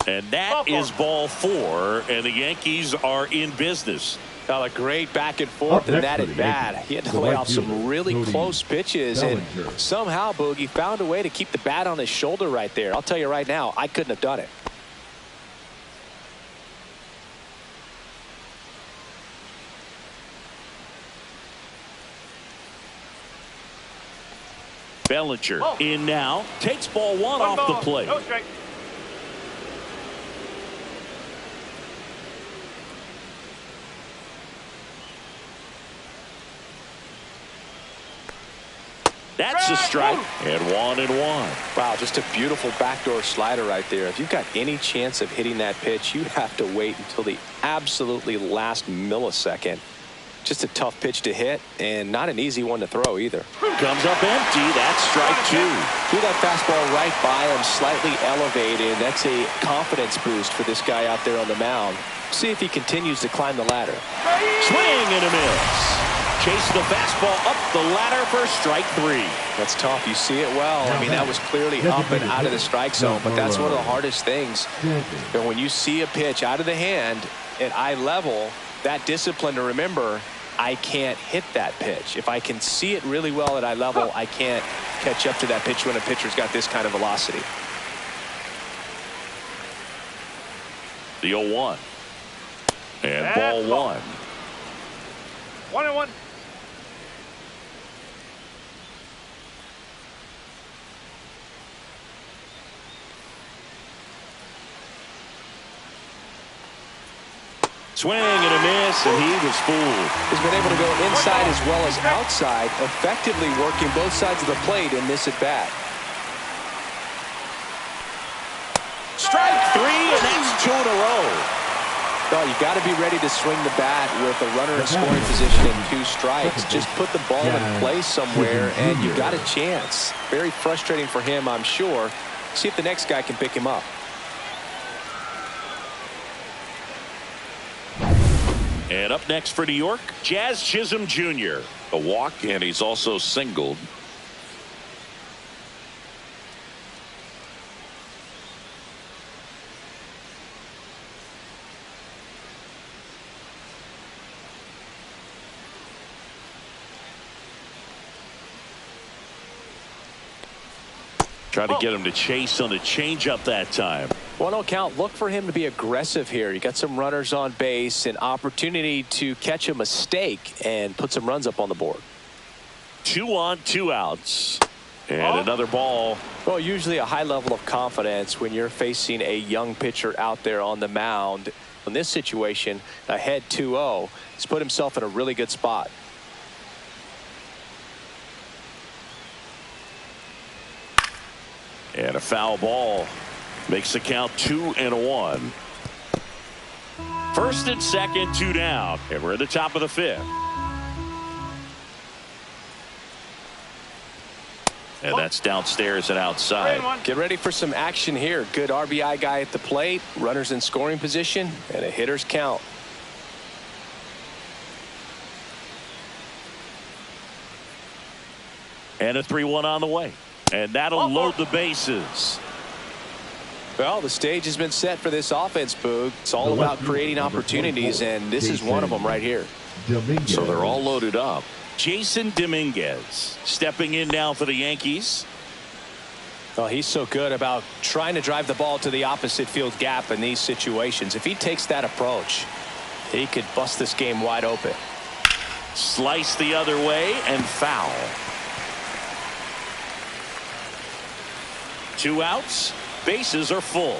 And that is ball 4, and the Yankees are in business. A great back and forth, and that at bat. He had to lay off some really close pitches, and somehow Boogie found a way to keep the bat on his shoulder right there. I'll tell you right now, I couldn't have done it. Bellinger in now. Takes ball one off the plate. Go straight. That's a strike. And 1-1. Wow, just a beautiful backdoor slider right there. If you've got any chance of hitting that pitch, you have to wait until the absolutely last millisecond. Just a tough pitch to hit, and not an easy one to throw either. Comes up empty. That's strike two. Threw that fastball right by him, slightly elevated. That's a confidence boost for this guy out there on the mound. See if he continues to climb the ladder. Swing and a miss. Chasing the fastball up the ladder for strike three. That's tough. You see it well. I mean, that was clearly up and out of the strike zone, but that's one of the hardest things. And when you see a pitch out of the hand at eye level, that discipline to remember, I can't hit that pitch. If I can see it really well at eye level, I can't catch up to that pitch when a pitcher's got this kind of velocity. The 0-1. And ball one. 1-1. Swing and a miss, and he was fooled. He's been able to go inside as well as outside, effectively working both sides of the plate in this at-bat. Strike three, and that's 2 in a row. Well, you got to be ready to swing the bat with a runner in scoring position and 2 strikes. Just put the ball in place somewhere, and you got a chance. Very frustrating for him, I'm sure. See if the next guy can pick him up. And up next for New York, Jazz Chisholm Jr. A walk, and he's also singled. Trying to get him to chase on the changeup that time. 1-0 count. Look for him to be aggressive here. You got some runners on base, an opportunity to catch a mistake and put some runs up on the board. 2 on, 2 outs. And another ball. Well, usually a high level of confidence when you're facing a young pitcher out there on the mound. In this situation, ahead 2-0, he's put himself in a really good spot. And a foul ball makes the count 2-1. First and second, 2 down, and we're at the top of the 5th. And that's downstairs and outside. Get ready for some action here. Good RBI guy at the plate, runners in scoring position, and a hitter's count. And a 3-1 on the way. And that'll load the bases. Well, the stage has been set for this offense, Boog. It's all about creating opportunities, and this is one of them right here. So they're all loaded up. Jason Dominguez stepping in now for the Yankees. Well, he's so good about trying to drive the ball to the opposite field gap in these situations. If he takes that approach, he could bust this game wide open. Slice the other way and foul. 2 outs. Bases are full.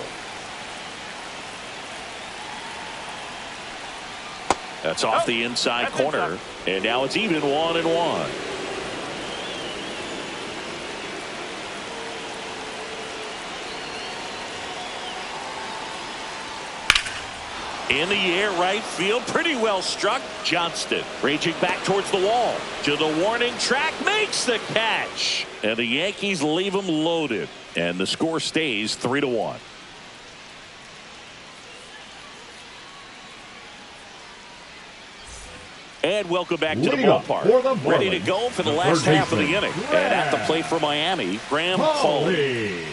That's off the inside corner. And now it's even 1-1. In the air, right field, pretty well struck. Johnston raging back towards the wall. To the warning track, makes the catch. And the Yankees leave them loaded. And the score stays 3-1. And welcome back to the ballpark. Ready to go for the last half of the inning. And at the plate for Miami, Graham Pauly.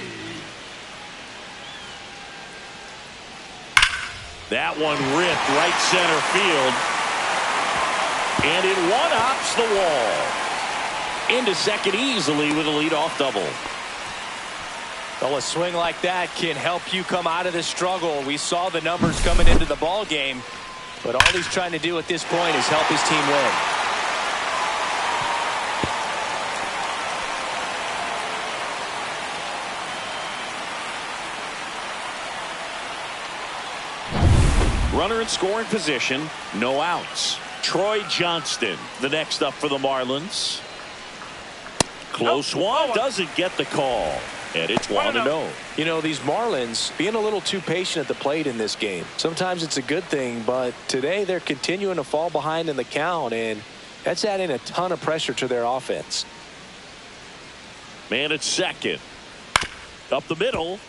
That one ripped right center field. And it one-ups the wall. Into second easily with a leadoff double. Well, a swing like that can help you come out of the struggle. We saw the numbers coming into the ball game, but all he's trying to do at this point is help his team win. Runner in scoring position, no outs. Troy Johnston, the next up for the Marlins. Close one, doesn't get the call. And it's 1-0. You know, these Marlins being a little too patient at the plate in this game. Sometimes it's a good thing, but today they're continuing to fall behind in the count, and that's adding a ton of pressure to their offense. Man at second. Up the middle.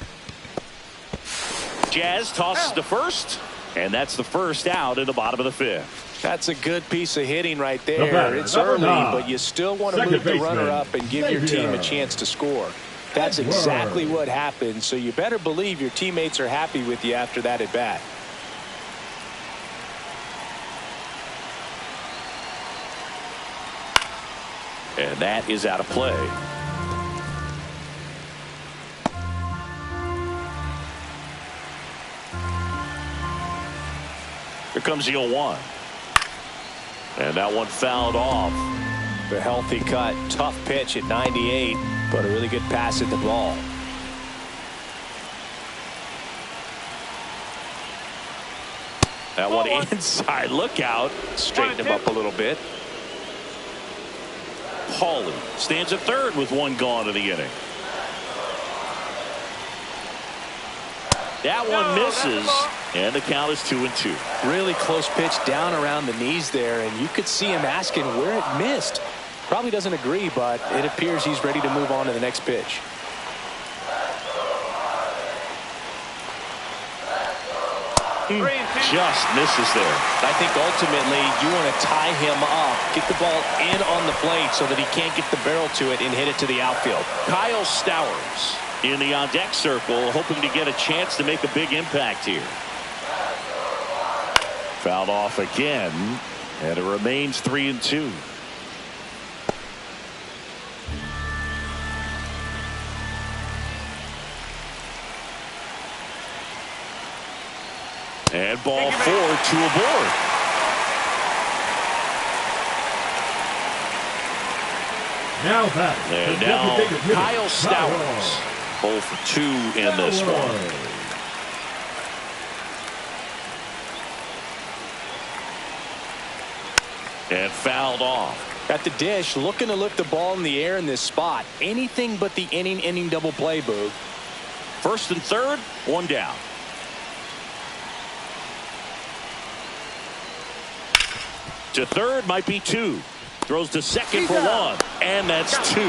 Jazz tosses to first, and that's the first out in the bottom of the fifth. That's a good piece of hitting right there. It's early, but you still want to move the runner up and give your team a chance to score. That's exactly what happened, so you better believe your teammates are happy with you after that at bat. And that is out of play. Here comes the 0-1. And that one fouled off. The healthy cut, tough pitch at 98, but a really good pass at the ball. That one inside. Look out. Straighten him up a little bit. Hawley stands at third with one gone in the inning. That one misses, and the count is 2-2. Really close pitch down around the knees there, and you could see him asking where it missed. Probably doesn't agree, but it appears he's ready to move on to the next pitch. Just misses there. I think ultimately you want to tie him up, get the ball in on the plate so that he can't get the barrel to it and hit it to the outfield. Kyle Stowers in the on-deck circle, hoping to get a chance to make a big impact here. Fouled off again, and it remains 3-2. And ball 4, 2 aboard. Now back. And now Kyle Stowers. 0 for 2 in this one. And fouled off. At the dish, looking to lift the ball in the air in this spot. Anything but the inning double play, Boog. First and third, one down. To third, might be 2. Throws to second for 1, and that's 2.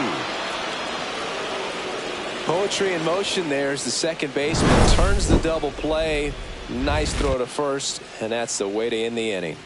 Poetry in motion there as the second baseman turns the double play. Nice throw to first, and that's the way to end the inning.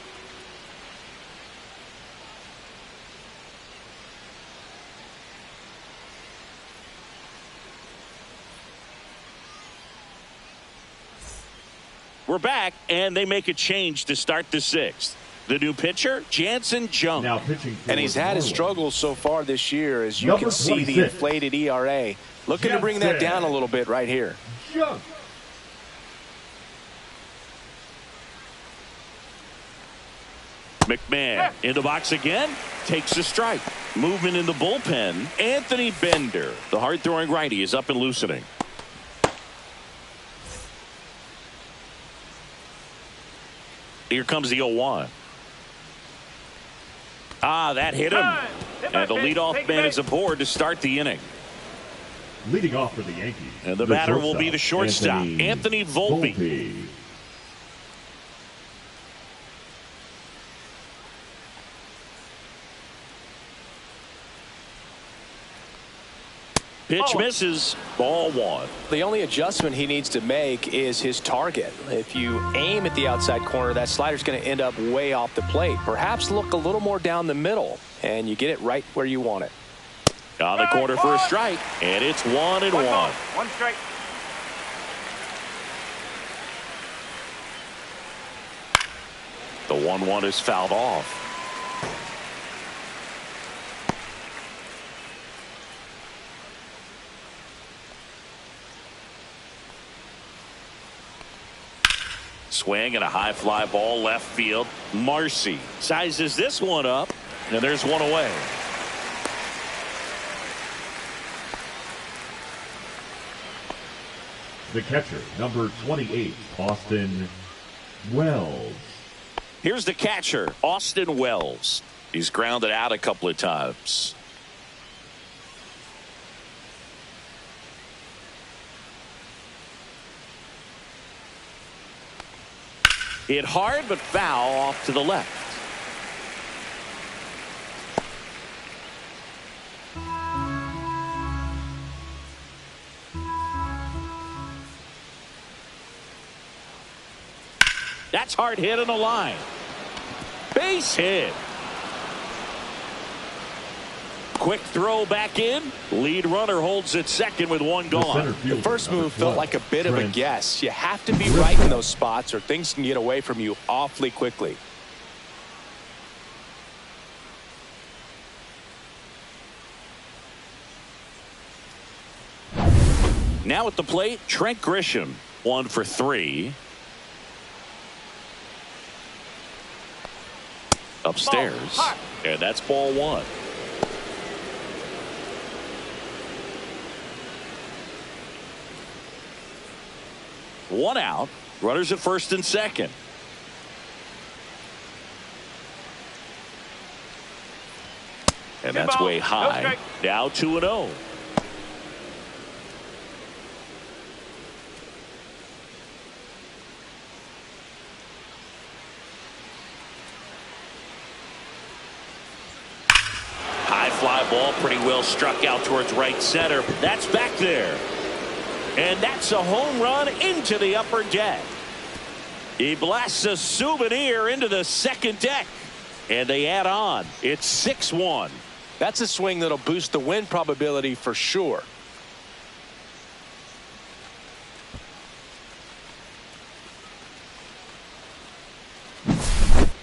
We're back, and they make a change to start the 6th. The new pitcher, Jansen Jung. Now pitching, and he's had his struggles so far this year, as you can see the inflated ERA. Looking to bring that down a little bit right here. Jung. McMahon in the box again, takes a strike. Movement in the bullpen. Anthony Bender, the hard-throwing righty, is up and loosening. Here comes the 0-1. That hit him. And the leadoff man is aboard to start the inning. Leading off for the Yankees. And the batter will be the shortstop, Anthony Volpe. Pitch misses, ball 1. The only adjustment he needs to make is his target. If you aim at the outside corner, that slider's going to end up way off the plate. Perhaps look a little more down the middle, and you get it right where you want it. On the corner for a strike, and it's 1-1. One strike. The 1-1 is fouled off. Swing and a high fly ball left field. Marcy sizes this one up, and there's one away. The catcher, number 28, Austin Wells. Here's the catcher, Austin Wells. He's grounded out a couple of times. Hit hard but foul off to the left. That's hard hit on the line. Base hit. Quick throw back in. Lead runner holds at second with one gone. The first move felt like a bit of a guess. You have to be right in those spots or things can get away from you awfully quickly. Now at the plate, Trent Grisham, 1 for 3. Upstairs, and that's ball 1. One out, runners at first and second. And that's way high. Now 2-0. Fly ball pretty well struck out towards right center. That's back there. And that's a home run into the upper deck. He blasts a souvenir into the second deck. And they add on. It's 6-1. That's a swing that'll boost the win probability for sure.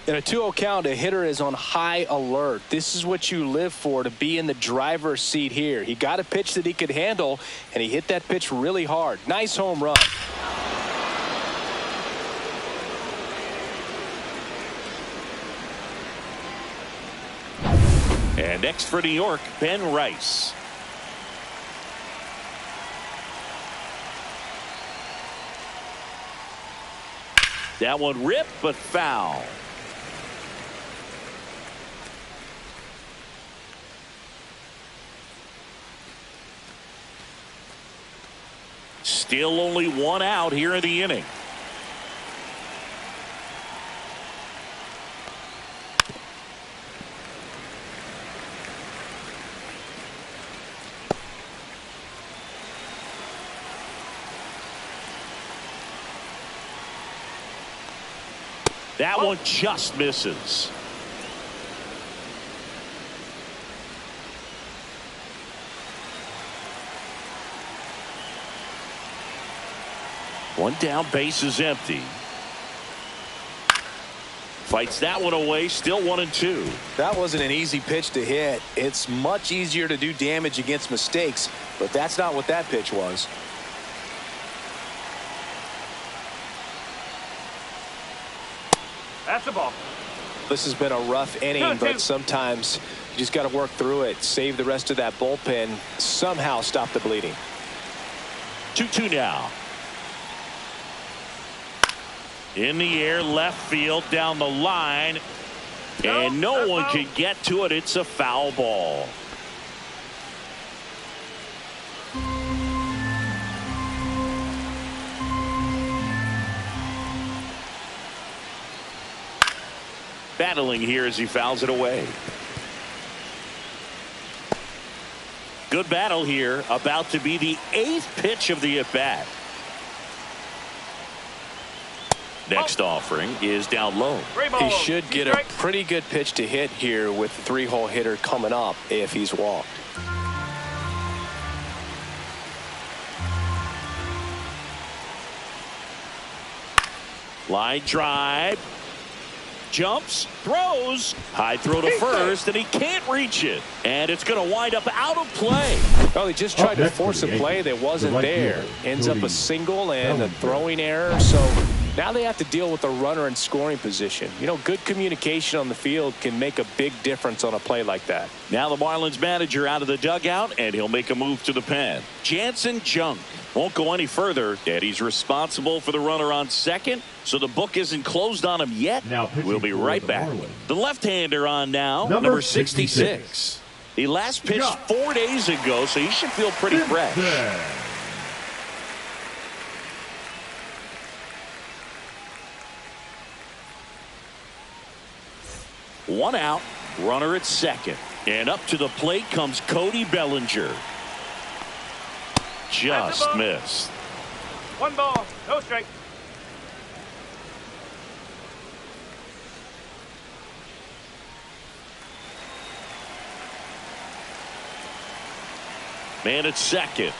In a 2-0 count, a hitter is on high alert. This is what you live for, to be in the driver's seat here. He got a pitch that he could handle, and he hit that pitch really hard. Nice home run. And next for New York, Ben Rice. That one ripped, but foul. Still only one out here in the inning. That one just misses. One down, base is empty. Fights that one away, still 1-2. That wasn't an easy pitch to hit. It's much easier to do damage against mistakes, but that's not what that pitch was. That's the ball. This has been a rough inning, but sometimes you just got to work through it, save the rest of that bullpen, somehow stop the bleeding. 2-2 now. In the air, left field, down the line, and no one can get to it. It's a foul ball. Battling here as he fouls it away. Good battle here, about to be the 8th pitch of the at-bat. Next offering is down low. He should get a pretty good pitch to hit here with the 3-hole hitter coming up if he's walked. Line drive. Jumps, throws, high throw to first, and he can't reach it. And it's going to wind up out of play. Well, he just tried to force a play that wasn't there. Ends up a single and a throwing error, so Now they have to deal with a runner in scoring position. You know, good communication on the field can make a big difference on a play like that. Now the Marlins manager out of the dugout, and he'll make a move to the pen. Jansen Junk won't go any further, and he's responsible for the runner on second, so the book isn't closed on him yet. We'll be right back. The left-hander on now, number 66. He last pitched 4 days ago, so he should feel pretty fresh. One out, runner at second. And up to the plate comes Cody Bellinger. Just missed. 1 ball, no strike. Man at second.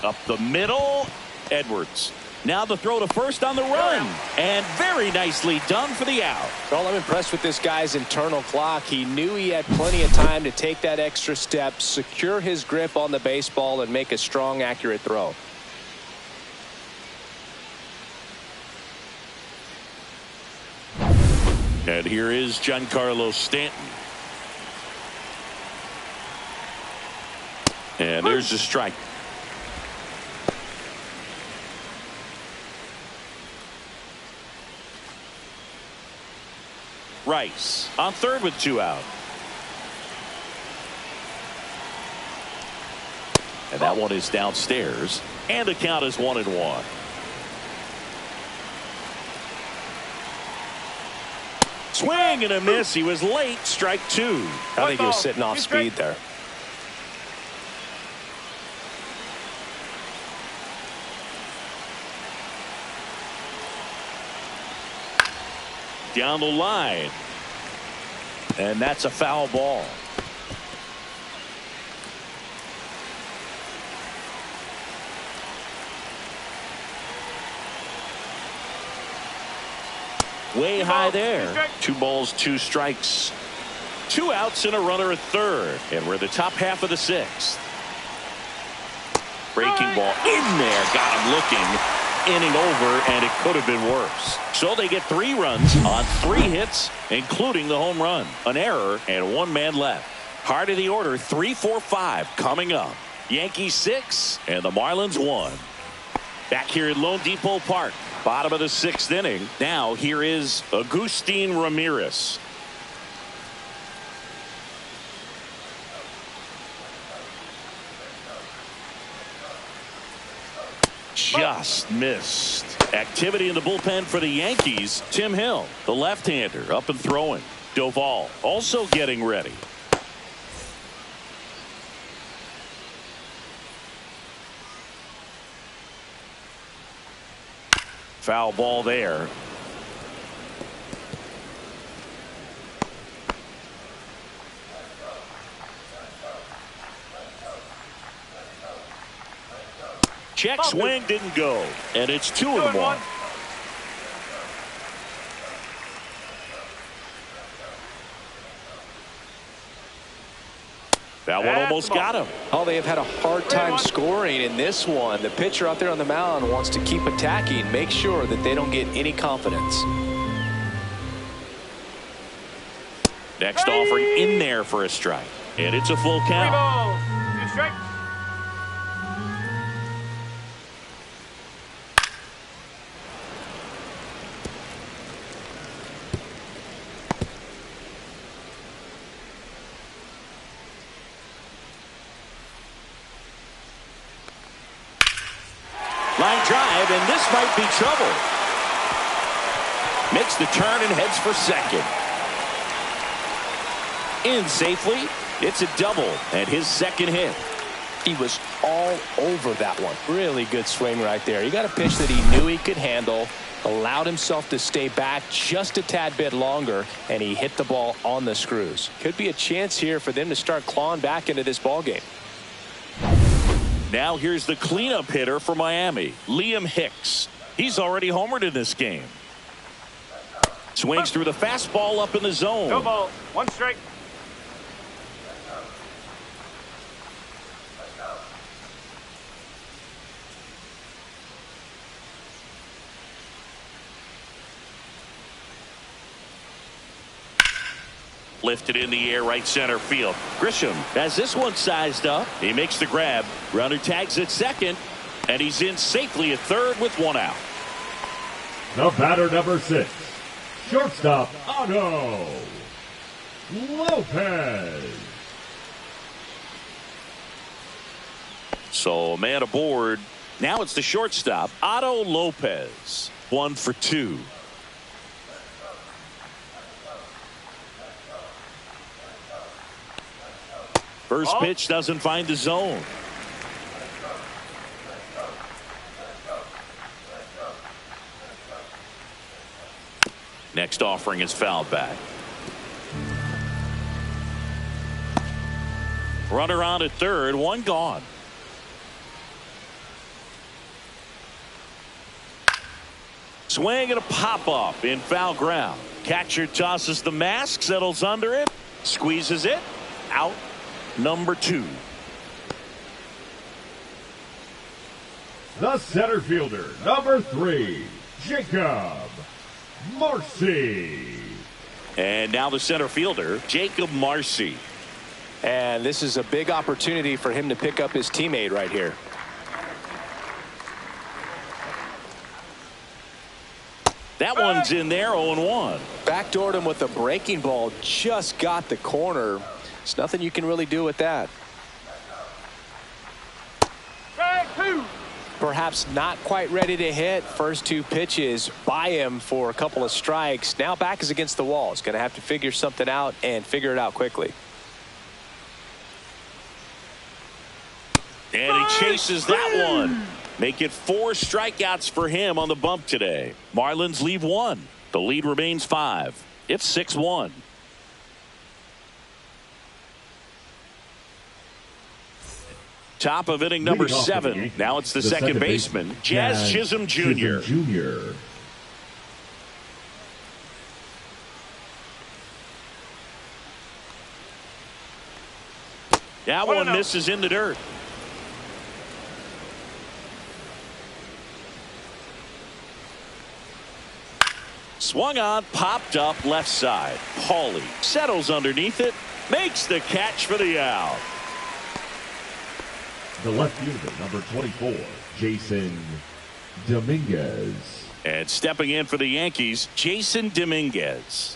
Up the middle, Edwards. Now the throw to first on the run. And very nicely done for the out. Well, I'm impressed with this guy's internal clock. He knew he had plenty of time to take that extra step, secure his grip on the baseball, and make a strong, accurate throw. And here is Giancarlo Stanton. And there's the strike. Rice on third with 2 out. And that one is downstairs. And the count is 1-1. Swing and a miss. He was late. Strike 2. I think he was sitting off speed there. Down the line. And that's a foul ball. Way high there. 2 balls, 2 strikes. 2 outs and a runner at third. And we're in the top half of the 6th. Breaking ball in there. Got him looking. Inning over, and it could have been worse. So they get 3 runs on 3 hits, including the home run. An error and 1 man left. Heart of the order, 3, 4, 5 coming up. Yankees 6 and the Marlins 1. Back here at Lone Depot Park, bottom of the 6th inning. Now here is Agustin Ramirez. Just missed. Activity in the bullpen for the Yankees. Tim Hill, the left-hander, up and throwing. Doval also getting ready. Foul ball there. Check swing didn't go, and it's 2-1. That one almost got him. Oh, they have had a hard time scoring in this one. The pitcher out there on the mound wants to keep attacking, make sure that they don't get any confidence. Next offering in there for a strike, and it's a full count. 3 balls, 2 strikes. Line drive, and this might be trouble. Makes the turn and heads for second. In safely. It's a double and his second hit. He was all over that one. Really good swing right there. He got a pitch that he knew he could handle, allowed himself to stay back just a tad bit longer, and he hit the ball on the screws. Could be a chance here for them to start clawing back into this ball game. Now here's the cleanup hitter for Miami, Liam Hicks. He's already homered in this game. Swings through the fastball up in the zone. 2 balls, 1 strike. Lifted in the air, right center field. Grisham has this one sized up. He makes the grab. Runner tags at second, and he's in safely at third with one out. The batter, number 6, shortstop Otto Lopez. So man aboard. Now it's the shortstop Otto Lopez. 1 for 2. First pitch doesn't find the zone. Next offering is fouled back. Runner on at third, one gone. Swing and a pop up in foul ground. Catcher tosses the mask, settles under it, squeezes it, out. Number 2. The center fielder, number 3, Jacob Marcy. And now the center fielder, Jacob Marcy. And this is a big opportunity for him to pick up his teammate right here. That one's in there, 0-1. Backdoored him with a breaking ball, just got the corner. There's nothing you can really do with that. Strike 2. Perhaps not quite ready to hit. First 2 pitches by him for a couple of strikes. Now back is against the wall. He's going to have to figure something out and figure it out quickly. And he chases that one. Make it 4 strikeouts for him on the bump today. Marlins leave 1. The lead remains 5. It's 6-1. Top of inning number 7. Now it's the second baseman, Jazz Chisholm Jr. That one misses in the dirt. Swung on, popped up left side. Pauly settles underneath it, makes the catch for the out. The left fielder, number 24, Jason Dominguez. And stepping in for the Yankees, Jason Dominguez.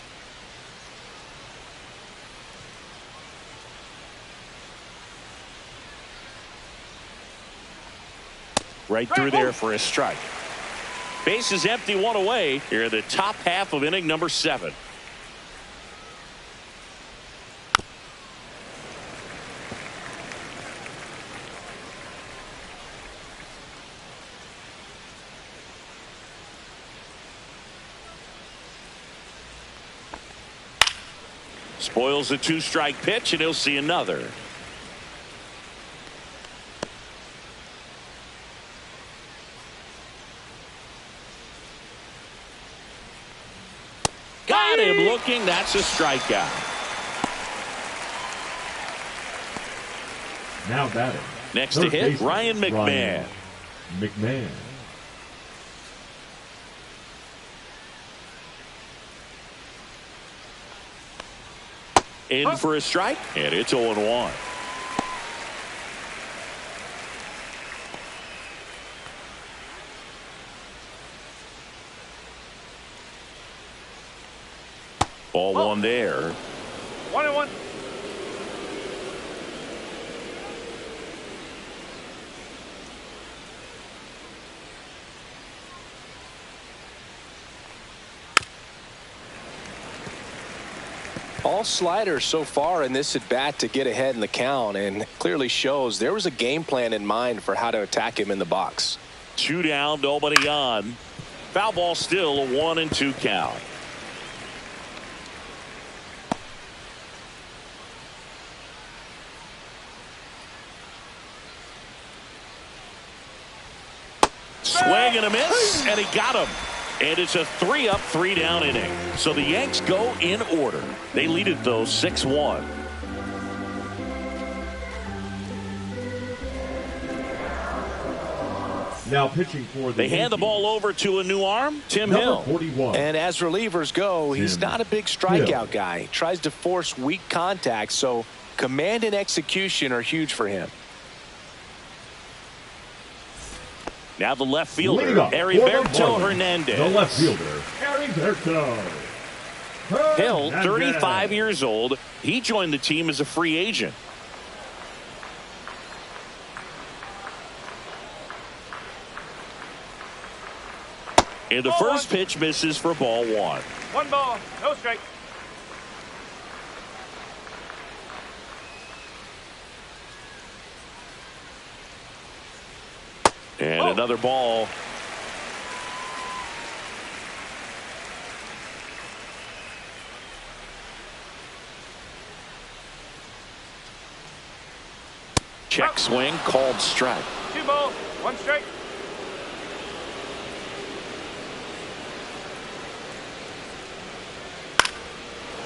Right through there for a strike. Base is empty, 1 away. Here in the top half of inning number 7. Spoils a 2-strike pitch, and he'll see another. Got him looking. That's a strikeout. Now batting. Next to hit, Ryan McMahon. In for a strike, and it's 0-1. Ball 1 there. 1-1. All sliders so far in this at bat to get ahead in the count, and clearly shows there was a game plan in mind for how to attack him in the box. 2 down, nobody on. Foul ball still, a 1-2 count. Swing and a miss, and he got him. And it's a 3-up, 3-down inning. So the Yanks go in order. They lead it, though, 6-1. Now pitching for they hand the ball over to a new arm, Tim Hill. 41. And as relievers go, he's not a big strikeout guy. He tries to force weak contact, so command and execution are huge for him. Now the left fielder, Heriberto Hernandez. The left fielder, Heriberto. Hill, 35 years old. He joined the team as a free agent. And the first pitch misses for ball one. 1 ball, no strike. And another ball. Check swing, called strike. 2 balls, 1 strike.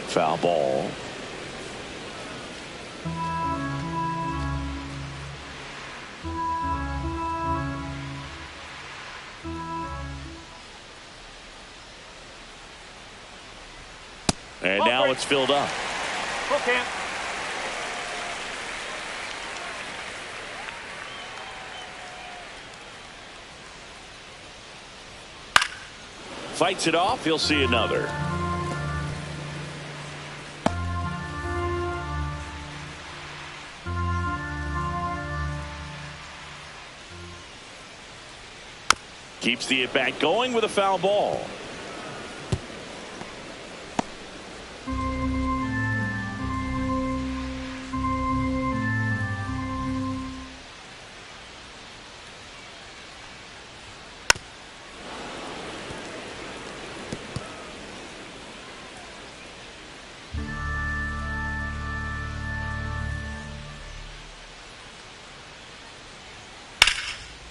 Foul ball. And now it's filled up. Full camp. Fights it off. He'll see another. Keeps the at-bat going with a foul ball.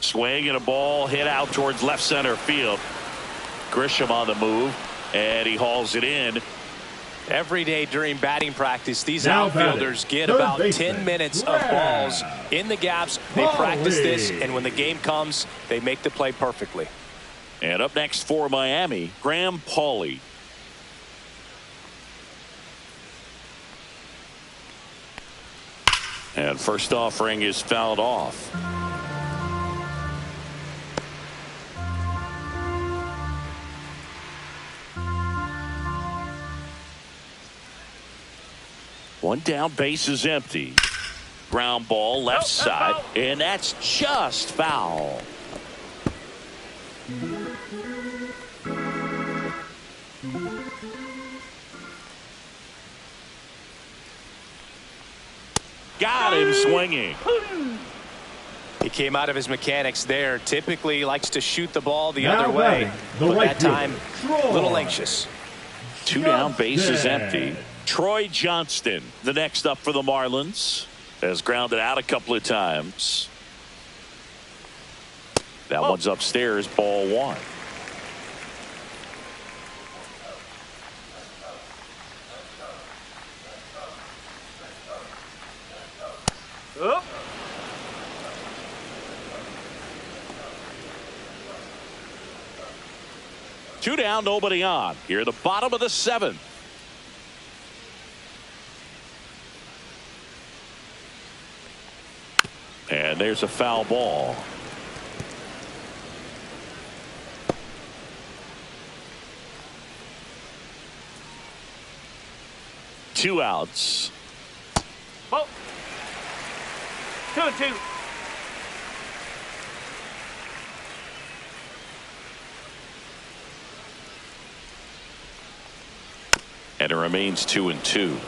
Swing and a ball hit out towards left center field. Grisham on the move, and he hauls it in. Every day during batting practice, these outfielders get about 10 minutes of balls in the gaps. They practice this, and when the game comes, they make the play perfectly. And up next for Miami, Graham Pauley. And first offering is fouled off. One down, base is empty. Ground ball left side, and that's just foul. Got him swinging. He came out of his mechanics there. Typically he likes to shoot the ball the other way, but that time a little anxious. Two down, base is empty. Troy Johnston, the next up for the Marlins, has grounded out a couple of times. That one's upstairs, ball one. Up. Two down, nobody on. Here at the bottom of the seventh. And there's a foul ball. Two outs. Ball. 2-2. And it remains 2-2.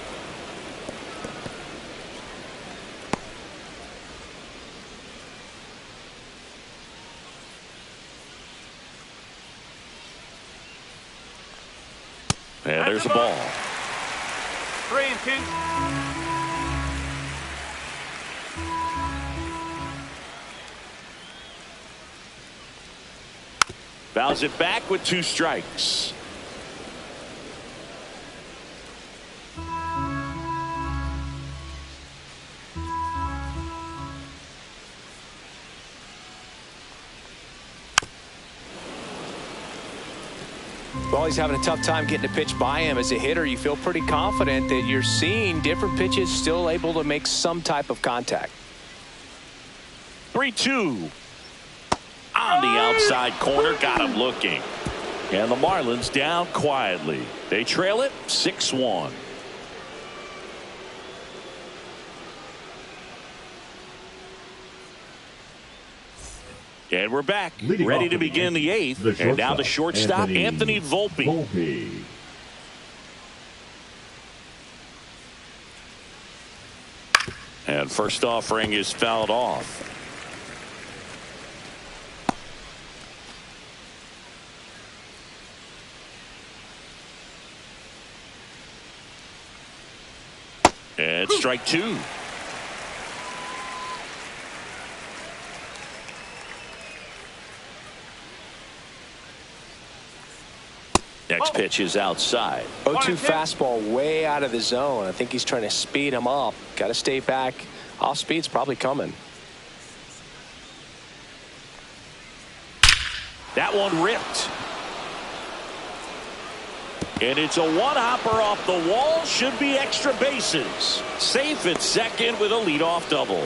And there's a ball. 3-2. Fouls it back with two strikes. Well, he's having a tough time getting a pitch by him. As a hitter, you feel pretty confident that you're seeing different pitches still able to make some type of contact. 3-2. On the outside corner, got him looking. And the Marlins down quietly. They trail it 6-1. And we're back, ready to begin the eighth. And now the shortstop, Anthony Volpe. And first offering is fouled off. And strike two. Next pitch is outside. 0-2 fastball way out of the zone. I think he's trying to speed him up. Got to stay back. Off speed's probably coming. That one ripped. And it's a one-hopper off the wall. Should be extra bases. Safe at second with a leadoff double.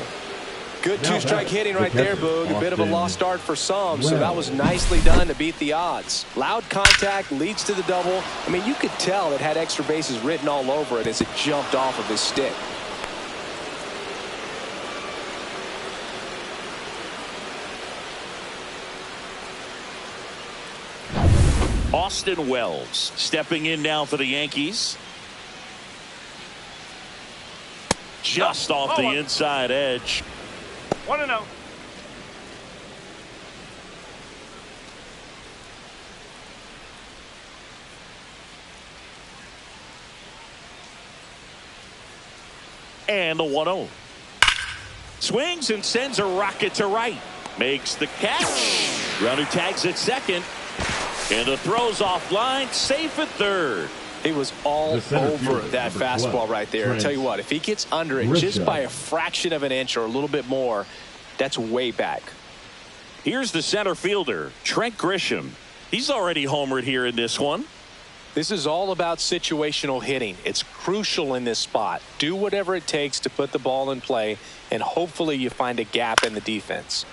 Good two-strike hitting right there, Boog. A bit of a lost start for some, so that was nicely done to beat the odds. Loud contact leads to the double. I mean, you could tell it had extra bases written all over it as it jumped off of his stick. Austin Wells stepping in now for the Yankees. Just off the inside edge. 1-0. And the 1-0. Swings and sends a rocket to right. Makes the catch. Runner tags at second. And the throw's offline. Safe at third. He was all over that fastball right there. I'll tell you what, if he gets under it just by a fraction of an inch or a little bit more, that's way back. Here's the center fielder, Trent Grisham. He's already homered here in this one. This is all about situational hitting. It's crucial in this spot. Do whatever it takes to put the ball in play, and hopefully you find a gap in the defense.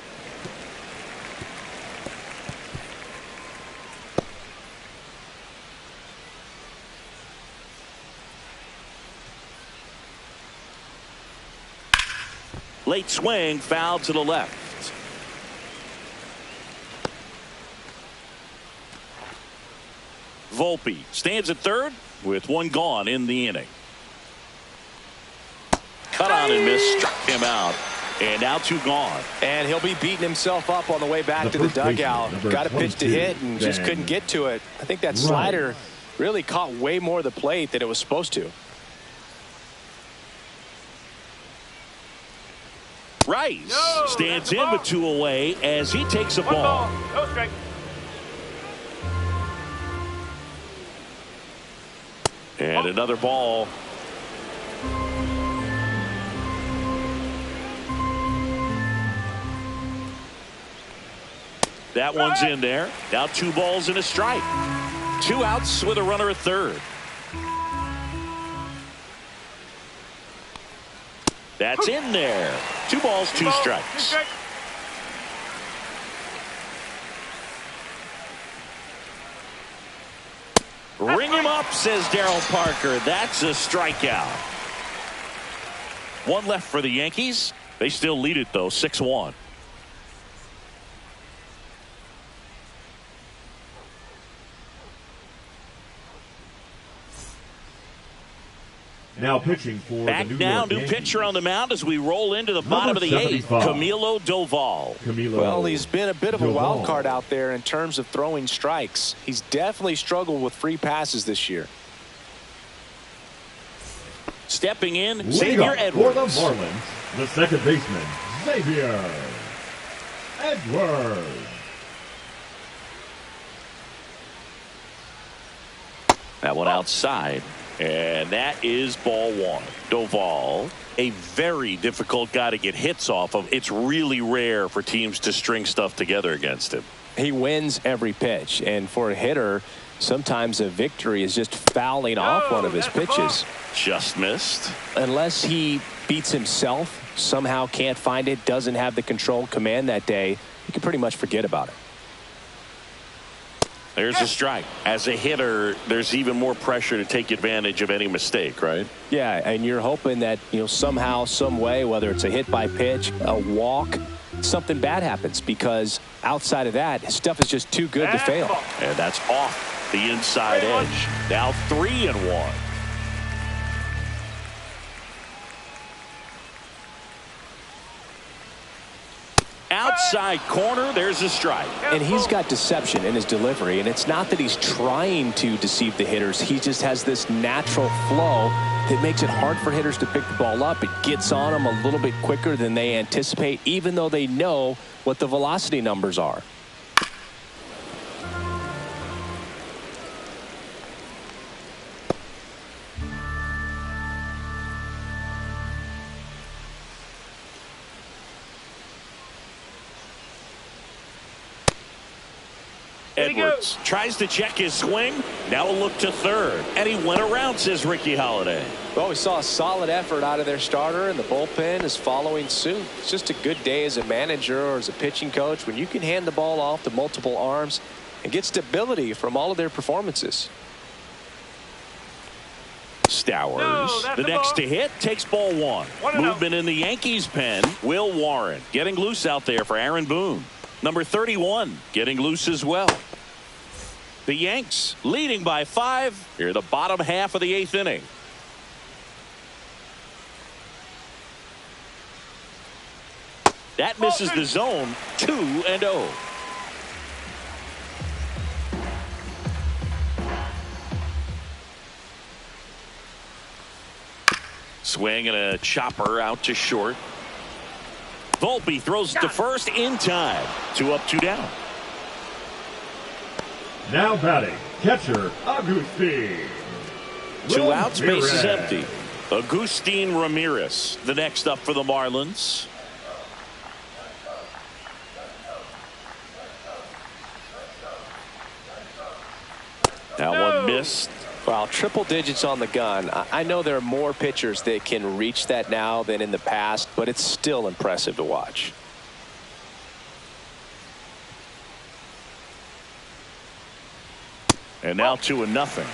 Late swing, foul to the left. Volpe stands at third with one gone in the inning. Cut on and miss, struck him out. And now two gone. And he'll be beating himself up on the way back to the dugout. Got a pitch to hit and just couldn't get to it. I think that slider really caught way more of the plate than it was supposed to. Rice stands in with two away as he takes a ball. No strike. And another ball. That one's in there. Now 2 balls and a strike. 2 outs with a runner at third. That's in there. 2 balls, 2 strikes. Ring him up, says Darryl Parker. That's a strikeout. 1 left for the Yankees. They still lead it, though, 6-1. Now pitching for back the now, new Yankees. Pitcher on the mound as we roll into the bottom of the 8th. Camilo Doval. Well, he's been a bit of a wild card out there in terms of throwing strikes. He's definitely struggled with free passes this year. Stepping in, Leading Xavier Edwards. For the Marlins, the second baseman, Xavier Edwards. That one outside. And that is ball 1. Doval, a very difficult guy to get hits off of. It's really rare for teams to string stuff together against him. He wins every pitch, and for a hitter, Sometimes a victory is just fouling off one of his pitches. Just missed. Unless he beats himself, somehow can't find it, doesn't have the controlled command that day, you can pretty much forget about it. There's a strike. As a hitter, there's even more pressure to take advantage of any mistake, right? Yeah, and you're hoping that, somehow, some way, whether it's a hit by pitch, a walk, something bad happens, because outside of that, his stuff is just too good to fail. And that's off the inside edge. Now 3-1. Outside corner, there's a strike. And he's got deception in his delivery, and it's not that he's trying to deceive the hitters. He just has this natural flow that makes it hard for hitters to pick the ball up. It gets on them a little bit quicker than they anticipate, even though they know what the velocity numbers are. Edwards tries to check his swing. Now a look to third. And he went around, says Ricky Holiday. Well, we saw a solid effort out of their starter, and the bullpen is following suit. It's just a good day as a manager or as a pitching coach when you can hand the ball off to multiple arms and get stability from all of their performances. Stowers, the next to hit, takes ball one. Movement in the Yankees pen. Will Warren getting loose out there for Aaron Boone. Number 31 getting loose as well. The Yanks leading by 5 here, the bottom half of the 8th inning. That misses the zone. 2-0. Swing and a chopper out to short. Volpe throws it to first in time. 2 up, 2 down. Now batting, catcher Agustin. 2 outs, base is empty. Agustin Ramirez, the next up for the Marlins. Now one missed. Wow, triple digits on the gun. I know there are more pitchers that can reach that now than in the past, but it's still impressive to watch. And now 2-0.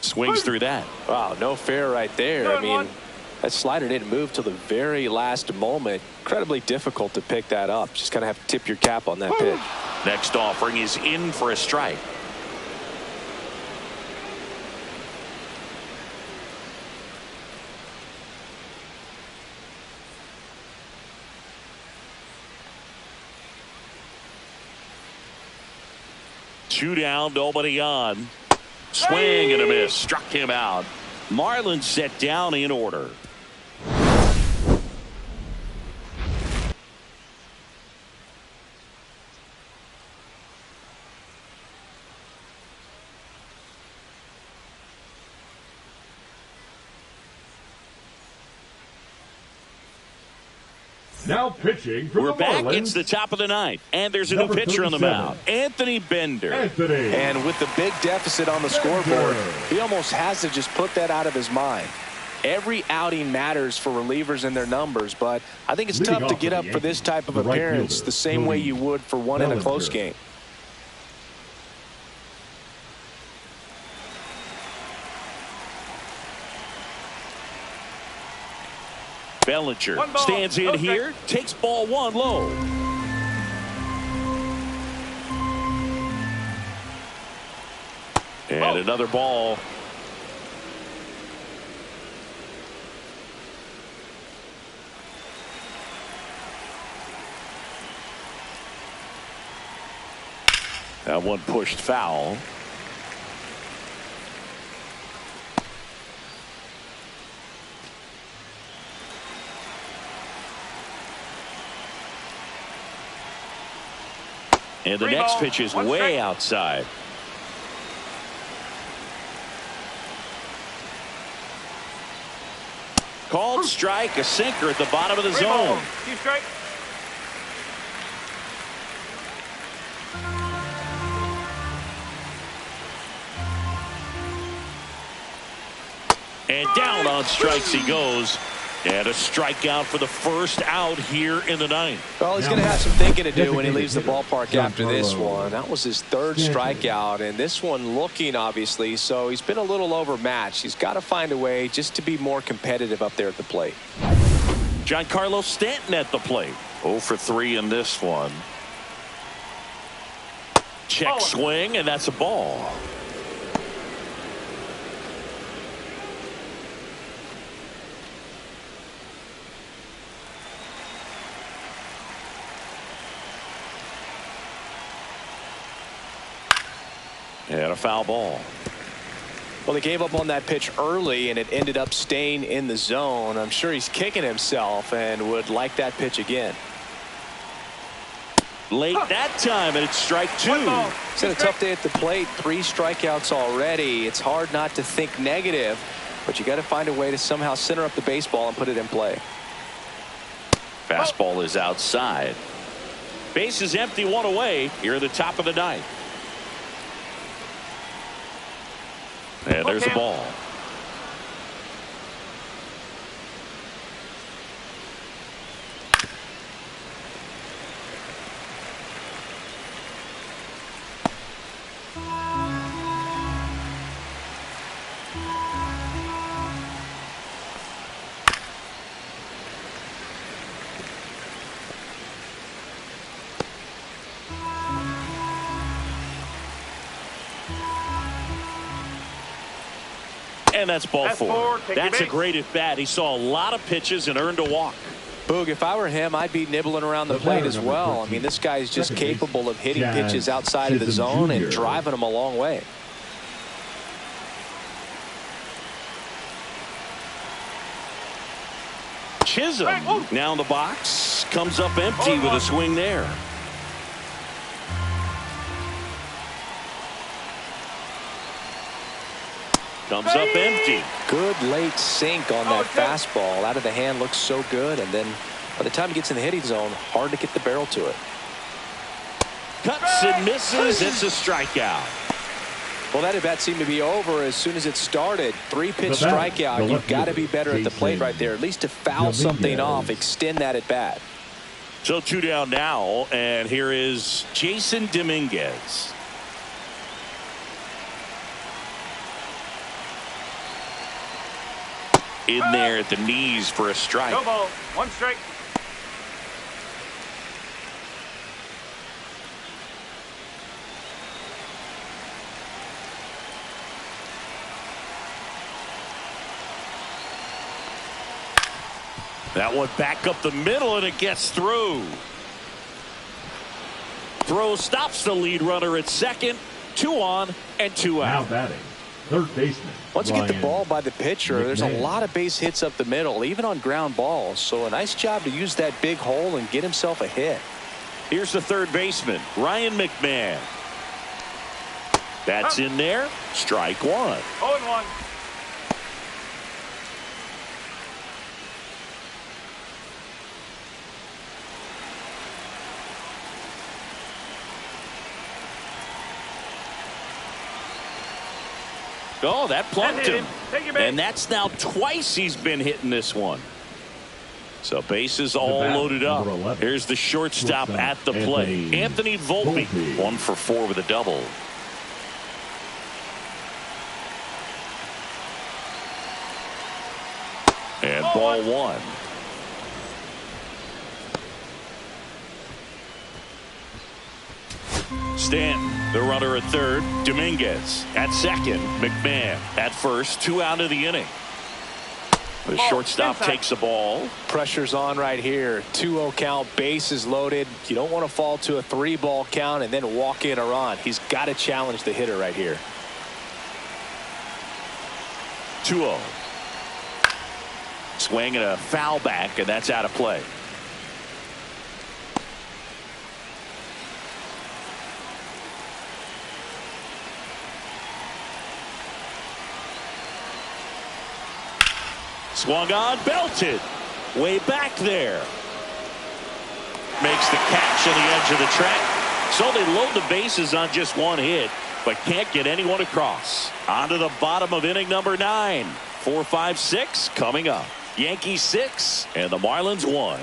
Swings through that. Wow, no fair right there. I mean, that slider didn't move till the very last moment. Incredibly difficult to pick that up. Just kind of have to tip your cap on that pitch. Next offering is in for a strike. Two down, nobody on. Swing and a miss. Struck him out. Marlins set down in order. Now pitching for We're the back. Marlins. It's the top of the ninth, and there's a new pitcher on the mound, Anthony Bender. And with the big deficit on the scoreboard, he almost has to just put that out of his mind. Every outing matters for relievers and their numbers, but I think it's tough to get up for this type of appearance the same way you would for one in a close game. Bellinger stands in here, takes ball one low. And another ball. That one pushed foul. And the next pitch is way outside. called strike, a sinker at the bottom of the zone. Keep straight. And down on strikes he goes. And a strikeout for the first out here in the ninth. Well, he's going to have some thinking to do when he leaves the ballpark after this one. That was his third strikeout, and this one looking, obviously, so he's been a little overmatched. He's got to find a way just to be more competitive up there at the plate. Giancarlo Stanton at the plate. 0 for 3 in this one. Check swing, and that's a ball. And a foul ball. Well, they gave up on that pitch early, and it ended up staying in the zone. I'm sure he's kicking himself and would like that pitch again. Late that time, and it's strike 2. It's had a tough day at the plate. 3 strikeouts already. It's hard not to think negative, but you got to find a way to somehow center up the baseball and put it in play. Fastball is outside. Base is empty, 1 away here at the top of the ninth. And there's the ball. And that's ball 4. That's a great at bat. He saw a lot of pitches and earned a walk. Boog, if I were him, I'd be nibbling around the plate as well. I mean, this guy's just capable of hitting pitches outside of the zone and driving them a long way. Chisholm now in the box. Comes up empty with a swing there. Comes up empty. Good late sink on that fastball. Out of the hand, looks so good. And then by the time he gets in the hitting zone, hard to get the barrel to it. Cuts and misses. It's a strikeout. Well, that at bat seemed to be over as soon as it started. 3-pitch strikeout. You've got to be better at the plate right there. At least to foul something off, extend that at bat. So 2 down now, and here is Jason Dominguez. In there at the knees for a strike. No ball. 1 strike. That one back up the middle, and it gets through. Throw stops the lead runner at second. 2 on and 2 out. Now batting, third baseman. Once you get the ball by the pitcher, there's a lot of base hits up the middle, even on ground balls. So a nice job to use that big hole and get himself a hit. Here's the third baseman, Ryan McMahon. That's in there. Strike 1. 0-1. Oh, that plunked him. And that's now twice he's been hitting this one. So bases all loaded up. Here's the shortstop at the plate. Anthony Volpe. 1 for 4 with a double. And ball 1. Stanton, the runner at third. Dominguez at second. McMahon at first. 2 out of the inning. The shortstop takes the ball. Pressure's on right here. 2-0 count. Bases loaded. You don't want to fall to a 3-ball count and then walk in or on. He's got to challenge the hitter right here. 2-0. Swing and a foul back, and that's out of play. Swung on, belted. Way back there. Makes the catch on the edge of the track. So they load the bases on just one hit, but can't get anyone across. On to the bottom of inning number 9. 4, 5, 6 coming up. Yankees 6 and the Marlins 1.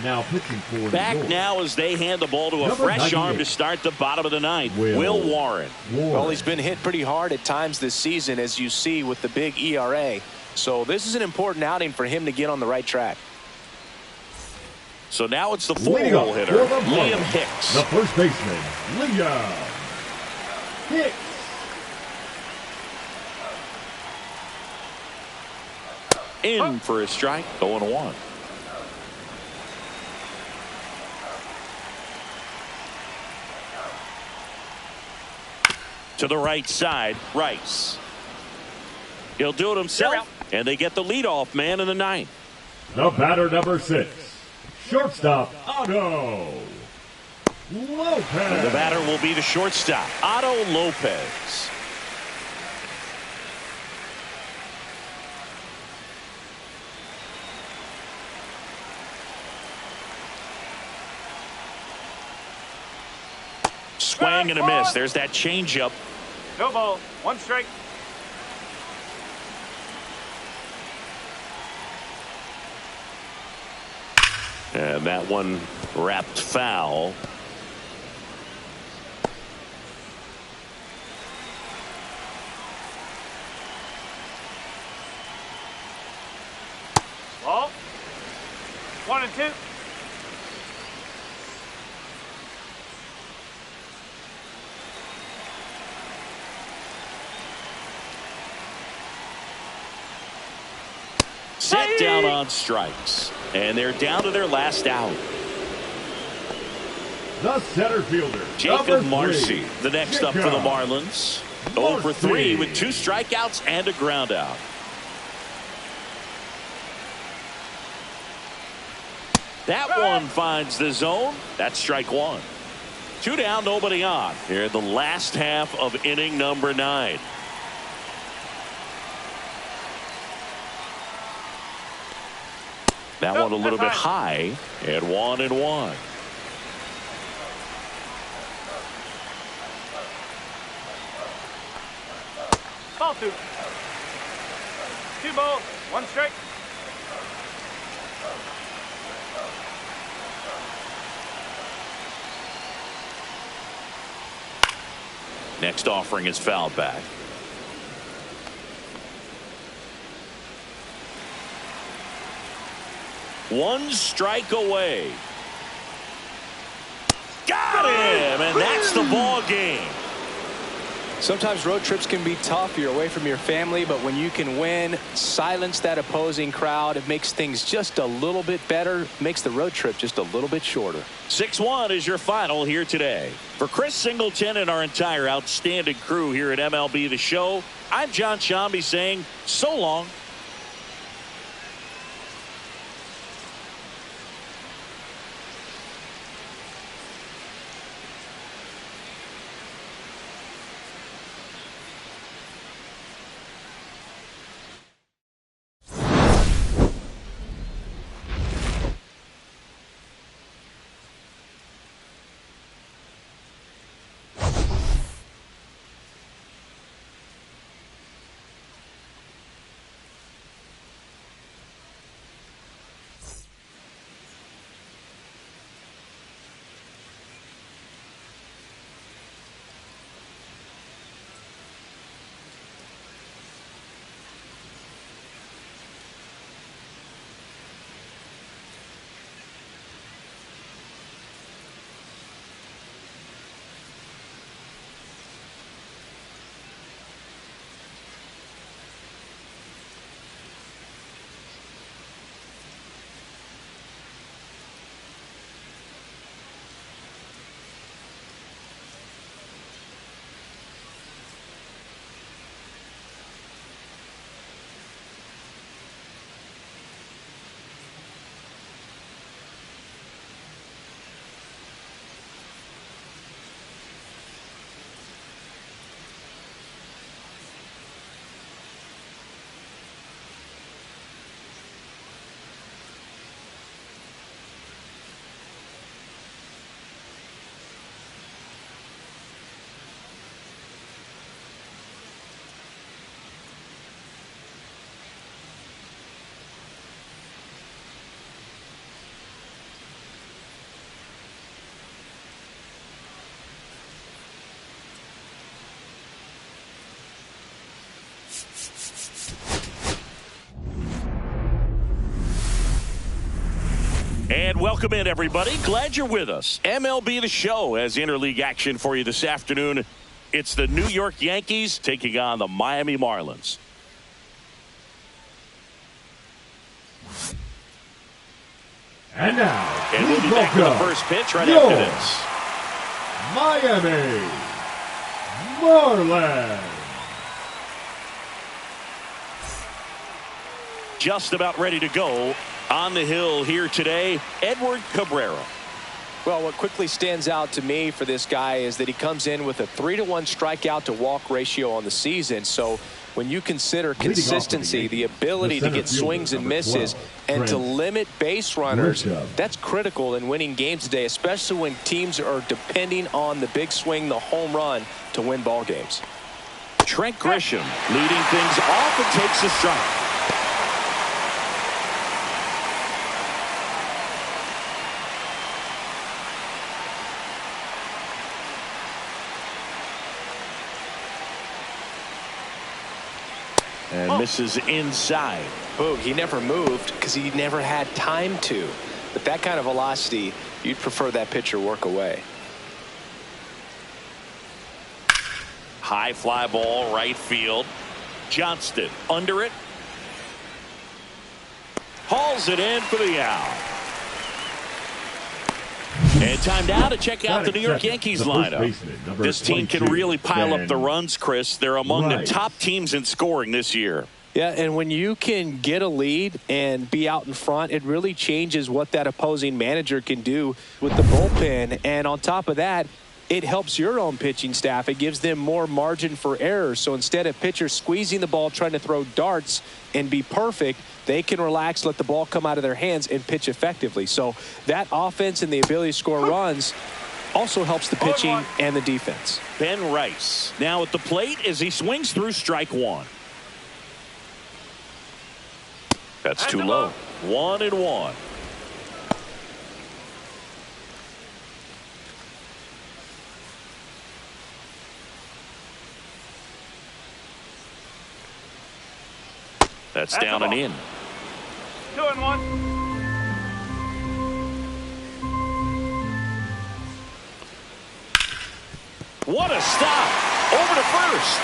Now pitching for back York. Now as they hand the ball to a fresh arm to start the bottom of the 9th. Will Warren. Well, he's been hit pretty hard at times this season, as you see with the big ERA. So this is an important outing for him to get on the right track. So now it's the 4-hole hitter, Liam Hicks. The first baseman, Liam Hicks. In for a strike, 0-1. To the right side, Rice. He'll do it himself, and they get the leadoff man in the 9th. The batter number 6, shortstop Otto Lopez. The batter will be the shortstop, Otto Lopez. Swing and a miss. There's that changeup. No ball. 1 strike. And that one wrapped foul. Ball. 1 and 2. Set down on strikes. And they're down to their last out. The center fielder, Jacob Marcy, the next up for the Marlins. 0 for 3 with 2 strikeouts and a ground out. That one finds the zone. That's strike 1. 2 down, nobody on. Here in the last half of inning number 9. That one a little bit high, and 1-1. Ball 2. 2 balls. 1 strike. Next offering is fouled back. One strike away. Got him, and that's the ball game. Sometimes road trips can be tough. You're away from your family, but when you can win, silence that opposing crowd, it makes things just a little bit better, makes the road trip just a little bit shorter. 6-1 is your final here today. For Chris Singleton and our entire outstanding crew here at MLB The Show, I'm John Shambi saying so long. Welcome in, everybody. Glad you're with us. MLB The Show has interleague action for you this afternoon. It's the New York Yankees taking on the Miami Marlins. And now, we'll be back with the first pitch right after this. Miami Marlins. Just about ready to go on the hill here today, Edward Cabrera. Well, what quickly stands out to me for this guy is that he comes in with a 3-to-1 strikeout to walk ratio on the season. So when you consider consistency, the ability to get swings and misses, and to limit base runners, that's critical in winning games today, especially when teams are depending on the big swing, the home run, to win ball games. Trent Grisham leading things off and takes a strike. And misses inside. Boog, he never moved because he never had time to. But that kind of velocity, you'd prefer that pitcher work away. High fly ball, right field. Johnston under it. Hauls it in for the out. And time now to check out the New York Yankees lineup. This team can really pile up the runs, Chris. They're among the top teams in scoring this year. Yeah, and when you can get a lead and be out in front, it really changes what that opposing manager can do with the bullpen. And on top of that, it helps your own pitching staff. It gives them more margin for error. So instead of pitchers squeezing the ball, trying to throw darts and be perfect, they can relax, let the ball come out of their hands, and pitch effectively. So that offense and the ability to score runs also helps the pitching and the defense. Ben Rice now at the plate as he swings through strike one. That's too low. 1-1. That's down and in. 2-1. What a stop. Over to first.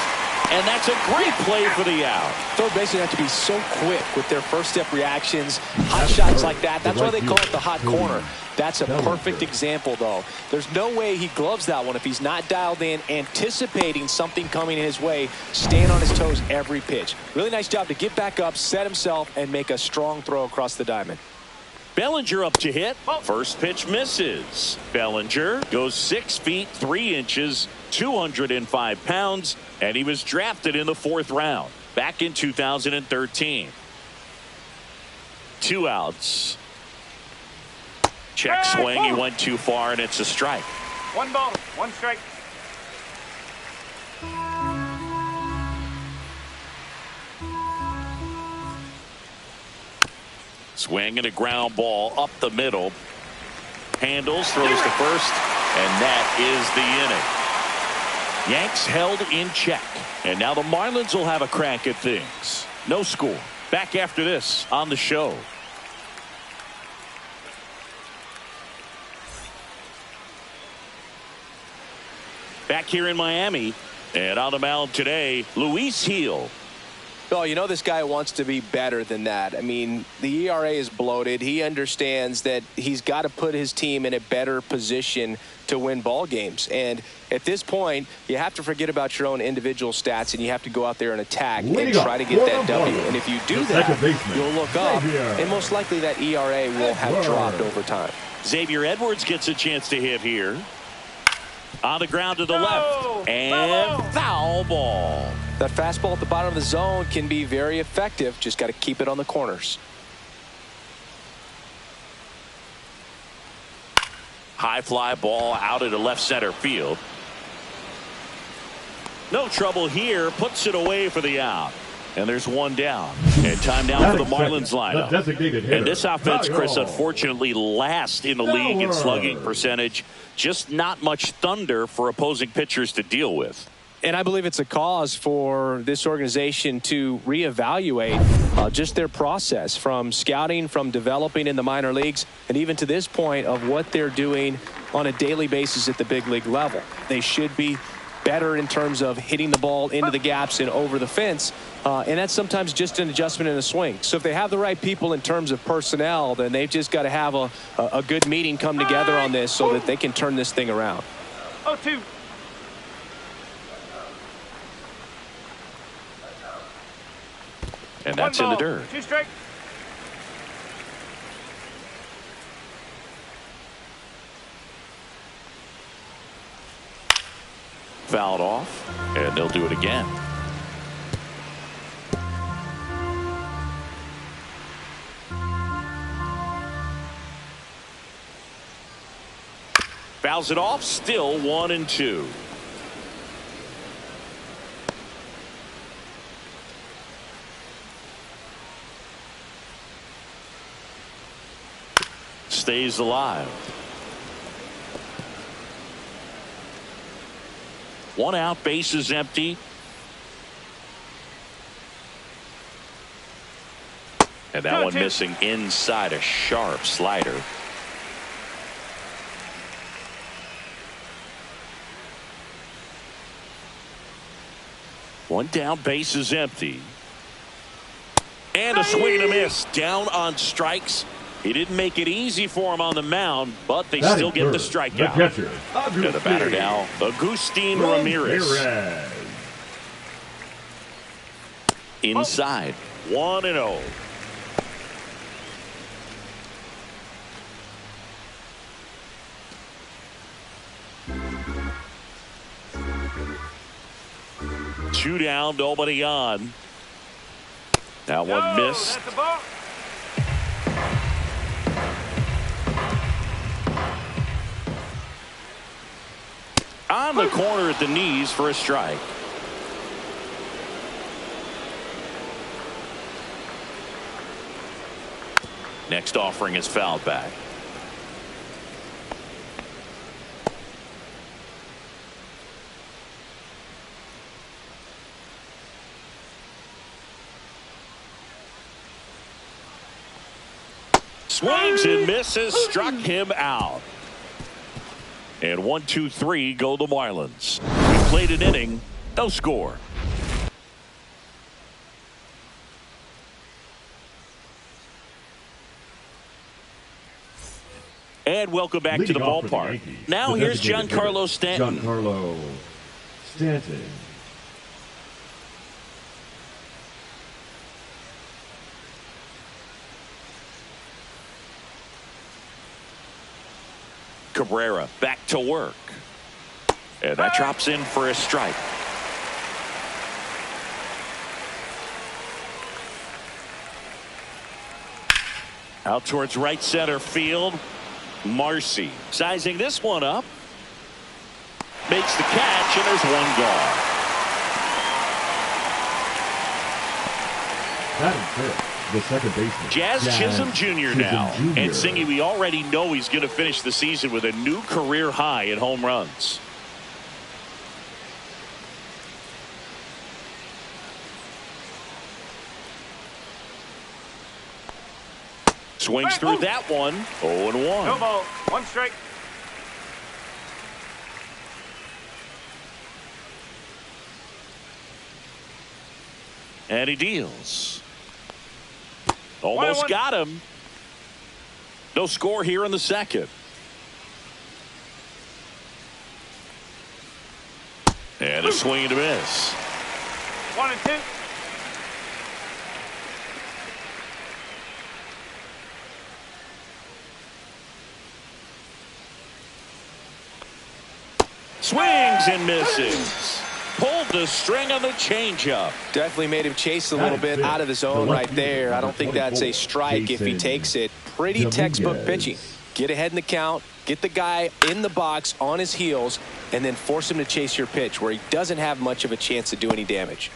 And that's a great play for the out. Third basemen have to be so quick with their first step reactions. Hot shots like that. That's why they call it the hot corner. That's a perfect example, though. There's no way he gloves that one if he's not dialed in, anticipating something coming his way, staying on his toes every pitch. Really nice job to get back up, set himself, and make a strong throw across the diamond. Bellinger up to hit. First pitch misses. Bellinger goes 6 feet 3 inches, 205 pounds, and he was drafted in the 4th round back in 2013. 2 outs. Check swing. He went too far, and it's a strike. 1 ball, 1 strike. Swing and a ground ball up the middle. Handles, throws to first, and that is the inning. Yanks held in check, and now the Marlins will have a crack at things. No score. Back after this on the show. Back here in Miami, and on the mound today, Luis Gil. Well, you know this guy wants to be better than that. I mean, the ERA is bloated. He understands that he's got to put his team in a better position to win ball games. And at this point, you have to forget about your own individual stats, and you have to go out there and attack and try to get that W. And if you do that, you'll look up, and most likely that ERA will have dropped over time. Xavier Edwards gets a chance to hit here. On the ground to the left, and foul ball. That fastball at the bottom of the zone can be very effective. Just got to keep it on the corners. High fly ball out into left center field. No trouble here. Puts it away for the out. And there's one down. And time now for the Marlins lineup. And this offense, Chris, unfortunately last in the league in slugging percentage. Just not much thunder for opposing pitchers to deal with. And I believe it's a cause for this organization to reevaluate just their process from scouting, from developing in the minor leagues, and even to this point of what they're doing on a daily basis at the big league level. They should be better in terms of hitting the ball into the gaps and over the fence. And that's sometimes just an adjustment in a swing. So if they have the right people in terms of personnel, then they've just got to have a good meeting come together on this so that they can turn this thing around. 0-2. And that's in the dirt. 2 strikes. Fouled off, and they'll do it again. Fouls it off, still 1-2. Stays alive. 1 out, bases empty. And that one missing inside, a sharp slider. One down, bases empty. And a swing and a miss. Down on strikes. He didn't make it easy for him on the mound, but they still get the strikeout. And the batter now, Agustin Ramirez. Inside, 1-0. Two down, nobody on. That one missed. On the corner at the knees for a strike. Next offering is fouled back. Swings and misses, struck him out. And 1-2-3 go the Marlins. We played an inning, no score. And welcome back to the ballpark. Now here's Giancarlo Stanton. Giancarlo Stanton. Cabrera back to work. And that drops in for a strike. Out towards right center field. Marcy sizing this one up. Makes the catch, and there's one gone. That is it. The second baseman, Jazz Chisholm Jr. now. And Singy, we already know he's going to finish the season with a new career high in home runs. Swings through that one. 0-1. No ball. 1 strike. And he deals. Almost got him. No score here in the second. And a swing and a miss. 1-2. Swings and misses. Pulled the string on the changeup. Definitely made him chase a little bit out of the zone right there. I don't think that's a strike if he takes it. Pretty textbook pitching. Get ahead in the count, get the guy in the box on his heels, and then force him to chase your pitch where he doesn't have much of a chance to do any damage.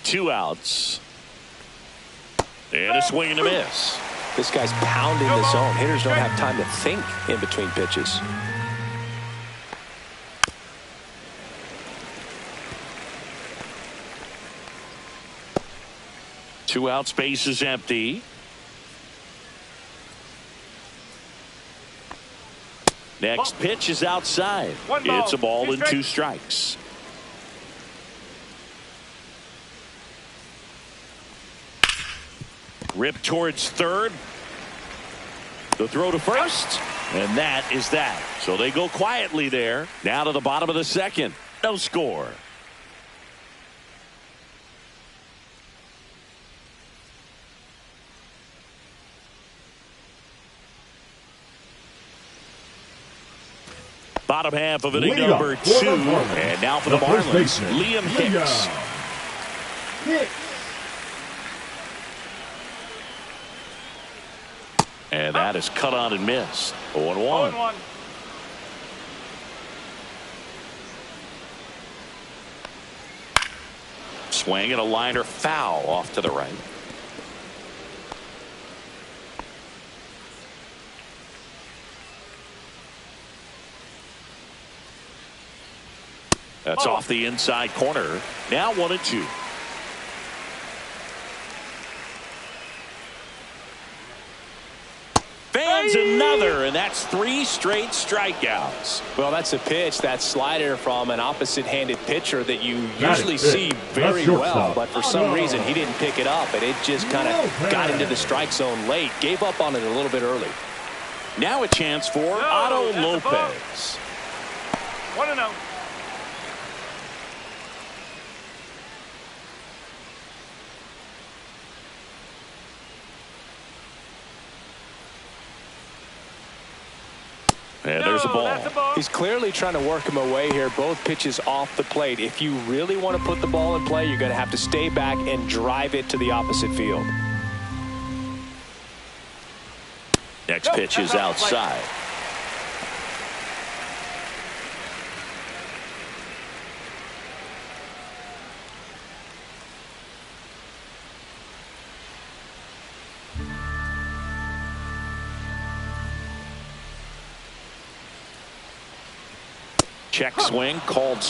Two outs. And a swing and a miss. This guy's pounding the zone. Hitters don't have time to think in between pitches. Two out, space is empty. Next pitch is outside. It's a ball and 2 strikes. Rip towards third. The throw to first. And that is that. So they go quietly there. Now to the bottom of the second. No score. Bottom half of inning number 2. And now for the Marlins, Liam Hicks. And that is cut on and missed. 0-1. Swing and a liner foul off to the right. That's off the inside corner. Now 1-2. Fans another, and that's 3 straight strikeouts. Well, that's a pitch, that slider from an opposite-handed pitcher that you usually see very well, but for some reason he didn't pick it up, and it just kind of got into the strike zone late. Gave up on it a little bit early. Now a chance for Otto Lopez. 1-0. And there's a ball. He's clearly trying to work him away here. Both pitches off the plate. If you really want to put the ball in play, you're going to have to stay back and drive it to the opposite field. Next pitch is outside. Check swing called